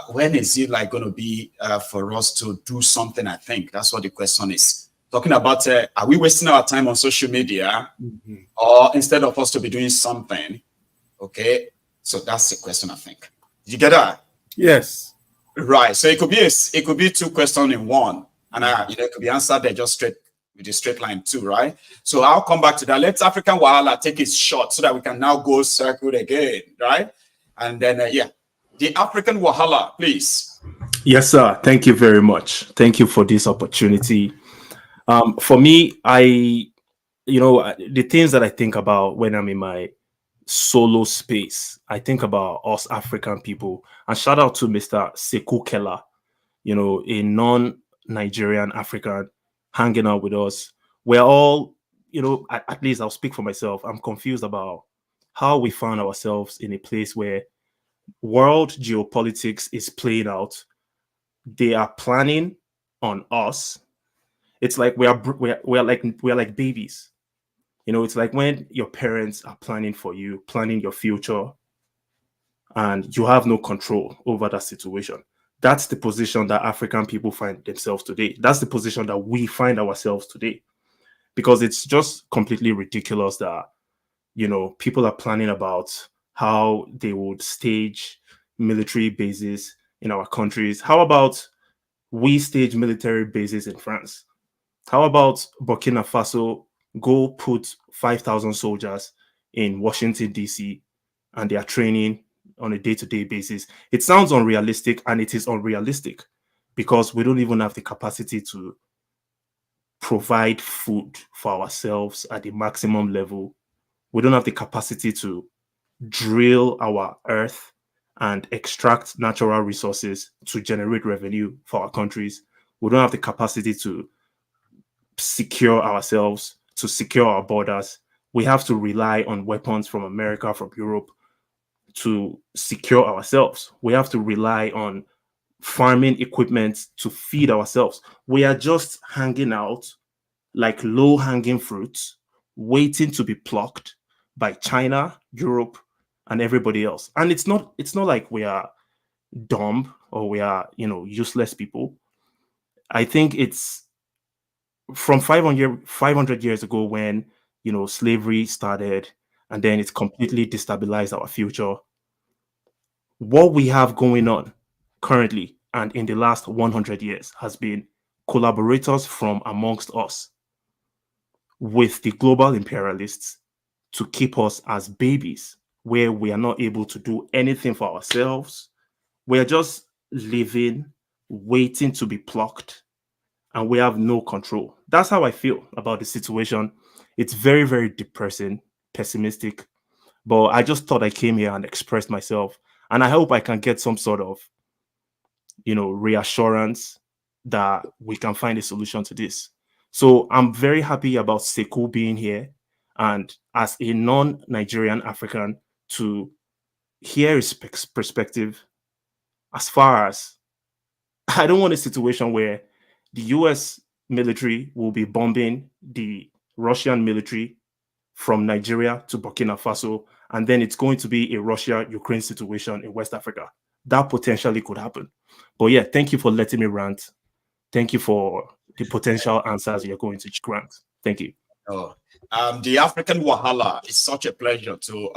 when is it like going to be for us to do something? I think that's what the question is. Talking about, are we wasting our time on social media, or instead of us to be doing something? Okay, so that's the question, I think. Did you get that? Yes. Right. So it could be two questions in one, and it could be answered there just straight with a straight line too, right? So I'll come back to that. Let's African Wahala take its shot so that we can now go circle again, right? And then the African Wahala, please. Yes, sir. Thank you very much. Thank you for this opportunity. For me, the things that I think about when I'm in my solo space, I think about us African people. And shout out to Mr. Sekou Kella, a non-Nigerian African hanging out with us. We're all, at least I'll speak for myself. I'm confused about how we found ourselves in a place where world geopolitics is playing out. They are planning on us. It's like we're like babies. It's like when your parents are planning for you, planning your future, and you have no control over that situation. That's the position that African people find themselves today. That's the position that we find ourselves today, because it's just completely ridiculous that, people are planning about how they would stage military bases in our countries. How about we stage military bases in France? How about Burkina Faso go put 5,000 soldiers in Washington, D.C., and they are training on a day-to-day basis? It sounds unrealistic, and it is unrealistic because we don't even have the capacity to provide food for ourselves at the maximum level. We don't have the capacity to drill our earth and extract natural resources to generate revenue for our countries. We don't have the capacity to secure ourselves, to secure our borders. We have to rely on weapons from America, from Europe to secure ourselves. We have to rely on farming equipment to feed ourselves. We are just hanging out like low-hanging fruits, waiting to be plucked by China, Europe, and everybody else. And it's not like we are dumb or we are, useless people. I think it's from 500 years ago when, slavery started, and then it's completely destabilized our future. What we have going on currently and in the last 100 years has been collaborators from amongst us with the global imperialists to keep us as babies, where we are not able to do anything for ourselves. We are just living, waiting to be plucked, and we have no control. That's how I feel about the situation. It's very, very depressing, pessimistic, but I just thought I came here and expressed myself, and I hope I can get some sort of, reassurance that we can find a solution to this. So I'm very happy about Sekou being here, and as a non-Nigerian African, to hear his perspective. As far as I don't want a situation where the US military will be bombing the Russian military from Nigeria to Burkina Faso, and then it's going to be a Russia-Ukraine situation in West Africa. That potentially could happen. But yeah, thank you for letting me rant. Thank you for the potential answers you're going to grant. Thank you. Oh, the African Wahala, it's such a pleasure to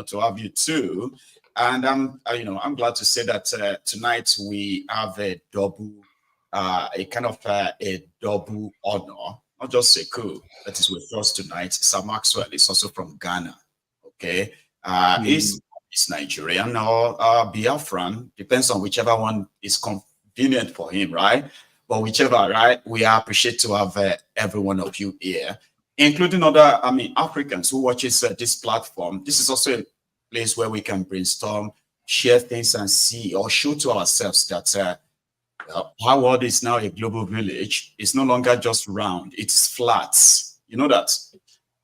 to have you too. And I'm glad to say that tonight we have a double, a kind of a double honor. Not just Sekou that is with us tonight. Sir Maxwell is also from Ghana. Okay, he's Nigerian or Biafran, depends on whichever one is convenient for him, right? But whichever, right? We appreciate to have every one of you here, including other, Africans who watches this platform. This is also a place where we can brainstorm, share things, and see or show to ourselves that our world is now a global village. It's no longer just round, it's flat. You know that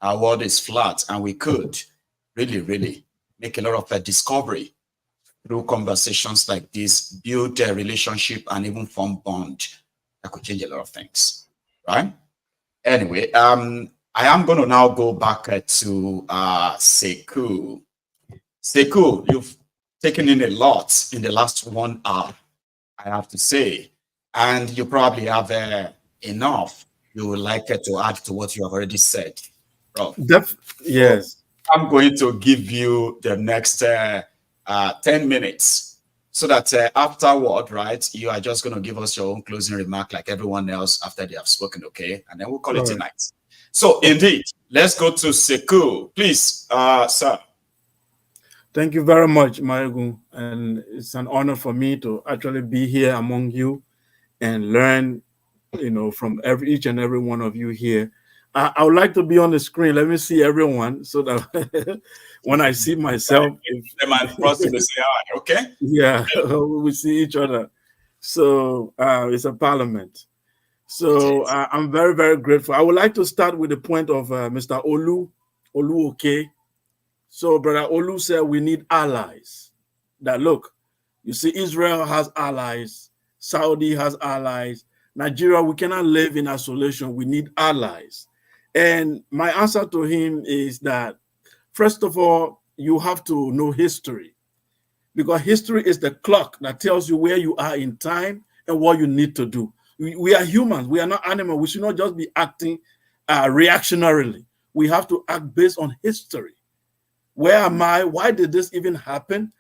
our world is flat, and we could really make a lot of discovery through conversations like this, build a relationship, and even form bond that could change a lot of things, right? Anyway, I am going to now go back to Sekou. Sekou, you've taken in a lot in the last 1 hour, I have to say, and you probably have enough you would like to add to what you have already said, bro. Yes. So I'm going to give you the next 10 minutes so that afterward, right, you are just going to give us your own closing remark like everyone else after they have spoken, okay? And then we'll call it a night. So indeed, let's go to Sekou. Please, sir. Thank you very much, Maiyegun. And it's an honor for me to actually be here among you and learn, from each and every one of you here. I would like to be on the screen. Let me see everyone so that when I see myself, okay? Yeah, we see each other. So it's a parliament. So I'm very, very grateful. I would like to start with the point of Mr. Olu okay. So Brother Olu said we need allies. That look, you see, Israel has allies, Saudi has allies, Nigeria, we cannot live in isolation. We need allies. And my answer to him is that, first of all, you have to know history, because history is the clock that tells you where you are in time and what you need to do. We are humans. We are not animals. We should not just be acting reactionarily. We have to act based on history. Where am I? Why did this even happen?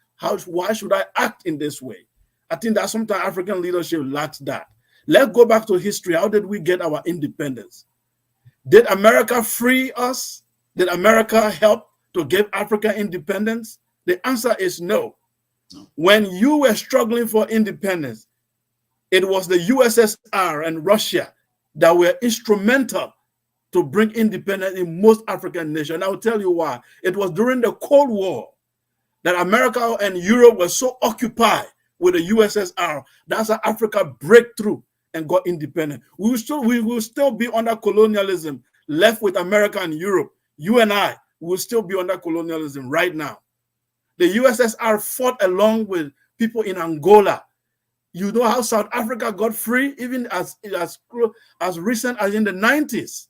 Why should I act in this way? I think that sometimes African leadership lacks that. Let's go back to history. How did we get our independence? Did America free us? Did America help to give Africa independence? The answer is no. When you were struggling for independence, it was the USSR and Russia that were instrumental to bring independence in most African nations. I will tell you why. It was during the Cold War that America and Europe were so occupied with the USSR. That's how Africa broke through and got independent. We will still be under colonialism, left with America and Europe. You and I will still be under colonialism right now. The USSR fought along with people in Angola. You know how South Africa got free, even as recent as in the 90s.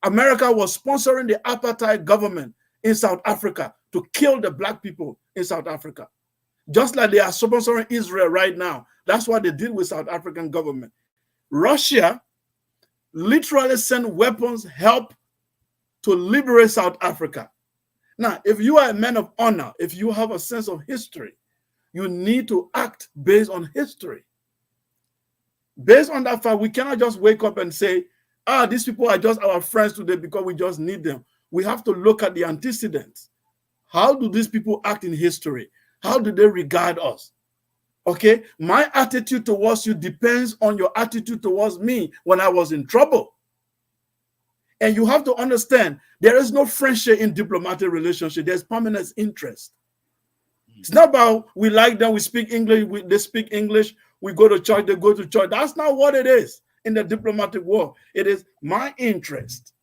America was sponsoring the apartheid government in South Africa to kill the black people in South Africa. Just like they are sponsoring Israel right now. That's what they did with South African government. Russia literally send weapons, help to liberate South Africa. Now, if you are a man of honor, if you have a sense of history, you need to act based on history. Based on that fact, we cannot just wake up and say, these people are just our friends today because we just need them. We have to look at the antecedents. How do these people act in history? How do they regard us? Okay, my attitude towards you depends on your attitude towards me when I was in trouble. And you have to understand, there is no friendship in diplomatic relationship. There's permanent interest. It's not about we like them, we speak English, they speak English, we go to church, they go to church. That's not what it is in the diplomatic world. It is my interest.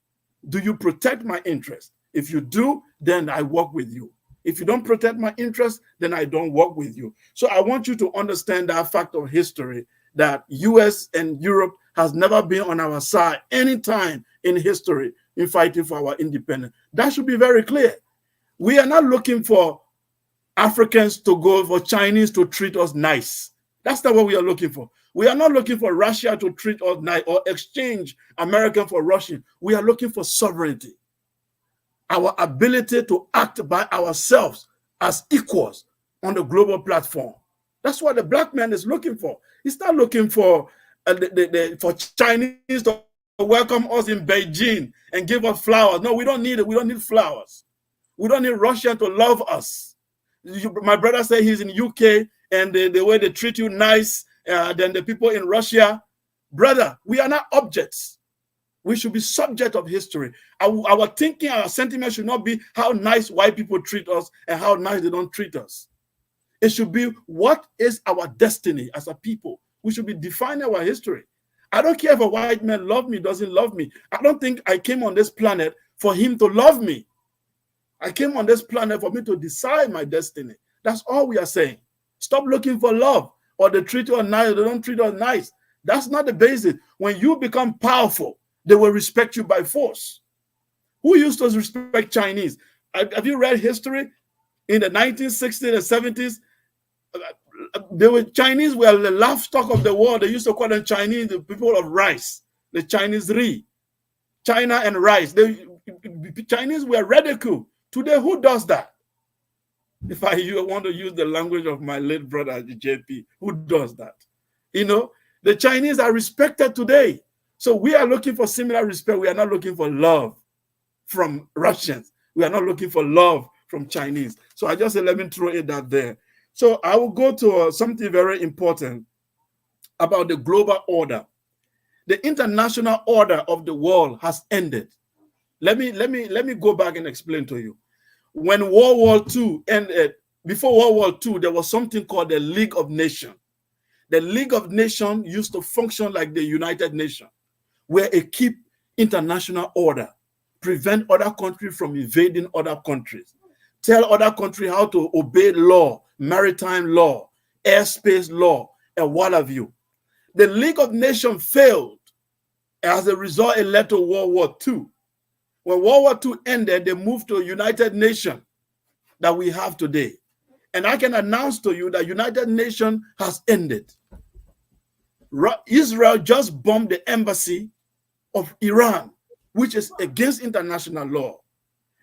Do you protect my interest? If you do, then I work with you. If you don't protect my interest, then I don't work with you. So I want you to understand that fact of history, that US and Europe has never been on our side any time in history in fighting for our independence. That should be very clear. We are not looking for Africans to go for Chinese to treat us nice. That's not what we are looking for. We are not looking for Russia to treat us nice or exchange American for Russian. We are looking for sovereignty. Our ability to act by ourselves as equals on the global platform. That's what the black man is looking for. He's not looking for for Chinese to welcome us in Beijing and give us flowers. No, we don't need it. We don't need flowers. We don't need Russia to love us. My brother said he's in UK and the way they treat you nice than the people in Russia. Brother, we are not objects. We should be subject of history. Our thinking, our sentiment should not be how nice white people treat us and how nice they don't treat us. It should be what is our destiny as a people. We should be defining our history. I don't care if a white man loves me, doesn't love me. I don't think I came on this planet for him to love me. I came on this planet for me to decide my destiny. That's all we are saying. Stop looking for love, or they treat you nice, or they don't treat us nice. That's not the basis. When you become powerful, they will respect you by force. Who used to respect Chinese? Have you read history? In the 1960s and 70s, Chinese were the laughstock of the world. They used to call them Chinese, the people of rice, the Chinese Ri, China and rice. Chinese were ridiculed. Today, who does that? If I want to use the language of my late brother, JP, who does that? You know, the Chinese are respected today. So we are looking for similar respect. We are not looking for love from Russians. We are not looking for love from Chinese. So I just said, let me throw it out there. So I will go to something very important about the global order. The international order of the world has ended. Let me go back and explain to you. When World War II ended, before World War II, there was something called the League of Nations. The League of Nations used to function like the United Nations, where it keep international order, prevent other countries from invading other countries, tell other countries how to obey law, maritime law, airspace law, and what have you. The League of Nations failed. As a result, it led to World War II. When World War II ended, they moved to United Nations that we have today. And I can announce to you that United Nations has ended. Israel just bombed the embassy of Iran, which is against international law.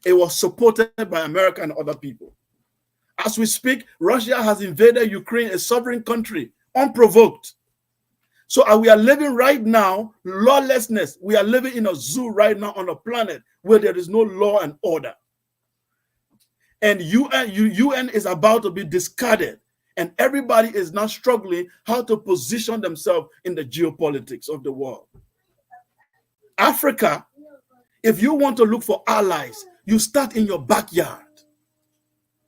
It was supported by America and other people. As we speak, Russia has invaded Ukraine, a sovereign country, unprovoked. So we are living right now, lawlessness. We are living in a zoo right now on a planet where there is no law and order. And UN is about to be discarded. And everybody is now struggling how to position themselves in the geopolitics of the world. Africa, if you want to look for allies, you start in your backyard.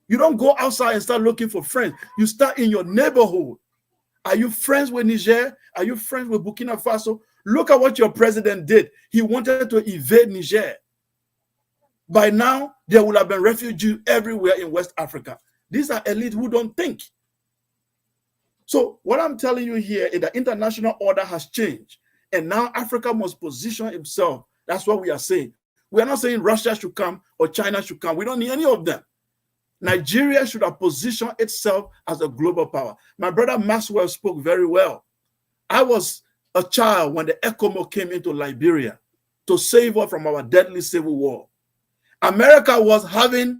You don't go outside and start looking for friends. You start in your neighborhood. Are you friends with Niger? Are you friends with Burkina Faso? Look at what your president did. He wanted to invade Niger. By now, there would have been refugees everywhere in West Africa. These are elites who don't think. So what I'm telling you here is that international order has changed. And now Africa must position itself. That's what we are saying. We are not saying Russia should come or China should come. We don't need any of them. Nigeria should have positioned itself as a global power. My brother Maxwell spoke very well. I was a child when the ECOMO came into Liberia to save us from our deadly civil war. America was having,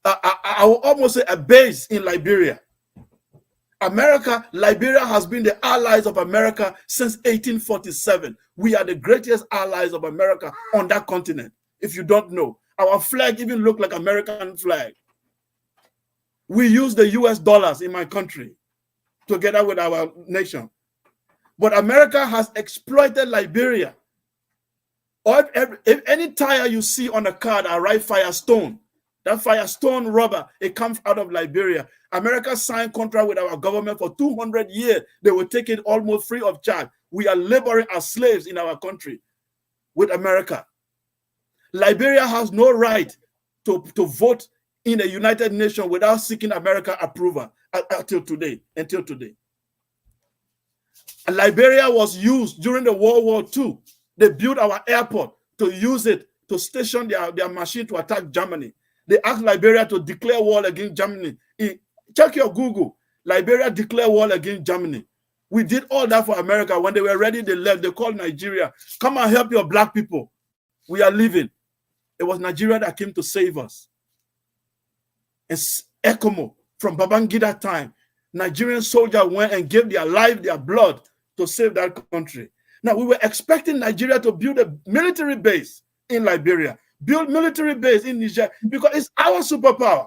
I will almost say, a base in Liberia. Liberia has been the allies of America since 1847. We are the greatest allies of America on that continent. If you don't know, our flag even looked like American flag. We use the US dollars in my country together with our nation. But America has exploited Liberia. Or if any tire you see on a car that write Firestone, that Firestone rubber, it comes out of Liberia. America signed contract with our government for 200 years. They will take it almost free of charge. We are laboring as slaves in our country with America. Liberia has no right to vote in the United Nations without seeking American approval until today. And Liberia was used during the World War II. They built our airport to use it to station their machine to attack Germany. They asked Liberia to declare war against Germany. Check your Google. Liberia declared war against Germany. We did all that for America. When they were ready, they left. They called Nigeria. Come and help your black people. We are leaving. It was Nigeria that came to save us. It's ECOMO from Babangida time. Nigerian soldiers went and gave their life, their blood to save that country. Now, we were expecting Nigeria to build a military base in Liberia, build military base in Niger, because it's our superpower.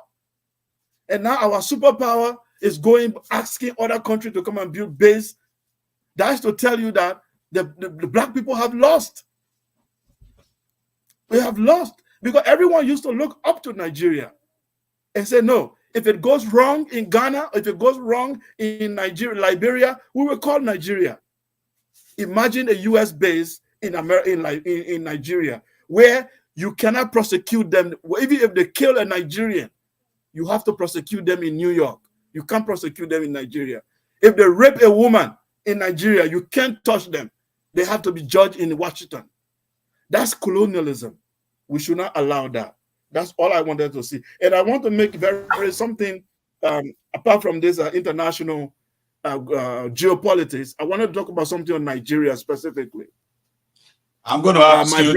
And now our superpower is going, asking other countries to come and build base. That's to tell you that the black people have lost. We have lost because everyone used to look up to Nigeria and say, no, if it goes wrong in Ghana, if it goes wrong in Liberia, we will call Nigeria. Imagine a U.S. base in Nigeria where you cannot prosecute them. Even if they kill a Nigerian, you have to prosecute them in New York. You can't prosecute them in Nigeria. If they rape a woman in Nigeria, you can't touch them. They have to be judged in Washington. That's colonialism. We should not allow that. That's all I wanted to see. And I want to make very something apart from this international geopolitics. I want to talk about something on Nigeria specifically. I'm going to ask you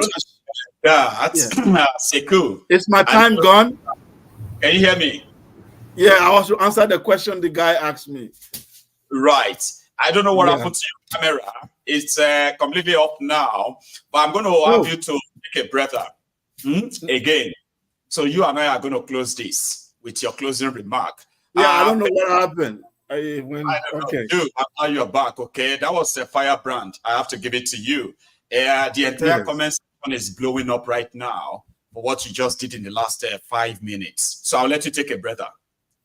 that. Sekou. Is my time gone? Can you hear me? Yeah, I was to answer the question the guy asked me. Right. I don't know what happened to your camera. It's completely off now, but I'm going to have you to take a breather again. So you and I are going to close this with your closing remark. Yeah, I don't know what happened. I don't know. Dude, now you're back, okay? That was a firebrand. I have to give it to you. The entire comment section is blowing up right now for what you just did in the last 5 minutes. So I'll let you take a breather.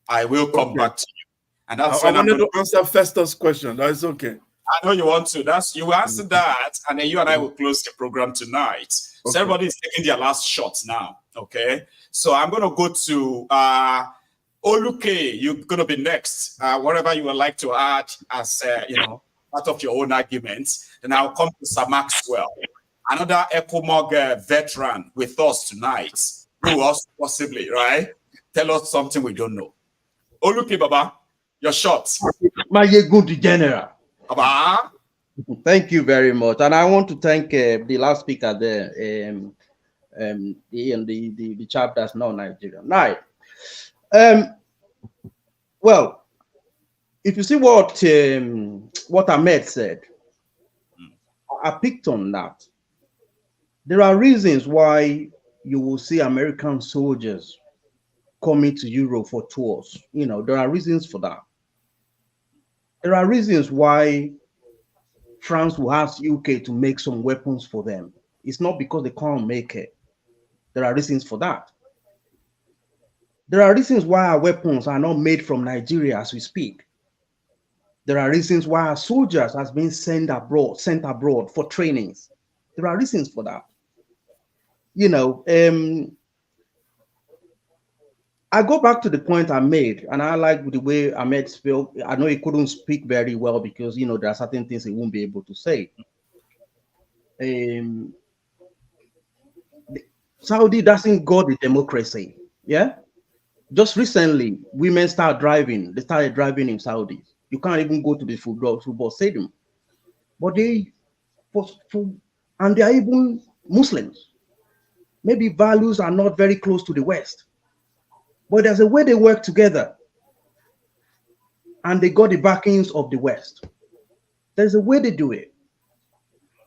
I will come back to you. And that's I wanted to answer Festus' question. That's okay. I know you want to. You will answer that, and then you and I will close the program tonight. So everybody is taking their last shots now. Okay. So I'm going to go to Oluke. You're going to be next. Whatever you would like to add as part of your own arguments. Then I'll come to Sir Maxwell, another ECOMOG veteran with us tonight. Who else possibly, right? Tell us something we don't know. Oluke, Baba, your shots. Maiyegun General. Baba. Thank you very much. And I want to thank the last speaker there, the chap that's not Nigerian. Now, well, if you see what Ahmed said, I picked on that. There are reasons why you will see American soldiers coming to Europe for tours. There are reasons for that. There are reasons why France will ask UK to make some weapons for them. It's not because they can't make it. There are reasons for that. There are reasons why our weapons are not made from Nigeria as we speak. There are reasons why our soldiers has been sent abroad for trainings. There are reasons for that. I go back to the point I made, and I like the way Ahmed spoke. I know he couldn't speak very well because, there are certain things he won't be able to say. Saudi doesn't got the democracy, yeah? Just recently, women started driving. They started driving in Saudi. You can't even go to the football stadium. but and they are even Muslims. Maybe values are not very close to the West, but there's a way they work together, and they got the backings of the West. There's a way they do it.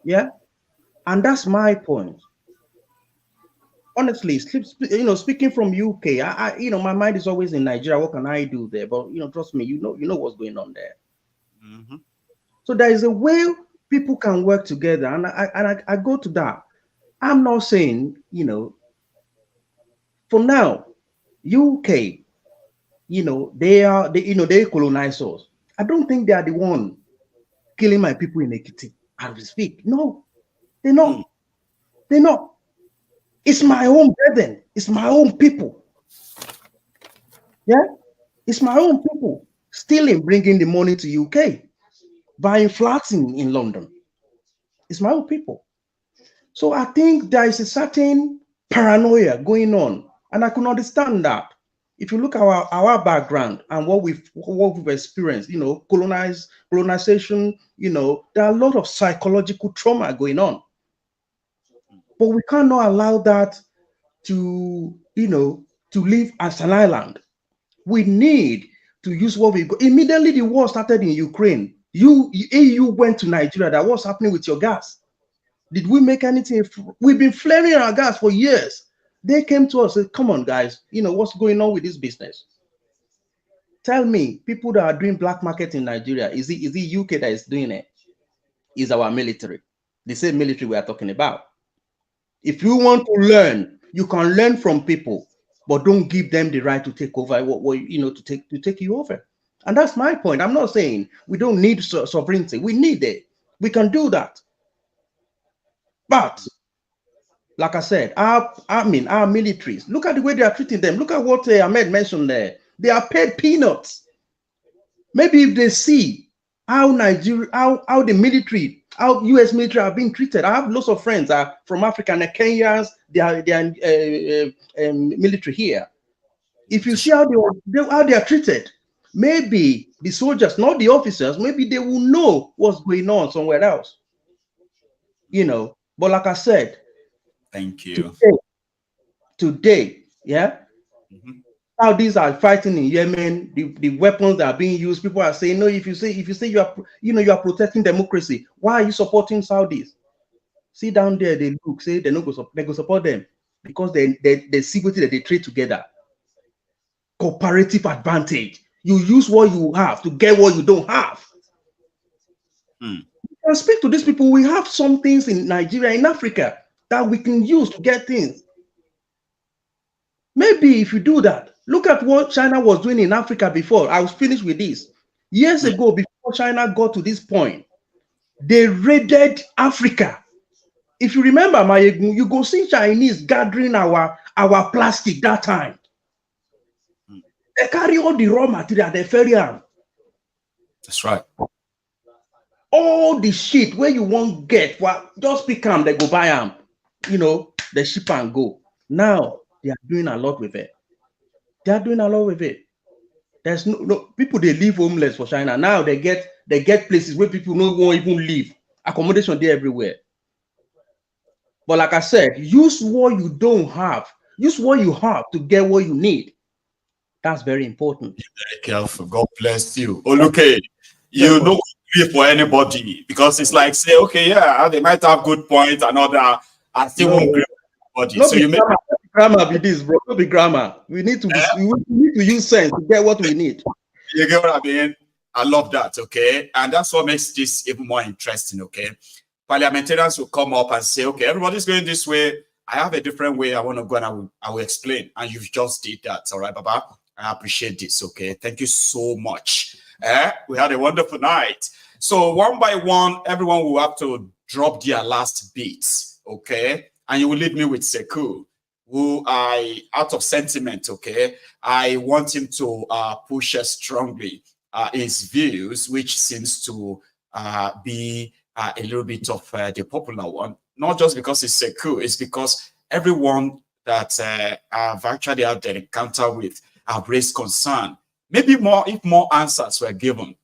Yeah, and that's my point. Honestly, speaking from UK, my mind is always in Nigeria. What can I do there? But trust me, you know what's going on there. Mm-hmm. So there is a way people can work together, and I go to that. I'm not saying, for now, UK, they colonize us. I don't think they are the one killing my people in Ekiti as we speak. No, they're not. They're not. It's my own brethren. It's my own people. Yeah, it's my own people stealing, bringing the money to UK, buying flats in London. It's my own people. So I think there is a certain paranoia going on, and I can understand that. If you look at our background and what we've experienced, colonization, there are a lot of psychological trauma going on. But we cannot allow that to live as an island. We need to use what we got. Immediately the war started in Ukraine. EU went to Nigeria. That what's happening with your gas? Did we make anything? We've been flaring our gas for years. They came to us and said, come on, guys, what's going on with this business? Tell me, people that are doing black market in Nigeria, is it UK that is doing it? Is our military. The same military we are talking about. If you want to learn, you can learn from people, but don't give them the right to take over to take you over. And that's my point. I'm not saying we don't need sovereignty. We need it. We can do that. But like I said, our militaries, look at the way they are treating them. Look at what Ahmed mentioned there. They are paid peanuts. Maybe if they see how Nigeria, how the military, how US military are being treated. I have lots of friends from Africa and Kenyans. They are military here. If you see how they are treated, maybe the soldiers, not the officers, maybe they will know what's going on somewhere else. But like I said, thank you. Today, yeah. How these are fighting in Yemen, the weapons that are being used, people are saying, no, if you say you are protecting democracy, why are you supporting Saudis? See down there, they look, say they go support them because they see what they trade together. Cooperative advantage. You use what you have to get what you don't have. You can speak to these people. We have some things in Nigeria, in Africa, that we can use to get things. Maybe if you do that, look at what China was doing in Africa before. I was finished with this. Years ago, before China got to this point, they raided Africa. If you remember, Maiyegun, you go see Chinese gathering our plastic that time. They carry all the raw material, they ferry them. That's right. All the shit where you won't get, well, just pick them, they go buy them. They ship and go. Now, they are doing a lot with it. They are doing a lot with it. There's no people, they live homeless for China. Now they get places where people won't even live. Accommodation there everywhere. But like I said, use what you don't have. Use what you have to get what you need. That's very important. Be very careful. God bless you. Okay, you don't agree for anybody because it's like say, okay, yeah, they might have good points and all that. I still won't agree with anybody. So you make grammar be this, bro. Not be grammar. We need to use sense to get what we need. You get what I mean? I love that. Okay, and that's what makes this even more interesting. Okay, parliamentarians will come up and say, okay, everybody's going this way. I have a different way I want to go, and I will explain. And you've just did that. All right, Baba. I appreciate this. Okay, thank you so much. We had a wonderful night. So one by one, everyone will have to drop their last beats. Okay, and you will leave me with Sekou, who out of sentiment, okay, I want him to push strongly his views, which seems to be a little bit of the popular one. Not just because it's Sekou, it's because everyone that I've actually had an encounter with have raised concern. Maybe more if more answers were given.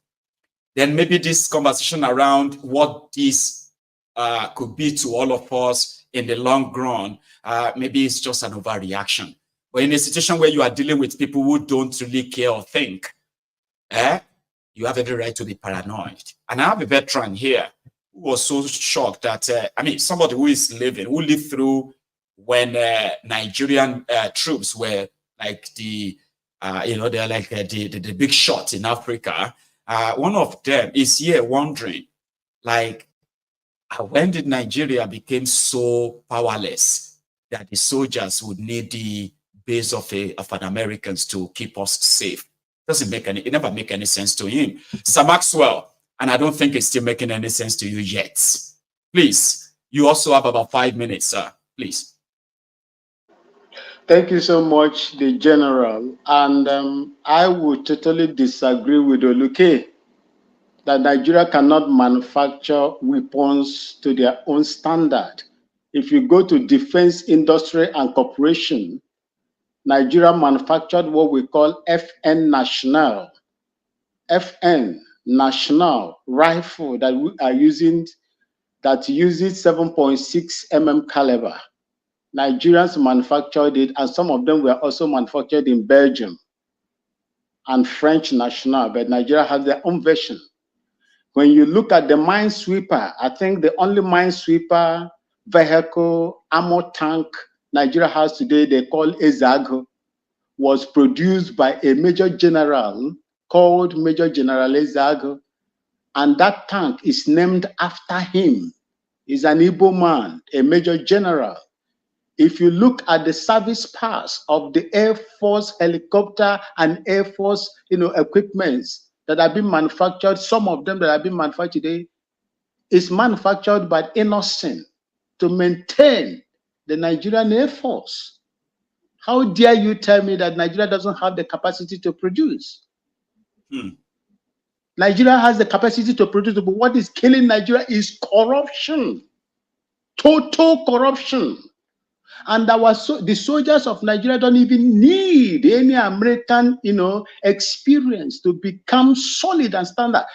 then maybe this conversation around what this could be to all of us in the long run, maybe it's just an overreaction. But in a situation where you are dealing with people who don't really care or think, you have every right to be paranoid. And I have a veteran here who was so shocked that, I mean, somebody who lived through when Nigerian troops were like the, they're like the big shots in Africa. One of them is here wondering, like, when did Nigeria become so powerless that the soldiers would need the base of an Americans to keep us safe? It never make any sense to him. Sir Maxwell, and I don't think it's still making any sense to you yet. Please, you also have about 5 minutes, sir. Please. Thank you so much, the General. And I would totally disagree with Oluke that Nigeria cannot manufacture weapons to their own standard. If you go to defense industry and corporation, Nigeria manufactured what we call FN National rifle that we are using, that uses 7.6 mm caliber. Nigerians manufactured it, and some of them were also manufactured in Belgium and French National, but Nigeria has their own version. When you look at the minesweeper, I think the only minesweeper vehicle armor tank Nigeria has today, they call Ezago, was produced by a major general called Major General Ezago, and that tank is named after him. He's an Igbo man, a major general. If you look at the service parts of the Air Force helicopter and Air Force, equipments that have been manufactured, some of them that have been manufactured today, is manufactured by innocent to maintain the Nigerian Air Force. How dare you tell me that Nigeria doesn't have the capacity to produce? Nigeria has the capacity to produce, but what is killing Nigeria is corruption, total corruption. And the soldiers of Nigeria don't even need any American, experience to become solid and standard.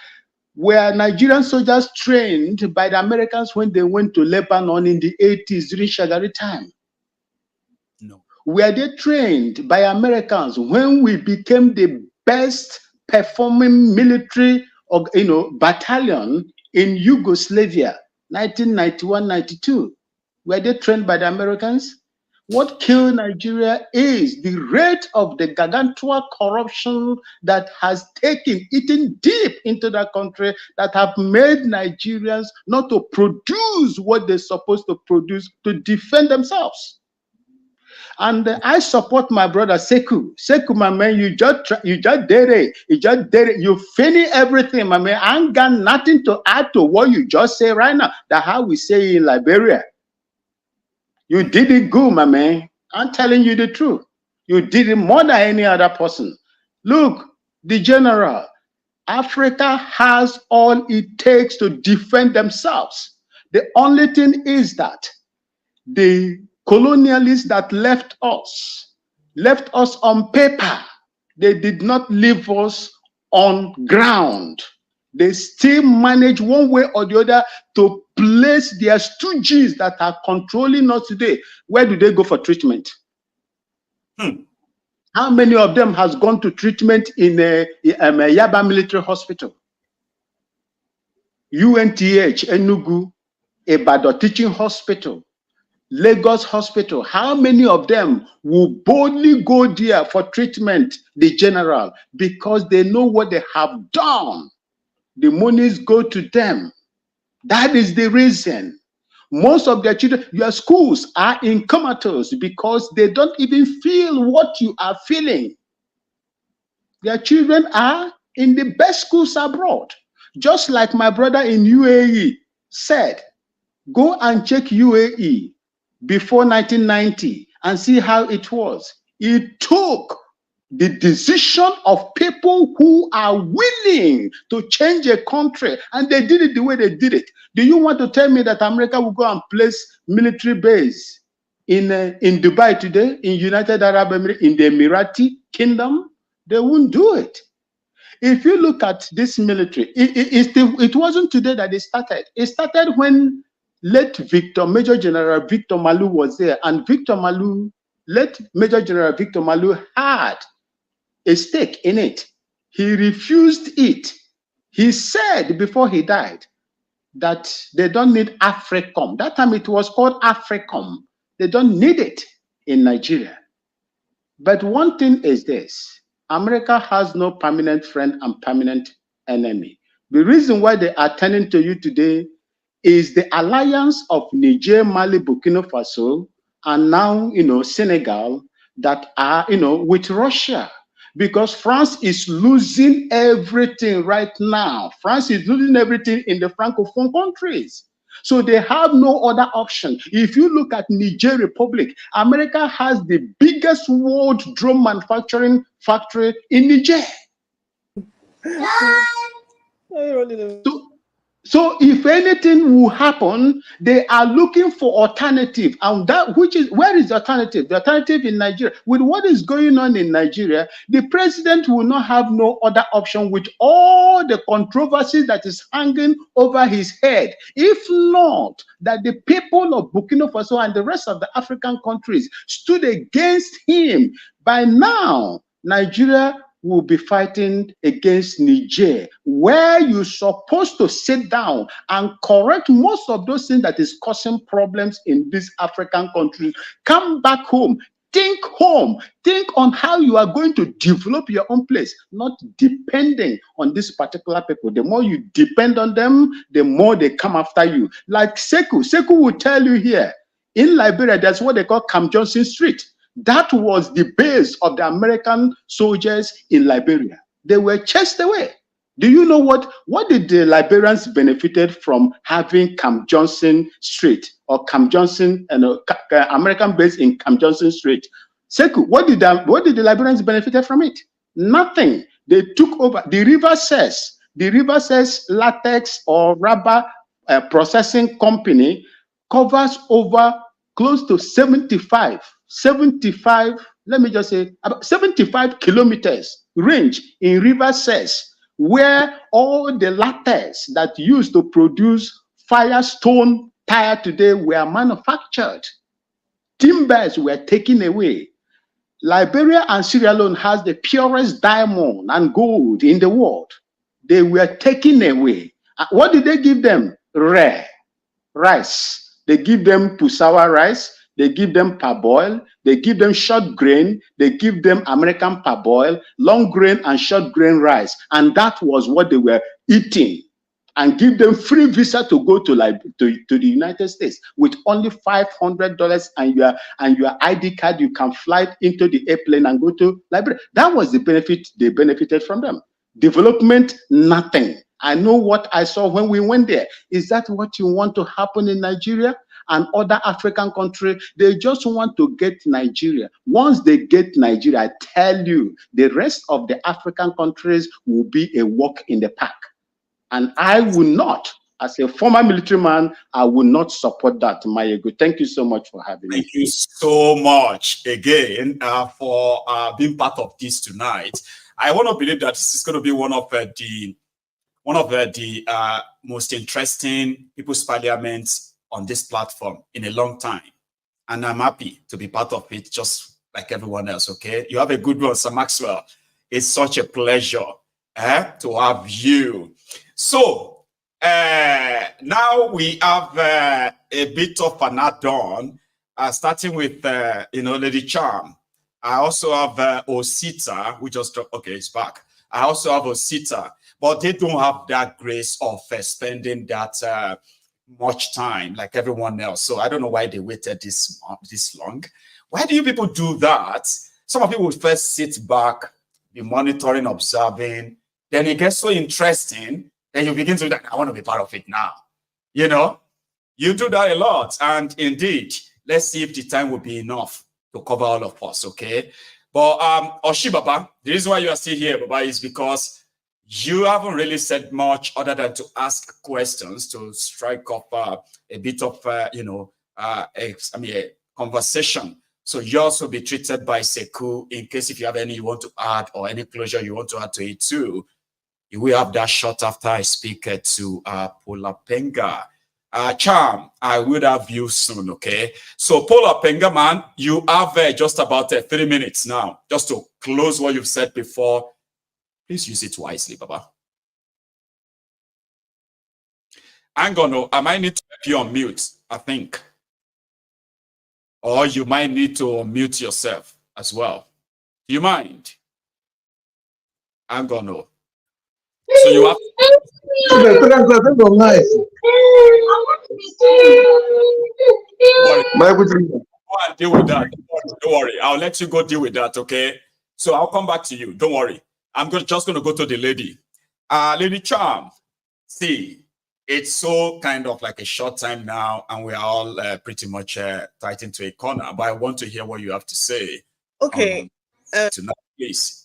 Were Nigerian soldiers trained by the Americans when they went to Lebanon in the 80s during Shagari time? No. Were they trained by Americans when we became the best performing military, battalion in Yugoslavia, 1991-92? Were they trained by the Americans? What killed Nigeria is the rate of the gargantuan corruption that has eaten deep into that country, that have made Nigerians not to produce what they're supposed to produce to defend themselves. And I support my brother Sekou. Sekou, my man, you just did it. You just did it. You finish everything, my man. I ain't got nothing to add to what you just say right now. That's how we say in Liberia. You did it good, my man. I'm telling you the truth. You did it more than any other person. Look, the General, Africa has all it takes to defend themselves. The only thing is that the colonialists that left us on paper. They did not leave us on ground. They still manage one way or the other to place their stooges that are controlling us today. Where do they go for treatment? How many of them has gone to treatment in a Yaba military hospital? UNTH, Enugu, Ibadan teaching hospital, Lagos hospital. How many of them will boldly go there for treatment, the General, because they know what they have done? The monies go to them. That is the reason. Most of their children, your schools are in comatose because they don't even feel what you are feeling. Their children are in the best schools abroad. Just like my brother in UAE said, go and check UAE before 1990 and see how it was. It took the decision of people who are willing to change a country, and they did it the way they did it. Do you want to tell me that America will go and place military base in Dubai today, in United Arab Emirates, in the Emirati Kingdom? They won't do it. If you look at this military, it wasn't today that it started. It started when late Major General Victor Malu was there, and late Major General Victor Malu had a stake in it. He refused it. He said before he died that they don't need AFRICOM. That time it was called AFRICOM. They don't need it in Nigeria. But one thing is this: America has no permanent friend and permanent enemy. The reason why they are turning to you today is the alliance of Niger, Mali, Burkina Faso, and now, Senegal, that are, with Russia. Because France is losing everything right now. France is losing everything in the Francophone countries. So they have no other option. If you look at Niger Republic, America has the biggest world drone manufacturing factory in Niger. So if anything will happen, they are looking for alternative, and where is the alternative? The alternative in Nigeria. With what is going on in Nigeria, the president will not have no other option with all the controversies that is hanging over his head. If not, that the people of Burkina Faso and the rest of the African countries stood against him, by now, Nigeria will be fighting against Niger, where you're supposed to sit down and correct most of those things that is causing problems in these African countries. Come back home, think on how you are going to develop your own place, not depending on these particular people. The more you depend on them, the more they come after you. Like Sekou will tell you here, in Liberia, that's what they call Cam Johnson Street. That was the base of the American soldiers in Liberia. They were chased away. Do you know what did the Liberians benefited from having Cam Johnson Street or Cam Johnson and American base in Cam Johnson Street? Sekou, what did the Liberians benefited from it? Nothing. They took over. The River Says latex or rubber processing company covers over close to 75, let me just say, about 75 kilometers range in River Says, where all the latex that used to produce Firestone tire today were manufactured. Timbers were taken away. Liberia and Sierra Leone has the purest diamond and gold in the world. They were taken away. What did they give them? Rare rice. They give them Pusawa rice. They give them parboil, they give them short grain, they give them American parboil, long grain and short grain rice. And that was what they were eating. And give them free visa to go to the United States with only $500 and your ID card. You can fly into the airplane and go to Liberia. That was the benefit they benefited from them. Development, nothing. I know what I saw when we went there. Is that what you want to happen in Nigeria and other African countries? They just want to get Nigeria. Once they get Nigeria, I tell you, the rest of the African countries will be a walk in the park. And I will not, as a former military man, I will not support that, Maiyegun. Thank you so much for having me. Thank you so much again for being part of this tonight. I want to believe that this is going to be one of the most interesting People's Parliaments on this platform in a long time. And I'm happy to be part of it, just like everyone else, okay? You have a good one, Sir Maxwell. It's such a pleasure to have you. So, now we have a bit of an add-on, starting with, Lady Charm. I also have Osita, we just dropped, okay, it's back. I also have Osita, but they don't have that grace of spending that much time like everyone else. So I don't know why they waited this long. Why do you people do that? Some of you will first sit back, be monitoring, observing, then it gets so interesting, then you begin to think, I want to be part of it now. You know, you do that a lot. And indeed, let's see if the time will be enough to cover all of us, okay? But Oshi Baba, the reason why you are still here, Baba, is because you haven't really said much other than to ask questions to strike up a bit of, a conversation. So you also be treated by Sekou in case if you have any you want to add or any closure you want to add to it too. We have that shot after I speak to Polapenga. Charm, I will have you soon, okay? So Polapenga, man, you have just about 3 minutes now, just to close what you've said before. Please use it wisely, Baba. I'm gonna, I might need to have you on mute, I think. Or you might need to mute yourself as well. Do you mind? I'm gonna. So you have go and deal with that. Don't worry. I'll let you go deal with that, okay? So I'll come back to you. Don't worry. I'm just gonna go to the lady. Lady Charm, see, it's so kind of like a short time now, and we are all pretty much tight into a corner. But I want to hear what you have to say. Okay. Tonight, please.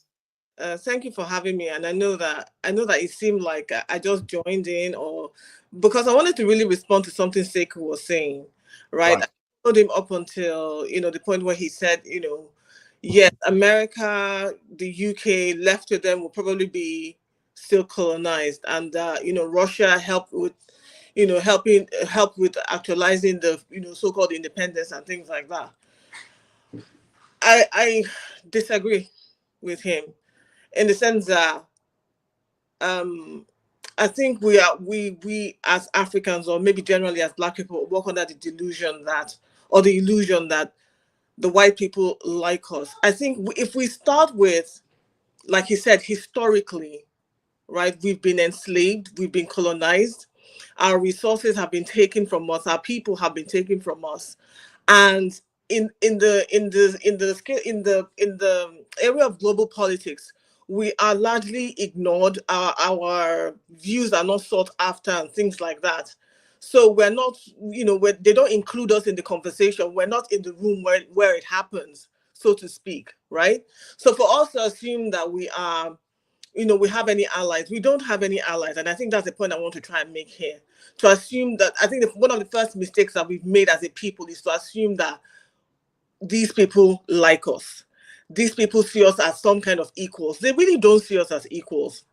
Thank you for having me, and I know that it seemed like I just joined in, or because I wanted to really respond to something Sekou was saying, right? I told him up until the point where he said, yes, America, the UK, left to them will probably be still colonized, and Russia helped with help with actualizing the so-called independence and things like that. I disagree with him, in the sense that I think we as Africans, or maybe generally as Black people, work under the delusion that, or the illusion that, the white people like us. I think if we start with, like he said, historically, right, we've been enslaved, we've been colonized, our resources have been taken from us, our people have been taken from us, and in the area of global politics, we are largely ignored. Our views are not sought after and things like that. So we're not, they don't include us in the conversation. We're not in the room where it happens, so to speak, right? So for us to assume that we are, we have any allies, we don't have any allies. And I think that's the point I want to try and make here. To assume that, I think one of the first mistakes that we've made as a people is to assume that these people like us. These people see us as some kind of equals. They really don't see us as equals,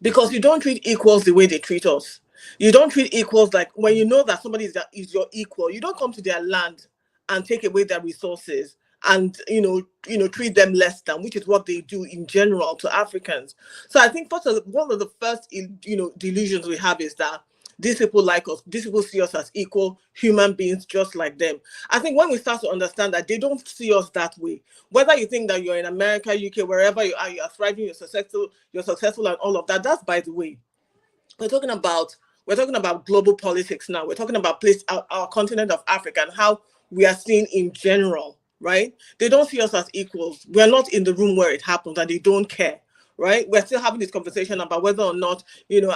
because you don't treat equals the way they treat us. You don't treat equals like, when you know that somebody is your equal, you don't come to their land and take away their resources and treat them less than, which is what they do in general to Africans. So I think one of the first delusions we have is that these people like us, these people see us as equal human beings just like them. I think when we start to understand that they don't see us that way, whether you think that you're in America, UK, wherever you are thriving, you're successful and all of that, that's by the way. We're talking about global politics now. We're talking about our continent of Africa and how we are seen in general, right? They don't see us as equals. We're not in the room where it happens, and they don't care. Right, we're still having this conversation about whether or not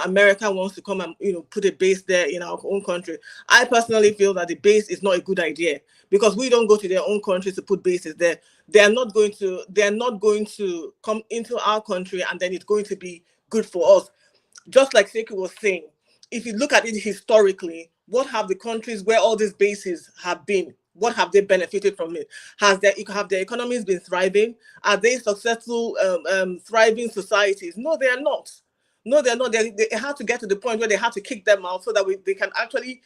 America wants to come and put a base there in our own country. I personally feel that the base is not a good idea, because we don't go to their own countries to put bases there. They're not going to come into our country and then it's going to be good for us. Just like Sekou was saying, if you look at it historically, what have the countries where all these bases have been? What have they benefited from it? Have their economies been thriving? Are they successful, thriving societies? No, they are not. No, they're not. They have to get to the point where they have to kick them out so that they can actually,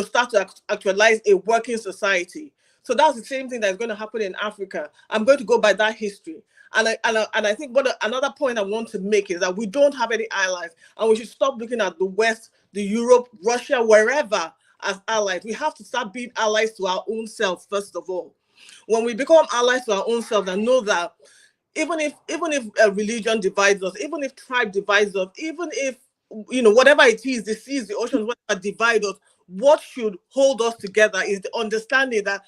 start to actualize a working society. So that's the same thing that's going to happen in Africa. I'm going to go by that history. And I think another point I want to make is that we don't have any allies, and we should stop looking at the West, the Europe, Russia, wherever, as allies. We have to start being allies to our own selves, first of all. When we become allies to our own selves and know that even if a religion divides us, even if tribe divides us, even if whatever it is, the seas, the oceans, whatever divide us, what should hold us together is the understanding that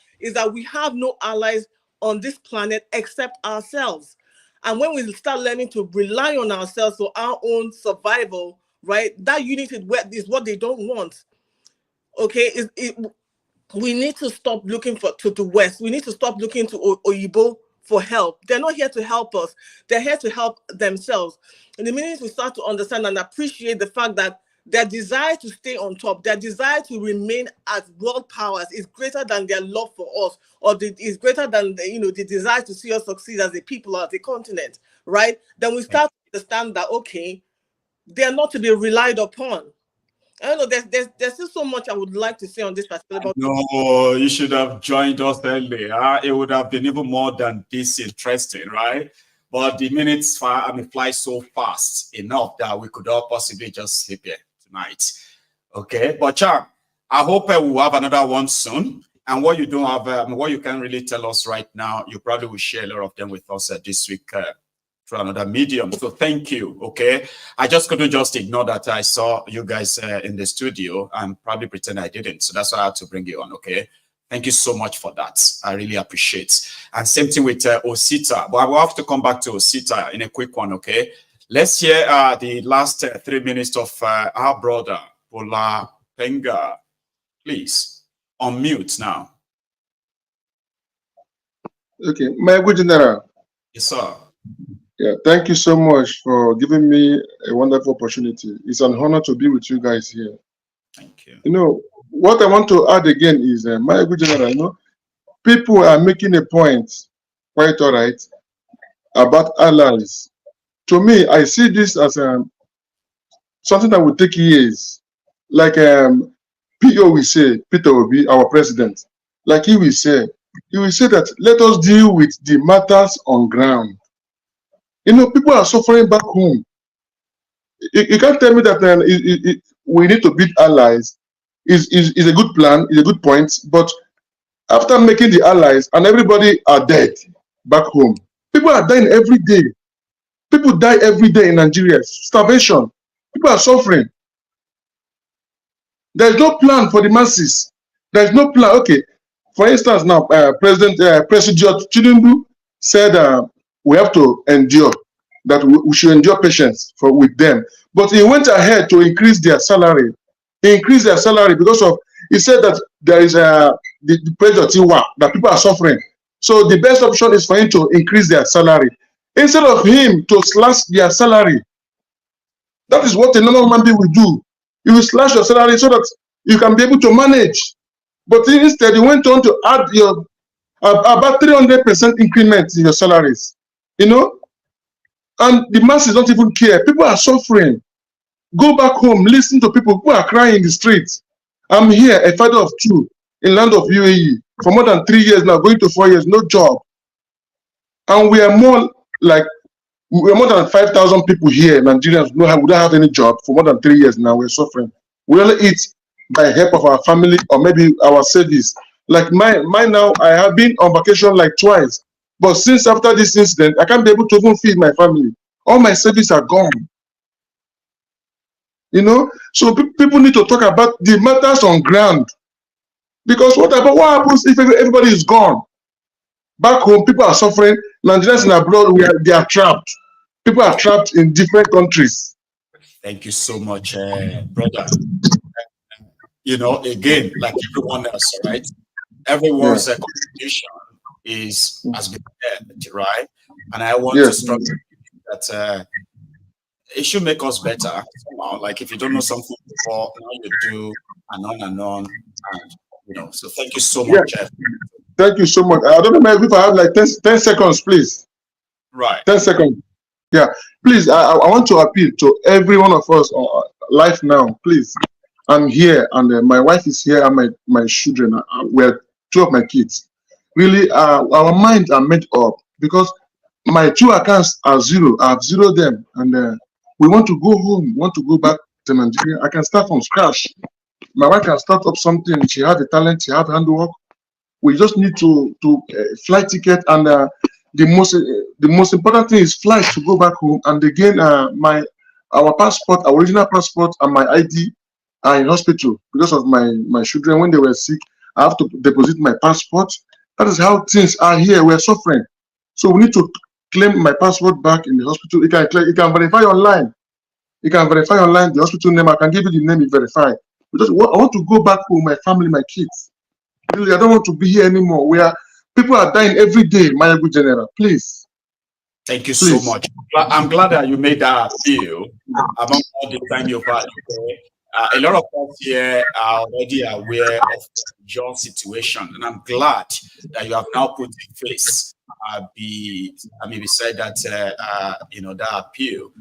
we have no allies on this planet except ourselves. And when we start learning to rely on ourselves for our own survival, right, that unity is what they don't want. Okay, we need to stop looking to the West. We need to stop looking to Oyibo for help. They're not here to help us. They're here to help themselves. And the minute we start to understand and appreciate the fact that their desire to stay on top, their desire to remain as world powers is greater than their love for us, or is greater than the desire to see us succeed as a people or as a continent, right? Then we start to understand that, okay, they are not to be relied upon. I don't know. There's still so much I would like to say on this particular. No, you should have joined us earlier. It would have been even more than this interesting, right? But the minutes fly so fast enough that we could all possibly just sleep here tonight. Okay, but Cham, I hope we'll have another one soon. And what you don't have, what you can really tell us right now, you probably will share a lot of them with us this week through another medium. So thank you. Okay, I just couldn't just ignore that I saw you guys in the studio and probably pretend I didn't. So that's why I had to bring you on. Okay, thank you so much for that. I really appreciate. And same thing with Osita. But I will have to come back to Osita in a quick one. Okay, let's hear the last 3 minutes of our brother Bola Penga. Please unmute now. Okay, Maiyegun General. Yes, sir. Yeah, thank you so much for giving me a wonderful opportunity. It's an honor to be with you guys here. Thank you. You know, what I want to add again is, Maiyegun General, you know, people are making a point, quite all right, about allies. To me, I see this as something that will take years. Like P.O. will say, Peter Obi, our president, like he will say that let us deal with the matters on ground. You know, people are suffering back home. You can't tell me that we need to beat allies. Is a good plan, is a good point, but after making the allies and everybody are dead back home, people are dying every day. People die every day in Nigeria. Starvation. People are suffering. There's no plan for the masses. There's no plan. Okay, for instance, now President Thiefnubu said we have to endure, that we should endure patience with them. But he went ahead to increase their salary. He increased their salary because of, he said that there is the pressure that people are suffering. So the best option is for him to increase their salary instead of him to slash their salary. That is what a normal human being will do. You will slash your salary so that you can be able to manage. But instead, you went on to add your about 300% increment in your salaries. You know, and the masses don't even care. People are suffering. Go back home, listen to people who are crying in the streets. I'm here, a father of two, in land of UAE for more than 3 years now, going to 4 years, no job. And we are more than 5,000 people here, Nigerians, we don't have any job for more than 3 years now. We're suffering. We only eat by help of our family or maybe our service. Like mine now, I have been on vacation like twice. But since after this incident, I can't be able to even feed my family. All my savings are gone. You know, so people need to talk about the matters on ground. Because what happens if everybody is gone? Back home, people are suffering. Nigerians in abroad, they are trapped. People are trapped in different countries. Thank you so much, brother. You know, again, like everyone else, right? Everyone's contribution has been heard, right? And I want to stress that it should make us better somehow. Like if you don't know something before, now you do, and on and on. And, you know, so thank you so much. Thank you so much. I don't know if I have like 10 seconds, please. Right. 10 seconds. Yeah. Please, I want to appeal to every one of us live now, please. I'm here, and my wife is here, and my children. We're 2 of my kids. Really, our minds are made up because my 2 accounts are zero. I've zeroed them, and we want to go home, want to go back to Nigeria. I can start from scratch. My wife can start up something. She has the talent, she has handwork. We just need to flight ticket, and the most important thing is flight to go back home. And again, our passport, our original passport, and my ID are in hospital because of my children. When they were sick, I have to deposit my passport. That is how things are here. We're suffering, so we need to claim my passport back in the hospital. You can verify online. You can verify online the hospital name. I can give you the name. You verify. Because I want to go back home, my family, my kids. Really, I don't want to be here anymore. People are dying every day. Maiyegun General, please. Thank you so much. I'm glad that you made that appeal among all the time you've had. A lot of us here are already aware of your situation, and I'm glad that you have now put in face beside that you know, that appeal.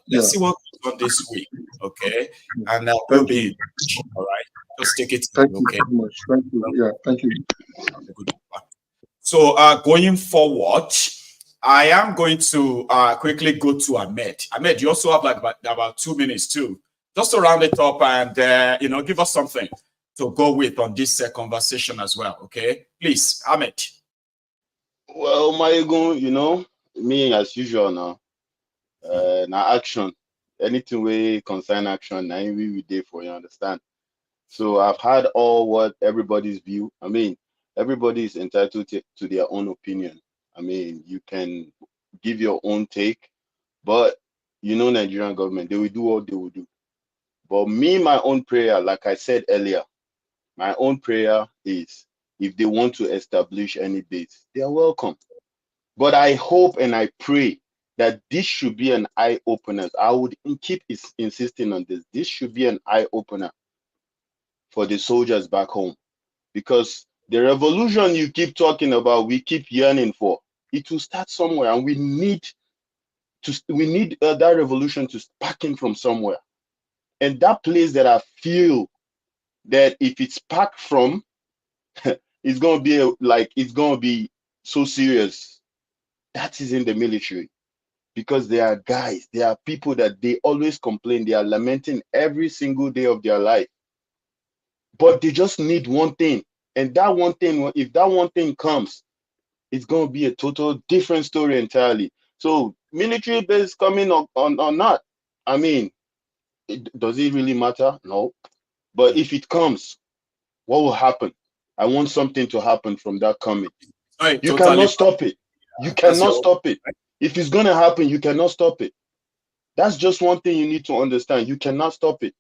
Let's see what on this week, okay? And we'll be in touch, all right? Just take it. Thank Okay. you so much. Thank you. Yeah, thank you. So going forward, I am going to quickly go to Ahmed. Ahmed, you also have like about 2 minutes too, just to round it up and give us something to go with on this conversation as well. Okay, please, Ahmed. Well, Maiyegun, me as usual now. Now action, anything we concern action, now we day for you understand. So I've had all what everybody's view. I mean, everybody is entitled to their own opinion. I mean, you can give your own take, but Nigerian government, they will do what they will do. But me, my own prayer, like I said earlier, my own prayer is if they want to establish any base, they are welcome. But I hope and I pray that this should be an eye-opener. I would keep insisting on this. This should be an eye-opener for the soldiers back home. Because the revolution you keep talking about, we keep yearning for, it will start somewhere, and we need that revolution to spark in from somewhere. And that place that I feel that if it's sparked from, it's gonna be so serious. That is in the military, because there are guys, there are people that they always complain, they are lamenting every single day of their life, but they just need one thing. And that one thing, if that one thing comes, it's going to be a total different story entirely. So military base coming up or not, I mean, does it really matter? No. But if it comes, what will happen? I want something to happen from that coming. You cannot stop it. You cannot stop it. If it's going to happen, you cannot stop it. That's just one thing you need to understand. You cannot stop it.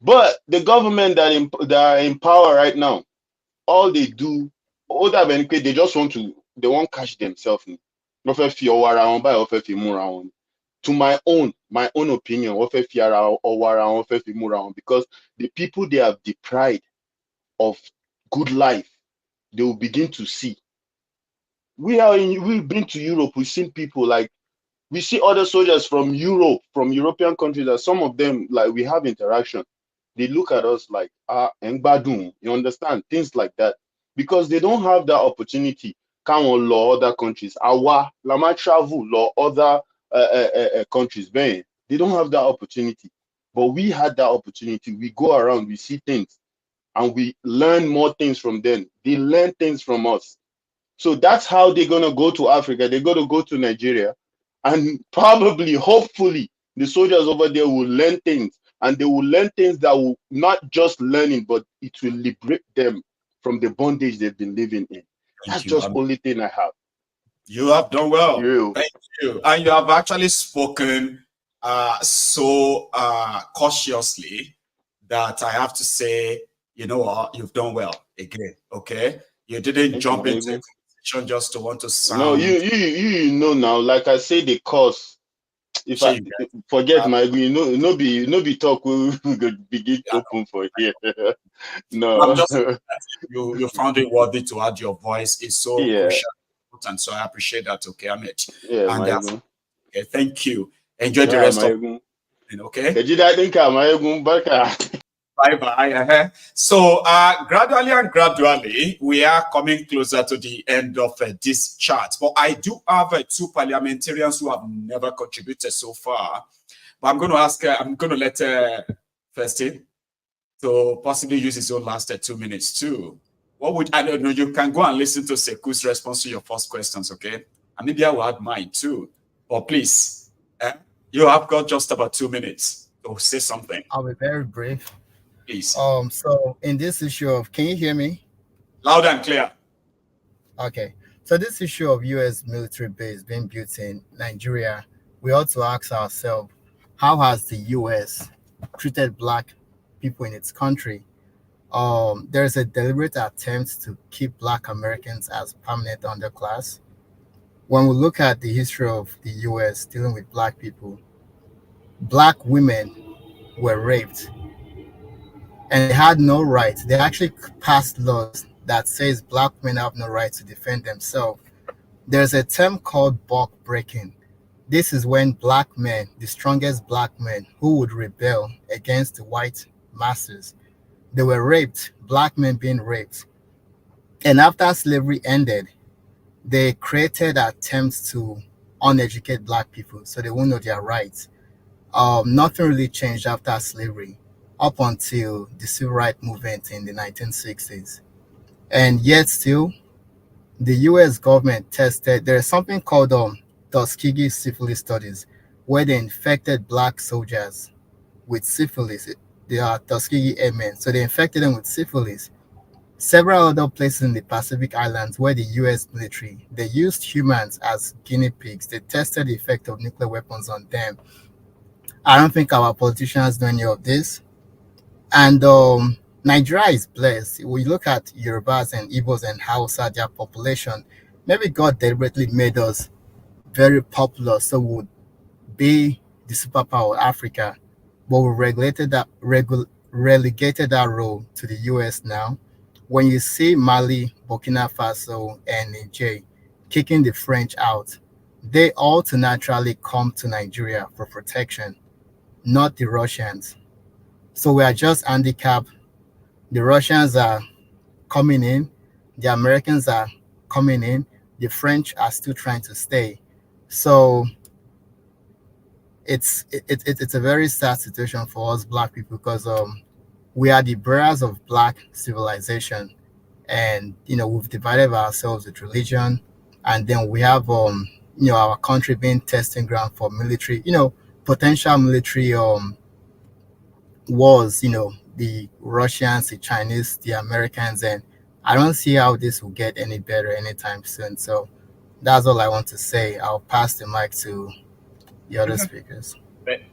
But the government that are in power right now, all they do, they just want to catch themselves. To my own opinion, because the people they have deprived of good life, they will begin to see. We've been to Europe, we've seen people like, we see other soldiers from Europe, from European countries, that some of them, like, we have interaction. They look at us like, Engbadun, you understand? Things like that. Because they don't have that opportunity. Come on, law other countries. Awa, Lama travel, law other countries. They don't have that opportunity. But we had that opportunity. We go around, we see things, and we learn more things from them. They learn things from us. So that's how they're going to go to Africa. They're going to go to Nigeria. And probably, hopefully, the soldiers over there will learn things. And they will learn things that will not just learning, but it will liberate them from the bondage they've been living in. That's just the only thing I have. You have done well. Thank you. And you have actually spoken so cautiously that I have to say, you've done well again. Okay, you didn't jump into a conversation just to want to sound. No, you know now. Like I say, the cause. If I forget Maiyegun, no be talk we could begin open for here. No, I'm just you found it worthy to add your voice. It's so crucial, and so I appreciate that. Okay, Ahmed. Yeah, okay, thank you. Enjoy the rest of it. Okay. Bye-bye. So gradually, we are coming closer to the end of this chat. But I do have two parliamentarians who have never contributed so far. But I'm going to ask, I'm going to let Festin to possibly use his own last 2 minutes too. What would, I don't know, you can go and listen to Seku's response to your first questions, okay? And maybe I will add mine too. But please, you have got just about 2 minutes to say something. I'll be very brief. Please. So in this issue of, can you hear me? Loud and clear. Okay. So this issue of U.S. military base being built in Nigeria, we ought to ask ourselves, how has the U.S. treated Black people in its country? There's a deliberate attempt to keep Black Americans as permanent underclass. When we look at the history of the U.S. dealing with Black people, Black women were raped and they had no right. They actually passed laws that says Black women have no right to defend themselves. There's a term called bulk breaking, This is when black men, the strongest black men who would rebel against the white masses, they were raped, black men being raped. And after slavery ended, they created attempts to uneducate black people so they won't know their rights. Nothing really changed after slavery up until the civil rights movement in the 1960s. And yet still, the US government tested, there's something called Tuskegee syphilis studies, where they infected black soldiers with syphilis. They are Tuskegee Airmen. So they infected them with syphilis. Several other places in the Pacific Islands where the US military, they used humans as guinea pigs. They tested the effect of nuclear weapons on them. I don't think our politicians know any of this. And Nigeria is blessed. We look at Yorubas and Igbos and Hausa, their population. Maybe God deliberately made us very popular so we would be the superpower of Africa, but we relegated that role to the US now. When you see Mali, Burkina Faso, and Niger kicking the French out, they all to naturally come to Nigeria for protection, not the Russians. So we are just handicapped. The Russians are coming in, the Americans are coming in, the French are still trying to stay. So it's a very sad situation for us black people because we are the bearers of black civilization, and we've divided ourselves with religion, and then we have our country being testing ground for military, potential military wars, the Russians, the Chinese, the Americans, and I don't see how this will get any better anytime soon. So that's all I want to say. I'll pass the mic to the other speakers.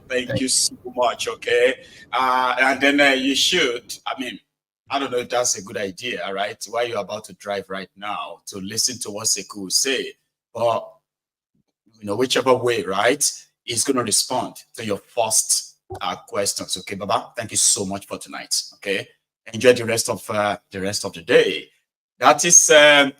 Thank you so much. Okay. And then you should, I don't know if that's a good idea, right? While you're about to drive right now to listen to what Sekou will say, but whichever way, right, he's going to respond to your first questions. Okay, Baba, thank you so much for tonight. Okay, enjoy the rest of the day. That is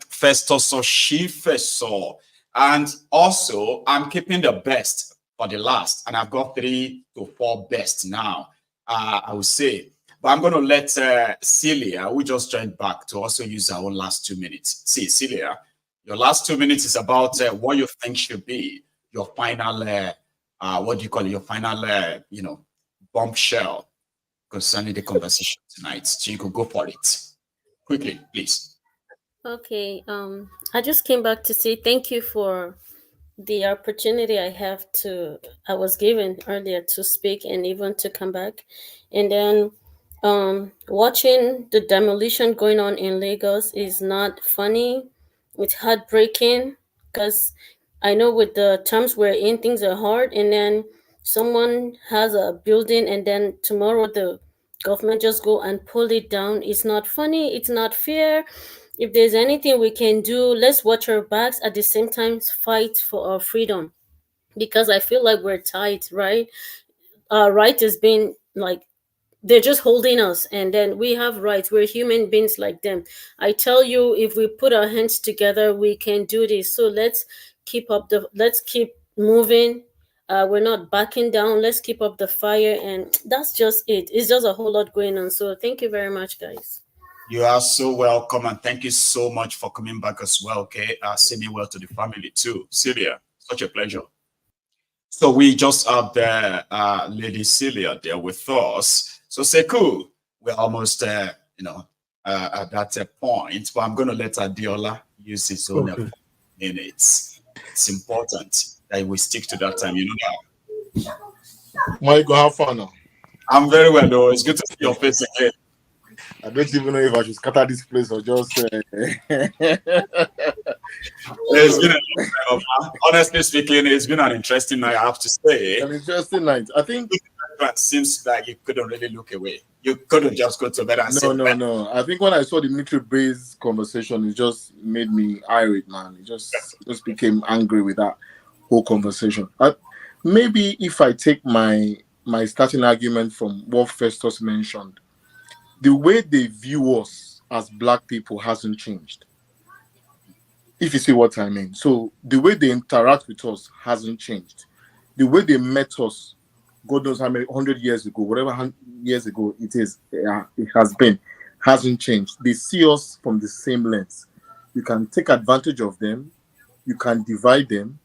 Festus Oshifeso, and also I'm keeping the best for the last, and I've got 3 to 4 best now. I would say, but I'm going to let Celia, who just joined back, to also use our last 2 minutes. See, Celia, your last 2 minutes is about what you think should be your final, what do you call it? Your final, bombshell concerning the conversation tonight. So you could go for it quickly, please. Okay. I just came back to say thank you for the opportunity I was given earlier to speak and even to come back. And then watching the demolition going on in Lagos is not funny. It's heartbreaking because I know with the terms we're in, things are hard, and then someone has a building and then tomorrow the government just go and pull it down. It's not funny. It's not fair. If there's anything we can do, let's watch our backs, at the same time fight for our freedom, because I feel like we're tight, right? Right has been like, they're just holding us, and then we have rights. We're human beings like them. I tell you, if we put our hands together, we can do this. So let's keep moving. We're not backing down. Let's keep up the fire, and that's just it. It's just a whole lot going on. So thank you very much, guys. You are so welcome, and thank you so much for coming back as well. Okay, sending well to the family too. Celia, such a pleasure. So we just have the Lady Celia there with us. So Sekou, we're almost at that point, but I'm going to let Adiola use his own minutes. It's important that we stick to that time. You know that. Maiyegun, have fun now. I'm very well, though. It's good to see your face again. I don't even know if I should scatter this place or just. It's been honestly speaking, it's been an interesting night, I have to say. An interesting night. I think it seems like you couldn't really look away. You couldn't just go to bed and say, No. I think when I saw the military-based conversation, it just made me irate, man. It just became angry with that whole conversation. Maybe if I take my starting argument from what Festus mentioned, the way they view us as black people hasn't changed. If you see what I mean. So the way they interact with us hasn't changed. The way they met us, God knows how many 100 years ago, whatever years ago it is, it has been, hasn't changed. They see us from the same lens. You can take advantage of them, you can divide them,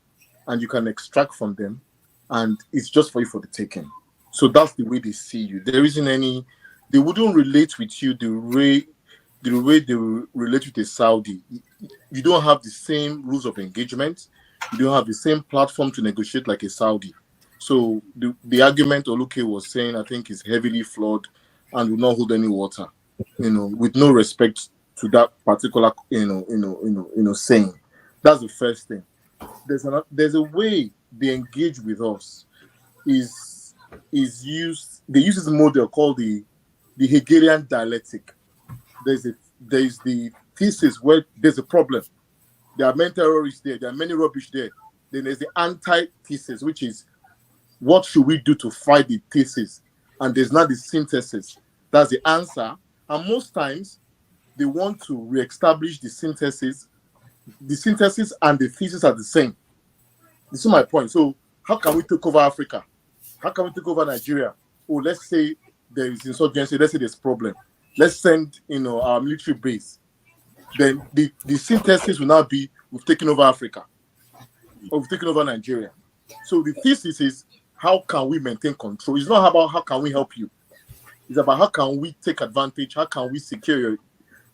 and you can extract from them, and it's just for you for the taking. So that's the way they see you. There isn't any, they wouldn't relate with you the way they relate with a Saudi. You don't have the same rules of engagement. You don't have the same platform to negotiate like a Saudi. So the argument Oluke was saying, I think, is heavily flawed and will not hold any water. With no respect to that particular, saying. That's the first thing. There's a way they engage with us. They use this model called the Hegelian dialectic. There's the thesis where there's a problem. There are many terrorists there. There are many rubbish there. Then there's the anti-thesis, which is what should we do to fight the thesis? And there's not the synthesis. That's the answer. And most times they want to reestablish the synthesis. The synthesis and the thesis are the same. This is my point. So how can we take over Africa? How can we take over Nigeria? Oh, let's say there is insurgency. Let's say there's problem. Let's send our military base. Then the synthesis will now be we've taken over Africa or we've taken over Nigeria. So the thesis is how can we maintain control? It's not about how can we help you. It's about how can we take advantage? How can we secure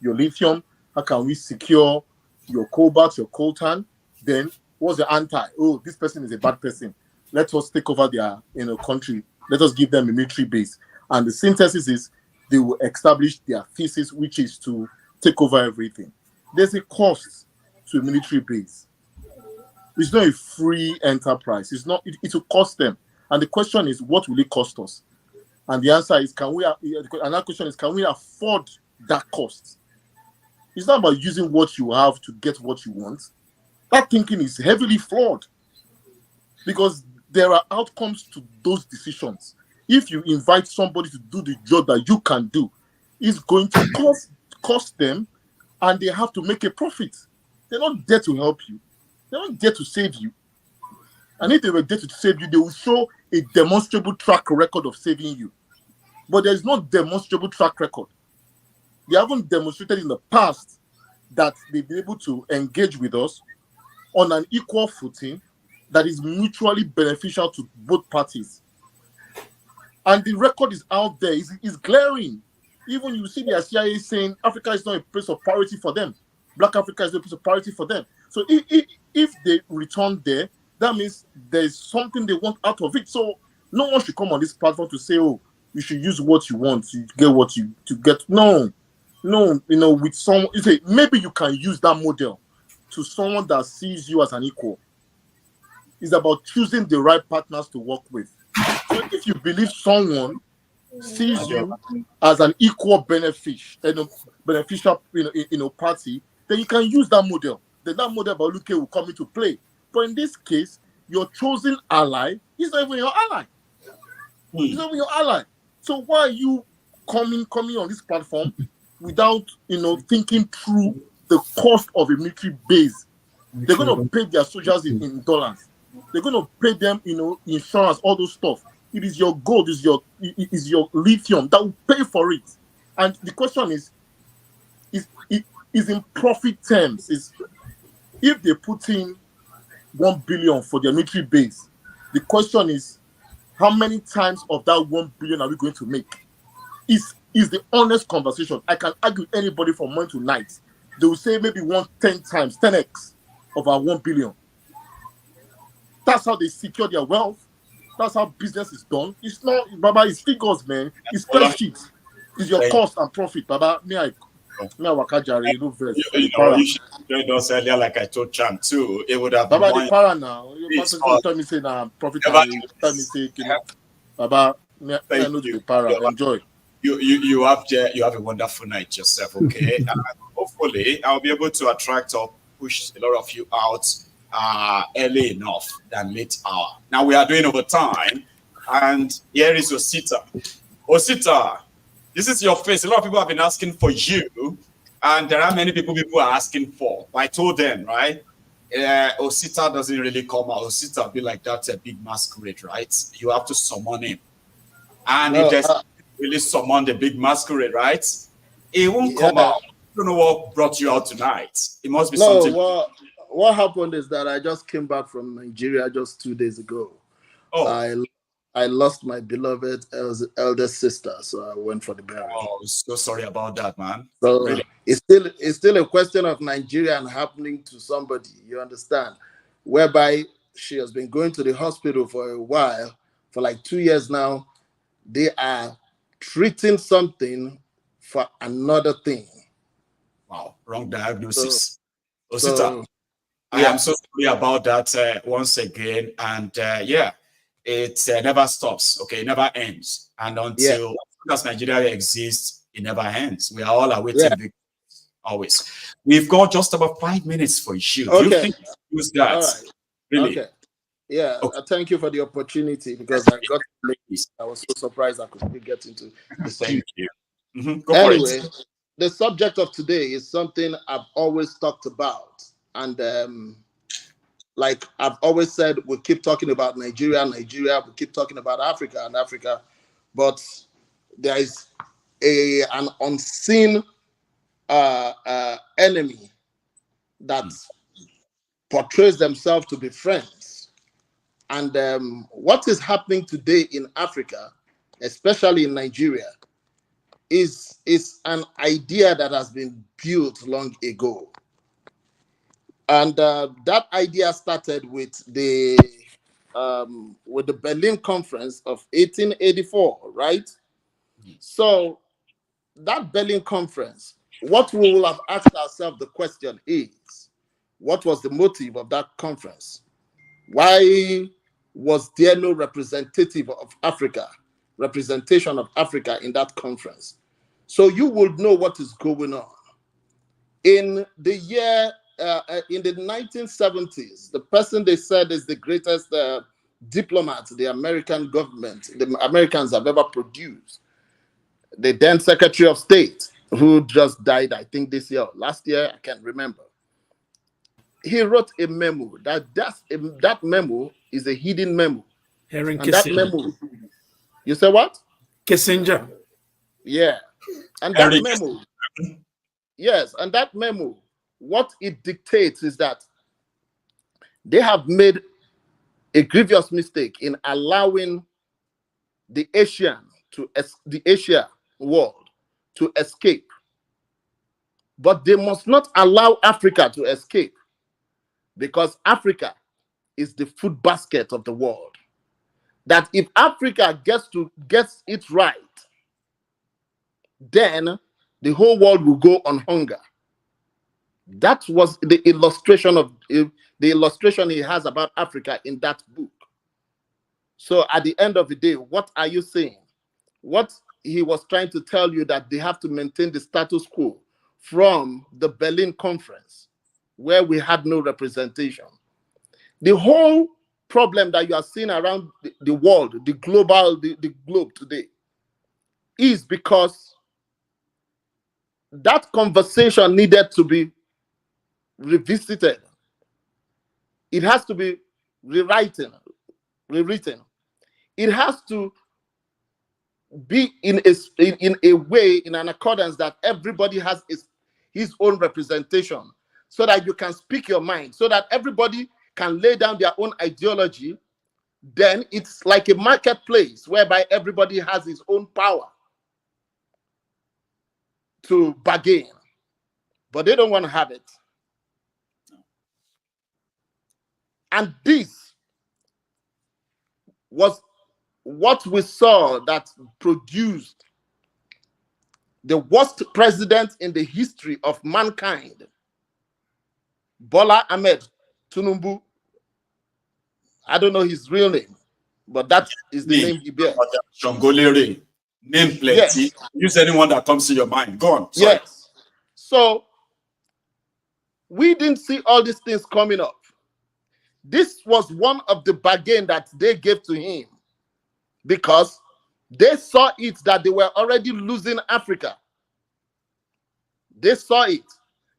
your lithium? How can we secure your cobalt, your coltan? Then what's the anti? Oh, this person is a bad person. Let us take over their country. Let us give them a military base. And the synthesis is they will establish their thesis, which is to take over everything. There's a cost to a military base. It's not a free enterprise. It's not. It will cost them. And the question is, what will it cost us? And the answer is, another question is, can we afford that cost? It's not about using what you have to get what you want. That thinking is heavily flawed because there are outcomes to those decisions. If you invite somebody to do the job that you can do, it's going to cost them, and they have to make a profit. They're not there to help you. They're not there to save you. And if they were there to save you, they will show a demonstrable track record of saving you. But there is no demonstrable track record. They haven't demonstrated in the past that they've been able to engage with us on an equal footing that is mutually beneficial to both parties. And the record is out there, is glaring. Even you see the CIA saying Africa is not a place of priority for them. Black Africa is not a place of priority for them. So if they return there, that means there's something they want out of it. So no one should come on this platform to say, oh, you should use what you want to get what you to get. No, with someone, you say maybe you can use that model to someone that sees you as an equal. It's about choosing the right partners to work with. So if you believe someone sees you as an equal beneficial party, then you can use that model. Then that model about Luke will come into play. But in this case, your chosen ally is not even your ally. He's not even your ally. So why are you coming on this platform without thinking through the cost of a military base? They're going to pay their soldiers in dollars. They're going to pay them, insurance, all those stuff. It is your gold, is your lithium that will pay for it. And the question is in profit terms. Is if they put in 1 billion for their military base, the question is how many times of that 1 billion are we going to make? Is the honest conversation. I can argue with anybody from morning to night. They will say maybe 10 times, 10x of our 1 billion. That's how they secure their wealth. That's how business is done. It's not, Baba, it's figures, man. It's spreadsheets. It's your cost and profit, Baba. You should join us earlier, like I told Cham too. It would have Baba, been the para now. You tell me say profit and tell me say, Baba, I know the para. Enjoy. You have a wonderful night yourself, okay? And hopefully I'll be able to attract or push a lot of you out early enough than late hour. Now we are doing overtime, and here is Osita. Osita, this is your face. A lot of people have been asking for you And there are many people are asking for. I told them, right? Osita doesn't really come out. Osita be like that, a big masquerade, right? You have to summon him. And No, if there's really summon the big masquerade, right? It won't yeah. come out. I don't know what brought you out tonight. It must be No, something. what happened is that I just came back from Nigeria just 2 days ago. Oh. I lost my beloved eldest sister, so I went for the burial. Oh, so sorry about that, man. So Really? it's still a question of Nigerian happening to somebody, you understand? Whereby she has been going to the hospital for a while, for like 2 years now. They are treating something for another thing. Wow, wrong diagnosis. So, I am so sorry about that once again. And yeah, it never stops. Okay, it never ends. And until as Nigeria exists, it never ends. We are all awaiting victory, always. We've got just about 5 minutes for you. Okay. Do you think you use that? All right. Really? Okay. Yeah, thank you for the opportunity because I got late. I was so surprised I could still get into the subject. Thank you. Go Anyway, for it. the subject of today is something I've always talked about. And like I've always said, we keep talking about Nigeria, we keep talking about Africa and Africa, but there is an unseen enemy that portrays themselves to be friends. And what is happening today in Africa, especially in Nigeria, is an idea that has been built long ago. And that idea started with the Berlin Conference of 1884, right? So that Berlin Conference, what we will have asked ourselves the question is, what was the motive of that conference? Why was there no representation of Africa in that conference? So you will know what is going on. In the year, in the 1970s, the person they said is the greatest diplomat the American government, the Americans have ever produced, the then Secretary of State, who just died, I think this year, last year, I can't remember. He wrote a memo. That memo is a hidden memo. Henry And that Kissinger. memo, you say what? Kissinger. Yeah. And that memo, yes, and that memo, what it dictates is that they have made a grievous mistake in allowing the Asia world to escape. But they must not allow Africa to escape, because Africa is the food basket of the world. That if Africa gets it right, then the whole world will go on hunger. That was the illustration he has about Africa in that book. So at the end of the day, what are you saying? What he was trying to tell you, that they have to maintain the status quo from the Berlin Conference, where we had no representation. The whole problem that you are seeing around the world, the globe today, is because that conversation needed to be revisited. It has to be rewritten. It has to be in a way, in an accordance that everybody has his own representation, so that you can speak your mind, so that everybody can lay down their own ideology. Then it's like a marketplace whereby everybody has his own power to bargain. But they don't want to have it. And this was what we saw that produced the worst president in the history of mankind, Bola Ahmed Tinubu. I don't know his real name, but that is the name he bears. Shongolere. Name plenty. Yes. Use anyone that comes to your mind. Go on. Sorry. Yes. So we didn't see all these things coming up. This was one of the bargain that they gave to him, because they saw it that they were already losing Africa. They saw it.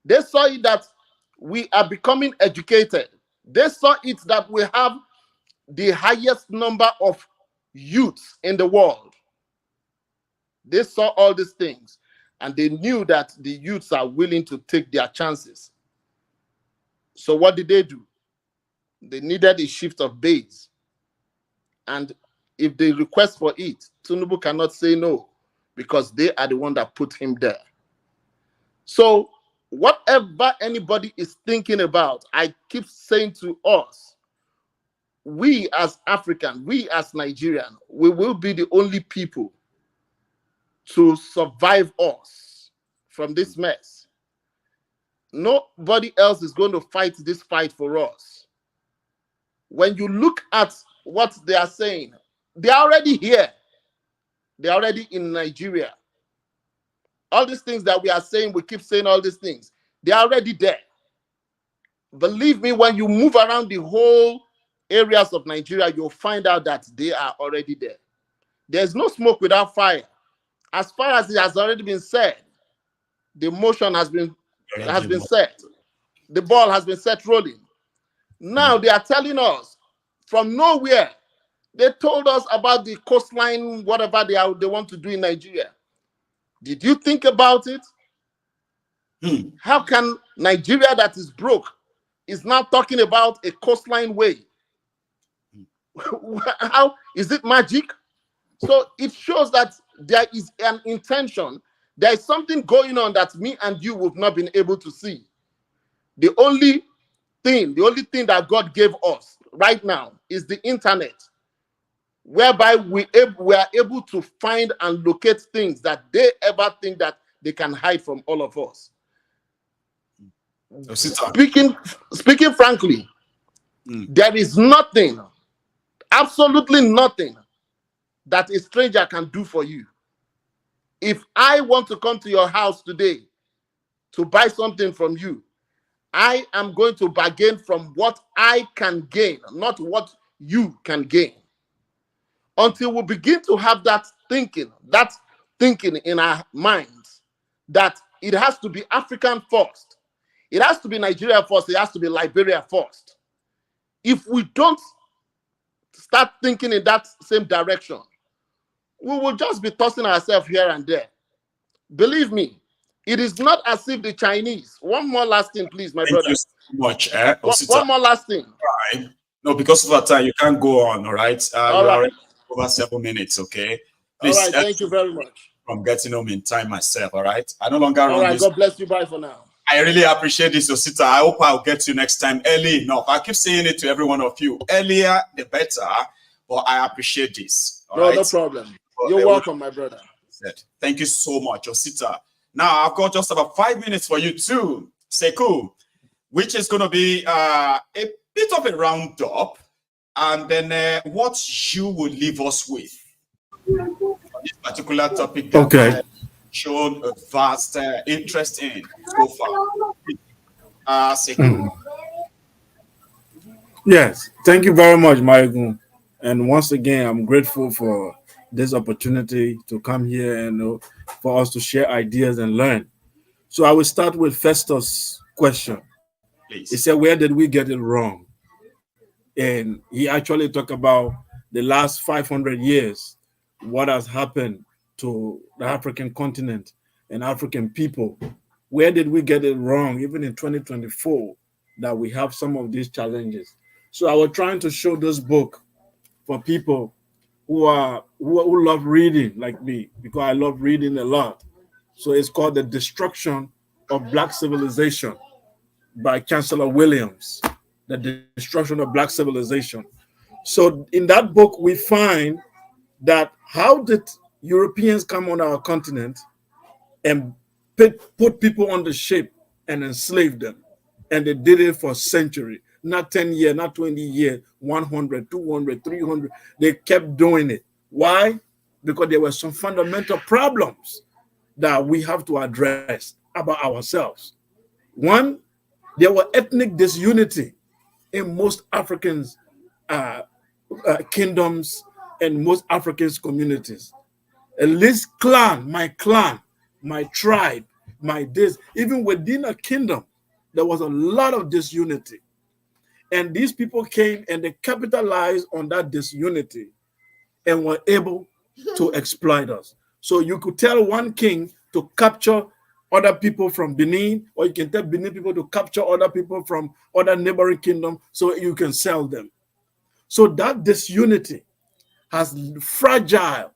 They saw it that we are becoming educated. They saw it that we have the highest number of youths in the world. They saw all these things, and they knew that the youths are willing to take their chances. So what did they do? They needed a shift of base. And if they request for it, Tinubu cannot say no, because they are the one that put him there. So whatever anybody is thinking about, I keep saying to us, we as African, we as Nigerian, we will be the only people to survive us from this mess. Nobody else is going to fight this fight for us. When you look at what they are saying, they are already here. They're already in Nigeria. All these things that we are saying, we keep saying all these things. They are already there. Believe me, when you move around the whole areas of Nigeria, you'll find out that they are already there. There's no smoke without fire. As far as it has already been said, the motion has been set. The ball has been set rolling. Now they are telling us from nowhere. They told us about the coastline, whatever they want to do in Nigeria. Did you think about it? How can Nigeria that is broke is now talking about a coastline way? How is it magic? So it shows that there is an intention. There is something going on that me and you have not been able to see. The only thing that God gave us right now is the internet, whereby we are able to find and locate things that they ever think that they can hide from all of us. Speaking frankly, there is nothing, absolutely nothing, that a stranger can do for you. If I want to come to your house today to buy something from you, I am going to bargain from what I can gain, not what you can gain. Until we begin to have that thinking in our minds, that it has to be African first. It has to be Nigeria first. It has to be Liberia first. If we don't start thinking in that same direction, we will just be tossing ourselves here and there. Believe me, it is not as if the Chinese. One more last thing, please, my brother. Thank you so much. One more last thing. Right. No, because of our time, you can't go on, all right? All we're right. already over 7 minutes, okay? Please, all right, thank you very much. From getting home in time myself, all right? I no longer all run right, this. God bless you. Bye for now. I really appreciate this, Osita. I hope I'll get you next time early enough. I keep saying it to every one of you. Earlier, the better, but I appreciate this. No problem. You're welcome, my brother. Thank you so much, Osita. Now, I've got just about 5 minutes for you too, Sekou, which is going to be a bit of a roundup, and then what you will leave us with on this particular topic that okay. Shown a vast interest in so far. Sekou. Yes, thank you very much, Maiyegun. And once again, I'm grateful for this opportunity to come here and for us to share ideas and learn. So I will start with Festus' question. Please. He said, where did we get it wrong? And he actually talked about the last 500 years, what has happened to the African continent and African people. Where did we get it wrong, even in 2024, that we have some of these challenges? So I was trying to show this book for people who love reading like me, because I love reading a lot. So it's called The Destruction of Black Civilization by Chancellor Williams. The Destruction of Black Civilization. So in that book, we find that how did Europeans come on our continent and put people on the ship and enslave them? And they did it for centuries, not 10 years, not 20 years, 100, 200, 300. They kept doing it. Why? Because there were some fundamental problems that we have to address about ourselves. One, there were ethnic disunity in most Africans' kingdoms and most Africans' communities. At least my clan, my tribe my this. Even within a kingdom, there was a lot of disunity. And these people came and they capitalized on that disunity and were able to exploit us. So you could tell one king to capture other people from Benin, or you can tell Benin people to capture other people from other neighboring kingdoms so you can sell them. So that disunity has fragile,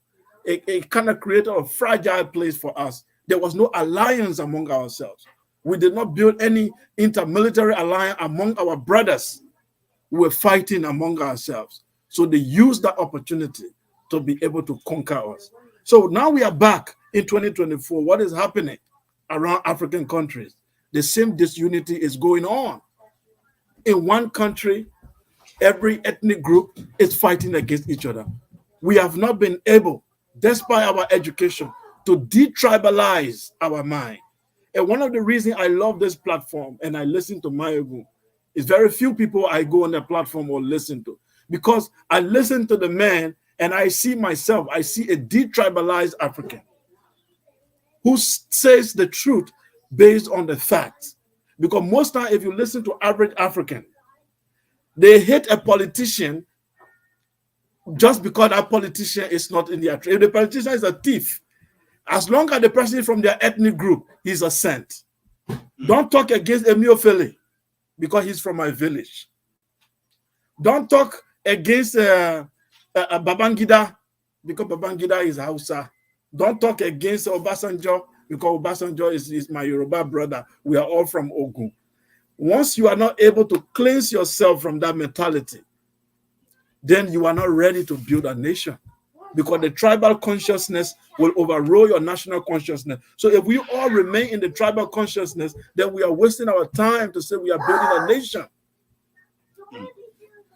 a kind of created a fragile place for us. There was no alliance among ourselves. We did not build any intermilitary alliance among our brothers. We were fighting among ourselves. So they used that opportunity to be able to conquer us. So now we are back in 2024. What is happening around African countries? The same disunity is going on. In one country, every ethnic group is fighting against each other. We have not been able, despite our education, to detribalize our mind. And one of the reasons I love this platform and I listen to Maiyegun is very few people I go on the platform or listen to, because I listen to the man and I see myself, I see a detribalized African who says the truth based on the facts. Because most time, if you listen to average African, they hate a politician just because that politician is not in their tribe. If the politician is a thief, as long as the person is from their ethnic group, he's a saint. Don't talk against Emiofele because he's from my village. Don't talk against Babangida because Babangida is Hausa. Don't talk against Obasanjo because Obasanjo is my Yoruba brother. We are all from Ogun. Once you are not able to cleanse yourself from that mentality, then you are not ready to build a nation, because the tribal consciousness will overrule your national consciousness. So if we all remain in the tribal consciousness, then we are wasting our time to say we are building a nation.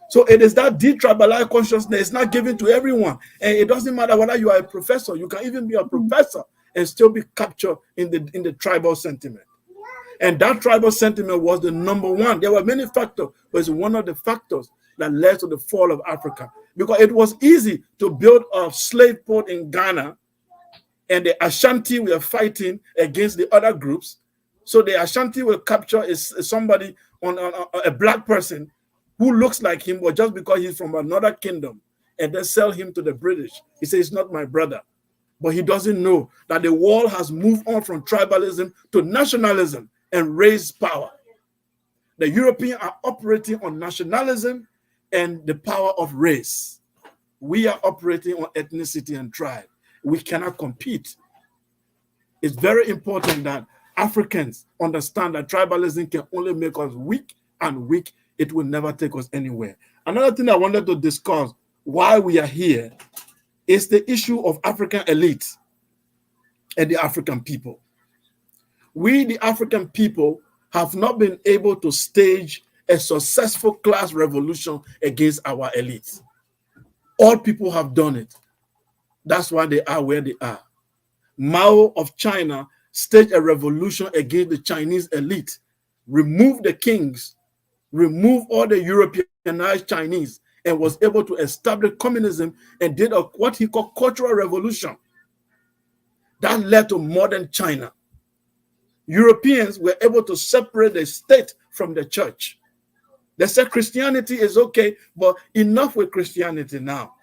So it is that detribalized consciousness. It's not given to everyone. And it doesn't matter whether you are a professor. You can even be a professor and still be captured in the tribal sentiment. And that tribal sentiment was the number one. There were many factors, but it's one of the factors that led to the fall of Africa. Because it was easy to build a slave port in Ghana, and the Ashanti were fighting against the other groups. So the Ashanti will capture somebody on a black person who looks like him, but just because he's from another kingdom, and then sell him to the British. He says, "It's not my brother." But he doesn't know that the world has moved on from tribalism to nationalism and raised power. The Europeans are operating on nationalism and the power of race. We are operating on ethnicity and tribe. We cannot compete. It's very important that Africans understand that tribalism can only make us weak, and weak, it will never take us anywhere. Another thing I wanted to discuss why we are here is the issue of African elite and the African people. We, the African people, have not been able to stage a successful class revolution against our elites. All people have done it. That's why they are where they are. Mao of China staged a revolution against the Chinese elite, removed the kings, removed all the Europeanized Chinese, and was able to establish communism and did what he called cultural revolution. That led to modern China. Europeans were able to separate the state from the church. They said Christianity is okay, but enough with Christianity now.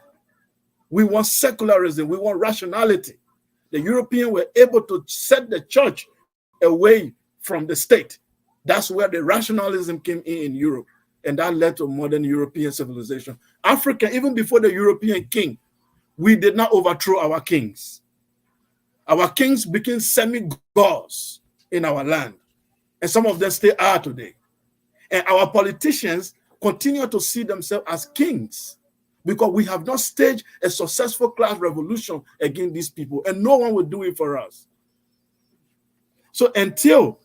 We want secularism, we want rationality. The Europeans were able to set the church away from the state. That's where the rationalism came in Europe, and that led to modern European civilization. Africa, even before the European king, we did not overthrow our kings. Our kings became semi-gods in our land, and some of them still are today. And our politicians continue to see themselves as kings because we have not staged a successful class revolution against these people, and no one will do it for us. So until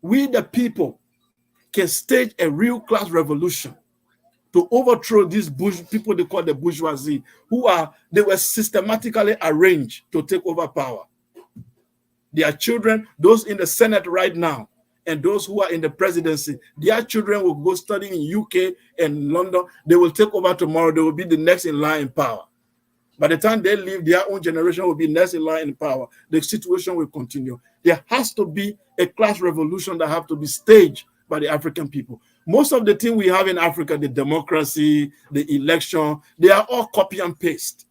we, the people, can stage a real class revolution to overthrow these people they call the bourgeoisie, they were systematically arranged to take over power. Their children, those in the Senate right now, and those who are in the presidency, their children will go study in UK and London. They will take over tomorrow. They will be the next in line in power. By the time they leave, their own generation will be next in line in power. The situation will continue. There has to be a class revolution that have to be staged by the African people. Most of the things we have in Africa, the democracy, the election, they are all copy and paste.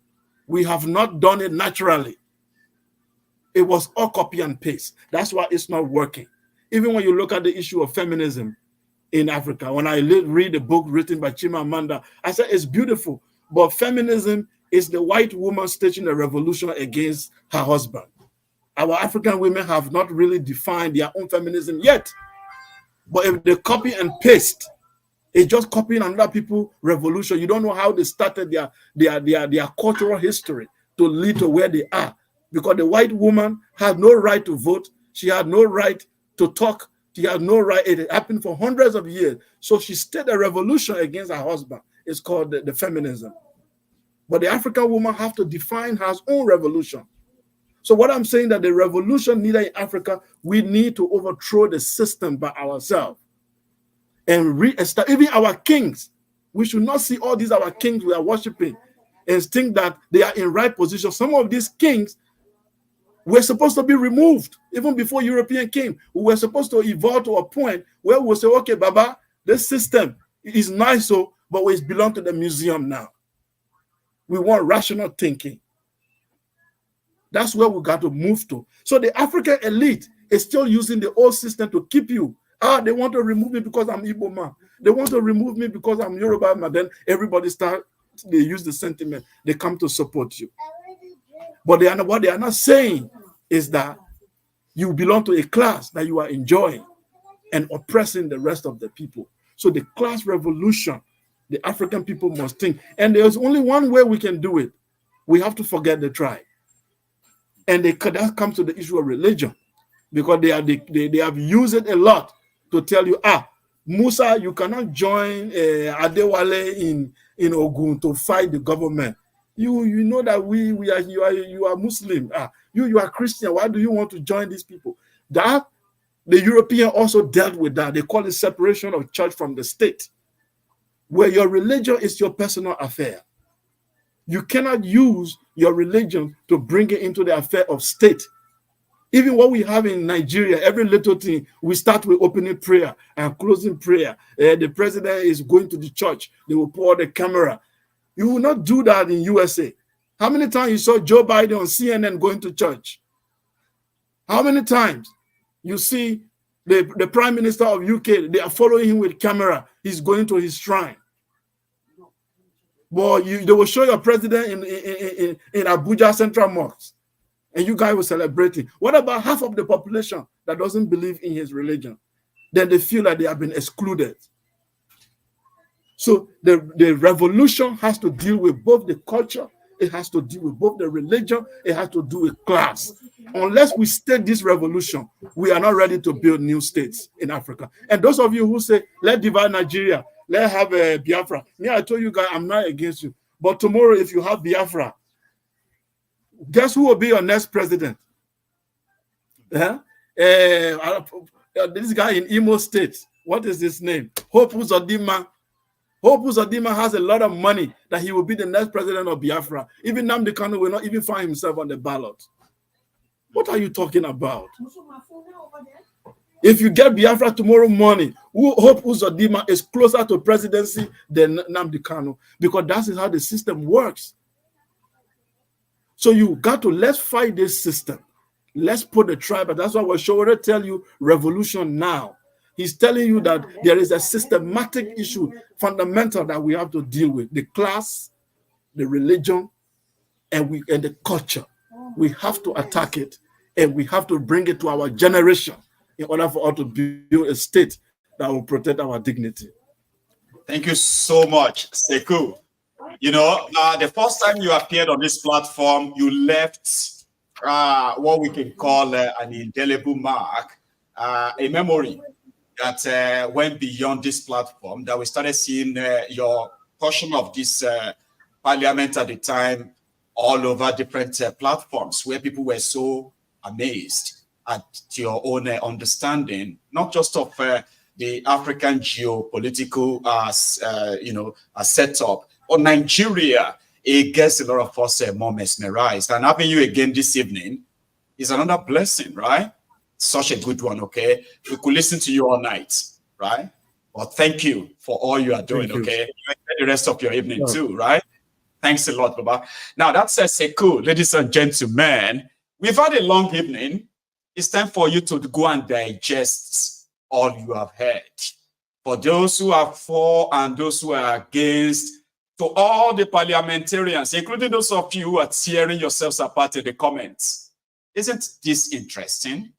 We have not done it naturally. It was all copy and paste. That's why it's not working. Even when you look at the issue of feminism in Africa, when I read a book written by Chimamanda, I said it's beautiful, but feminism is the white woman staging a revolution against her husband. Our African women have not really defined their own feminism yet. But if they copy and paste, it's just copying another people's revolution. You don't know how they started their cultural history to lead to where they are. Because the white woman had no right to vote. She had no right to talk. She had no right. It happened for hundreds of years. So she staged a revolution against her husband. It's called the feminism. But the African woman have to define her own revolution. So what I'm saying that the revolution needed in Africa, we need to overthrow the system by ourselves and reestablish even our kings. We should not see all these our kings we are worshiping and think that they are in right position. Some of these kings were supposed to be removed even before European came. We were supposed to evolve to a point where we'll say, okay, Baba, this system is nice, but it belongs to the museum now. We want rational thinking. That's where we got to move to. So the African elite is still using the old system to keep you. They want to remove me because I'm Igbo man. They want to remove me because I'm Yoruba man. Then everybody they use the sentiment. They come to support you. But what they are not saying is that you belong to a class that you are enjoying and oppressing the rest of the people. So the class revolution, the African people must think. And there's only one way we can do it. We have to forget the tribe. And that comes to the issue of religion, because they have used it a lot to tell you, Musa, you cannot join Adewale in Ogun to fight the government. You know that you are Muslim. You are Christian. Why do you want to join these people? That the European also dealt with that. They call it separation of church from the state, where your religion is your personal affair. You cannot use your religion to bring it into the affair of state. Even what we have in Nigeria, every little thing, we start with opening prayer and closing prayer. The president is going to the church. They will pour the camera. You will not do that in USA. How many times you saw Joe Biden on CNN going to church? How many times you see the Prime Minister of UK, they are following him with camera. He's going to his shrine. But they will show your president in Abuja Central Mosque, and you guys will celebrate it. What about half of the population that doesn't believe in his religion? Then they feel like they have been excluded. So the revolution has to deal with both the culture, it has to deal with both the religion, it has to do with class. Unless we stage this revolution, we are not ready to build new states in Africa. And those of you who say, let's divide Nigeria, let's have a Biafra. I told you guys, I'm not against you. But tomorrow, if you have Biafra, guess who will be your next president? This guy in Imo State, what is his name? Hope Uzodinma. Hope Uzodinma has a lot of money that he will be the next president of Biafra. Even Nnamdi Kanu will not even find himself on the ballot. What are you talking about? If you get Biafra tomorrow morning, Hope Uzodinma is closer to presidency than Nnamdi Kanu, because that is how the system works. So you got to, let's fight this system. Let's put the tribe. That's why Showore tell you revolution now. He's telling you that there is a systematic issue, fundamental, that we have to deal with. The class, the religion, and the culture. We have to attack it, and we have to bring it to our generation in order for us to build a state that will protect our dignity. Thank you so much, Sekou. You know, the first time you appeared on this platform, you left what we can call an indelible mark, a memory that went beyond this platform, that we started seeing your portion of this parliament at the time all over different platforms, where people were so amazed at your own understanding, not just of the African geopolitical setup, or Nigeria it gets a lot of us more mesmerized. And having you again this evening is another blessing, right? Such a good one, okay? We could listen to you all night, right? Well, thank you for all you are doing, okay? Enjoy the rest of your evening too, right? Thanks a lot, Baba. Now, that says, cool, ladies and gentlemen, we've had a long evening. It's time for you to go and digest all you have heard. For those who are for and those who are against, to all the parliamentarians, including those of you who are tearing yourselves apart in the comments. Isn't this interesting?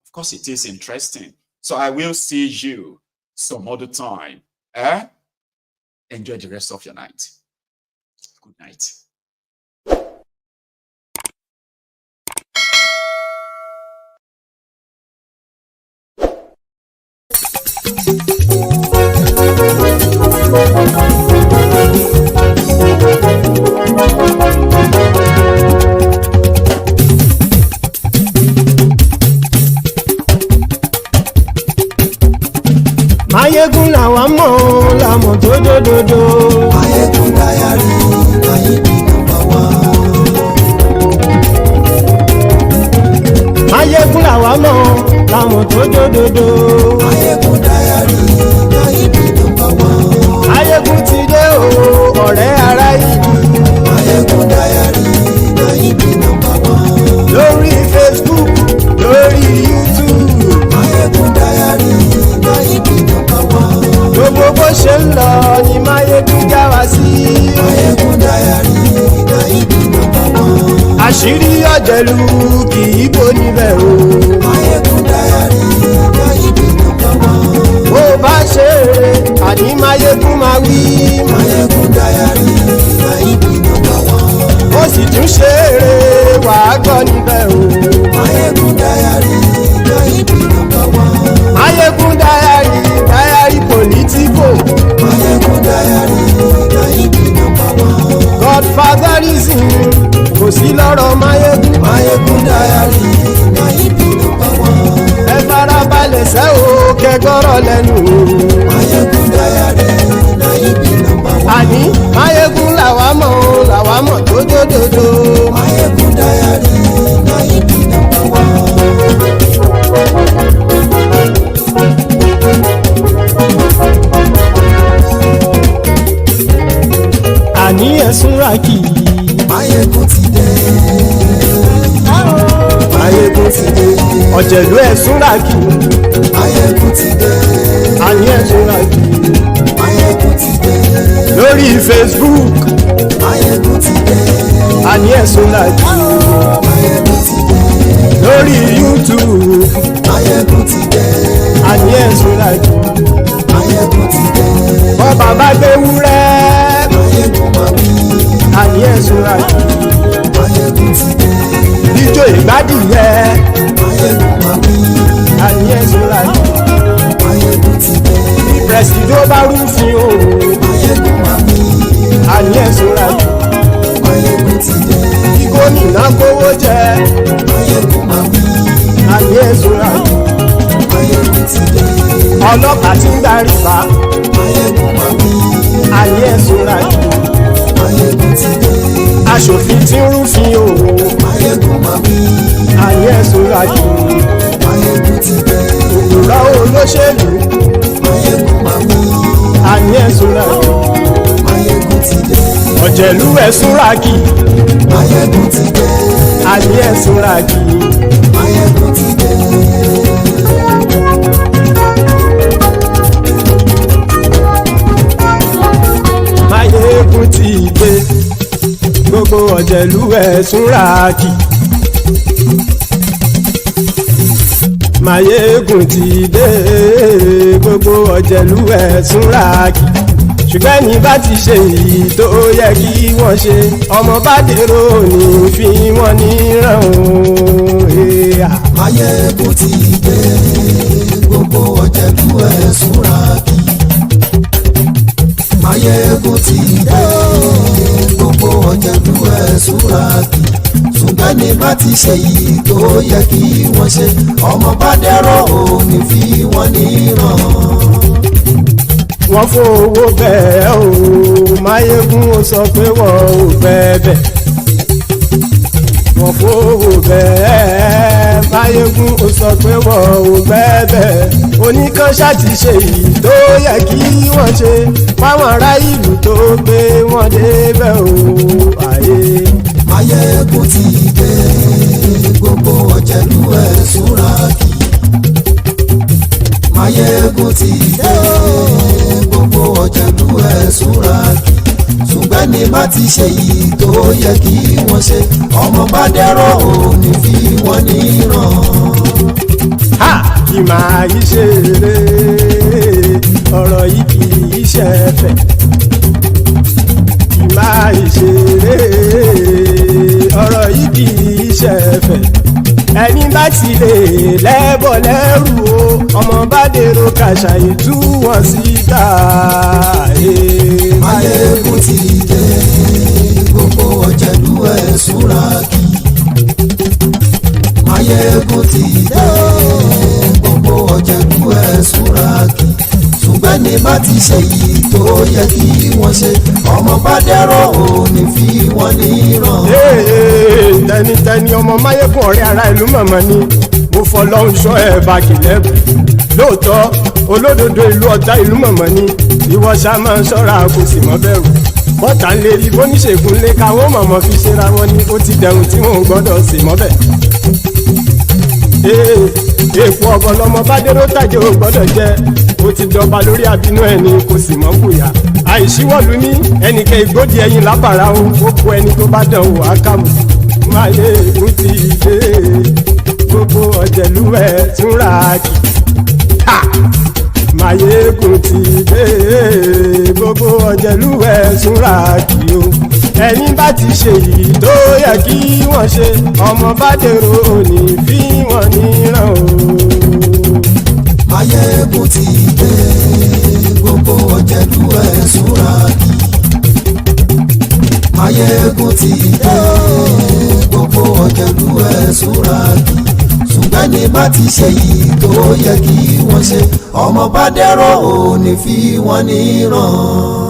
Of course it is interesting. So I will see you some other time. Enjoy the rest of your night. Good night. Maiyegun làwa mọ̀ làmọ̀ tó dòdòdò. Maiyegun Diary Maiyegun number one. Maiyegun làwa mọ̀ làmọ̀ tó dòdòdò. Maiyegun Diary Maiyegun number one. Maiyegun ti dé o ọ̀rẹ́ ara ìlú. Maiyegun Diary Maiyegun number one. Lórí Facebook lórí YouTube. Maiyegun Diary Maiyegun number one. Gbogbo bó ṣe ń lọ ni Maiyegun já wa sí. Maiyegun Diary Maiyegun number one. Àṣírí ọ̀jẹ̀lú kì í bò níbẹ̀ o. Maiyegun Diary Maiyegun number one. Bó bá ṣe eré àní Maiyegun máa wí. Maiyegun Diary Maiyegun number one. Ó sì tún ṣe eré wàá gbọ́ níbẹ̀ o. Maiyegun Diary Maiyegun number one. Maiyegun Diary Diary Politico. Maiyegun Diary Maiyegun number one. Godfatherism kò sí lọ́rọ̀ Maiyegun. Maiyegun Diary Maiyegun number one. Ẹ farabalẹ̀ sẹ́ o kẹgọ́rọ̀ lẹ́nu o. Maiyegun Diary Maiyegun number one. Àní Maiyegun làwa mọ̀ o làwa mọ̀ tó dòdòdò. Maiyegun Diary Maiyegun number one. Àní ẹ̀sùn ràkì. Maiyegun ti dé. Maiyegun ti dé. Ọ̀jẹ̀lú ẹ̀sùn ràkì. Maiyegun ti dé. Àní ẹ̀sùn ràkì. Maiyegun ti dé. Lórí Facebook. Maiyegun ti dé. Àní ẹ̀sùn ràkì. Maiyegun ti dé. Lórí YouTube. Maiyegun ti dé. Àní ẹ̀sùn ràkì. Maiyegun ti dé. Bọ́ bàbá gbé wúrẹ́. Maiyegun máa wí. Àní ẹ̀sùn ràkì. Maiyegun ti dé. Ijó ìgbádìyẹ. Maiyegun máa wí. Àní ẹ̀sùn ràkì. Maiyegun ti dé. Ìpẹ̀sìdó bá rúfin o. Maiyegun máa wí. Àní ẹ̀sùn ràkì. Maiyegun ti dé. Kí gómìnà kówó jẹ. Maiyegun máa wí. Àní ẹ̀sùn ràkì. Maiyegun ti dé. Ọlọ́pàá tí ń darí bá. Maiyegun máa wí. Àní ẹ̀sùn ràkì. Maiyegun ti dé. Aṣòfin tí ń rúfin o. Maiyegun máa wí. Àní ẹ̀sùn ràkì. Maiyegun ti dé. Òkúra olóṣèlú. Maiyegun máa wí. Àní ẹ̀sùn ràkì. Maiyegun ti dé. Ọ̀jẹ̀lú ẹ̀sùn ràkì. Maiyegun ti dé. Àní ẹ̀sùn ràkì. Maiyegun ti dé. Maiyegun ti dé. Gbogbo ọ̀jẹ̀lú ẹ̀sùn ràkì. Maiyegun ti dé. Gbogbo ọ̀jẹ̀lú ẹ̀sùn ràkì. Ṣùgbọ́n ní bá ti ṣe èyí tó yẹ kí wọ́n ṣe, ọmọ bá dèrò ní fi wọ́n níran o. Maiyegun ti dé. Gbogbo ọ̀jẹ̀lú ẹ̀sùn ràkì. Maiyegun ti dé. Gbogbo ọ̀jẹ̀lú ẹ̀sùn ràkì. Ṣùgbọ́n ní bá ti ṣe èyí tó yẹ kí wọ́n ṣe, ọmọ bá dèrò ní fi wọ́n níran. Wọ́n fowó bẹ́ẹ̀ o Maiyegun ó sọ pé wọ́n ò bẹ̀bẹ̀ wọ́n fowó bẹ́ẹ̀ Maiyegun ó sọ pé wọ́n ò bẹ̀bẹ̀ oníkan ṣáàtì ṣe èyí tó yẹ kí wọ́n ṣe fáwọn ará ìlú tó gbé wọn débẹ̀ o àyè. Maiyegun ti dé gbogbo ọ̀jẹ̀lú ẹ̀ súnra kì Maiyegun ti dé gbogbo ọ̀jẹ̀lú ẹ̀ súnra kì ṣùgbọ́n ní bá ti ṣe yìí tó yẹ kí wọ́n ṣe ọmọ bá dẹ́rọ̀ ò ní fi wọ́n níran. Kì máa yí ṣe eré ọ̀rọ̀ yìí kì í ṣe ẹ̀fẹ̀ kì máa yí ṣe eré ọ̀rọ̀ yìí kì í ṣe ẹ̀fẹ̀ ẹni bá ti lè lẹ́bọ̀ lẹ́rù o ọmọ bá dèrò kàṣàyè tú wọn síta. Maiyegun ti dé gbogbo ọ̀jẹ̀lú ẹ̀ súnra kì Maiyegun ti dé gbogbo ọ̀jẹ̀lú ẹ̀ súnra kì ṣùgbọ́n ní bá ti ṣe yìí tó yẹ kí wọ́n ṣe ọmọ bá dẹ́rọ̀ ò ní fi wọ́n níran. tẹnitẹni ọmọ Maiyegun ọ̀rẹ́ ara ìlú mọ̀mọ́ ni mo fọlọ́run ṣọ́ ẹ̀ báàgì lẹ́bù lóòótọ́ olódodo ìlú ọ̀tá ìlú mọ̀mọ́ ni ìwọ ṣá máa ń ṣọ́ra kò sì mọ́ bẹ̀rù bọ́tà ń lè rí bóníṣègùn lé káwọn mọ̀mọ́ fi ṣera wọn ni ó ti dẹrùn tí wọn ò gbọ́dọ̀ sì mọ́ bẹ̀. èèpo ọ̀gọ̀ lọmọ bá dérò tàjẹ́ ò gbọ́dọ̀ jẹ́ ó ti dọba lórí àbínú ẹni kò sì mọ́ bùyà àìsíwọ́lu ní ẹnìkẹ́ ìgbódì ẹyin lábàrá o ó kó ẹni tó bá dán wò á kàmù. Maiyegun ti dé gbogbo ọ̀jẹ̀lú ẹ̀ túnra kì Maiyegun ti dé gbogbo ọ̀jẹ̀lú ẹ̀ túnra kì o ẹni bá ti ṣe yìí tó yẹ kí wọ́n ṣe ọmọ bá dèrò òní fi wọ́n níran o. Maiyegun ti dé gbogbo ọ̀jẹ̀lú ẹ̀ súnra kì Maiyegun ti dé gbogbo ọ̀jẹ̀lú ẹ̀ súnra kì ṣùgbọ́n ní bá ti ṣe yìí tó yẹ kí wọ́n ṣe ọmọ bá dẹ́rọ̀ ò ní fi wọ́n níran.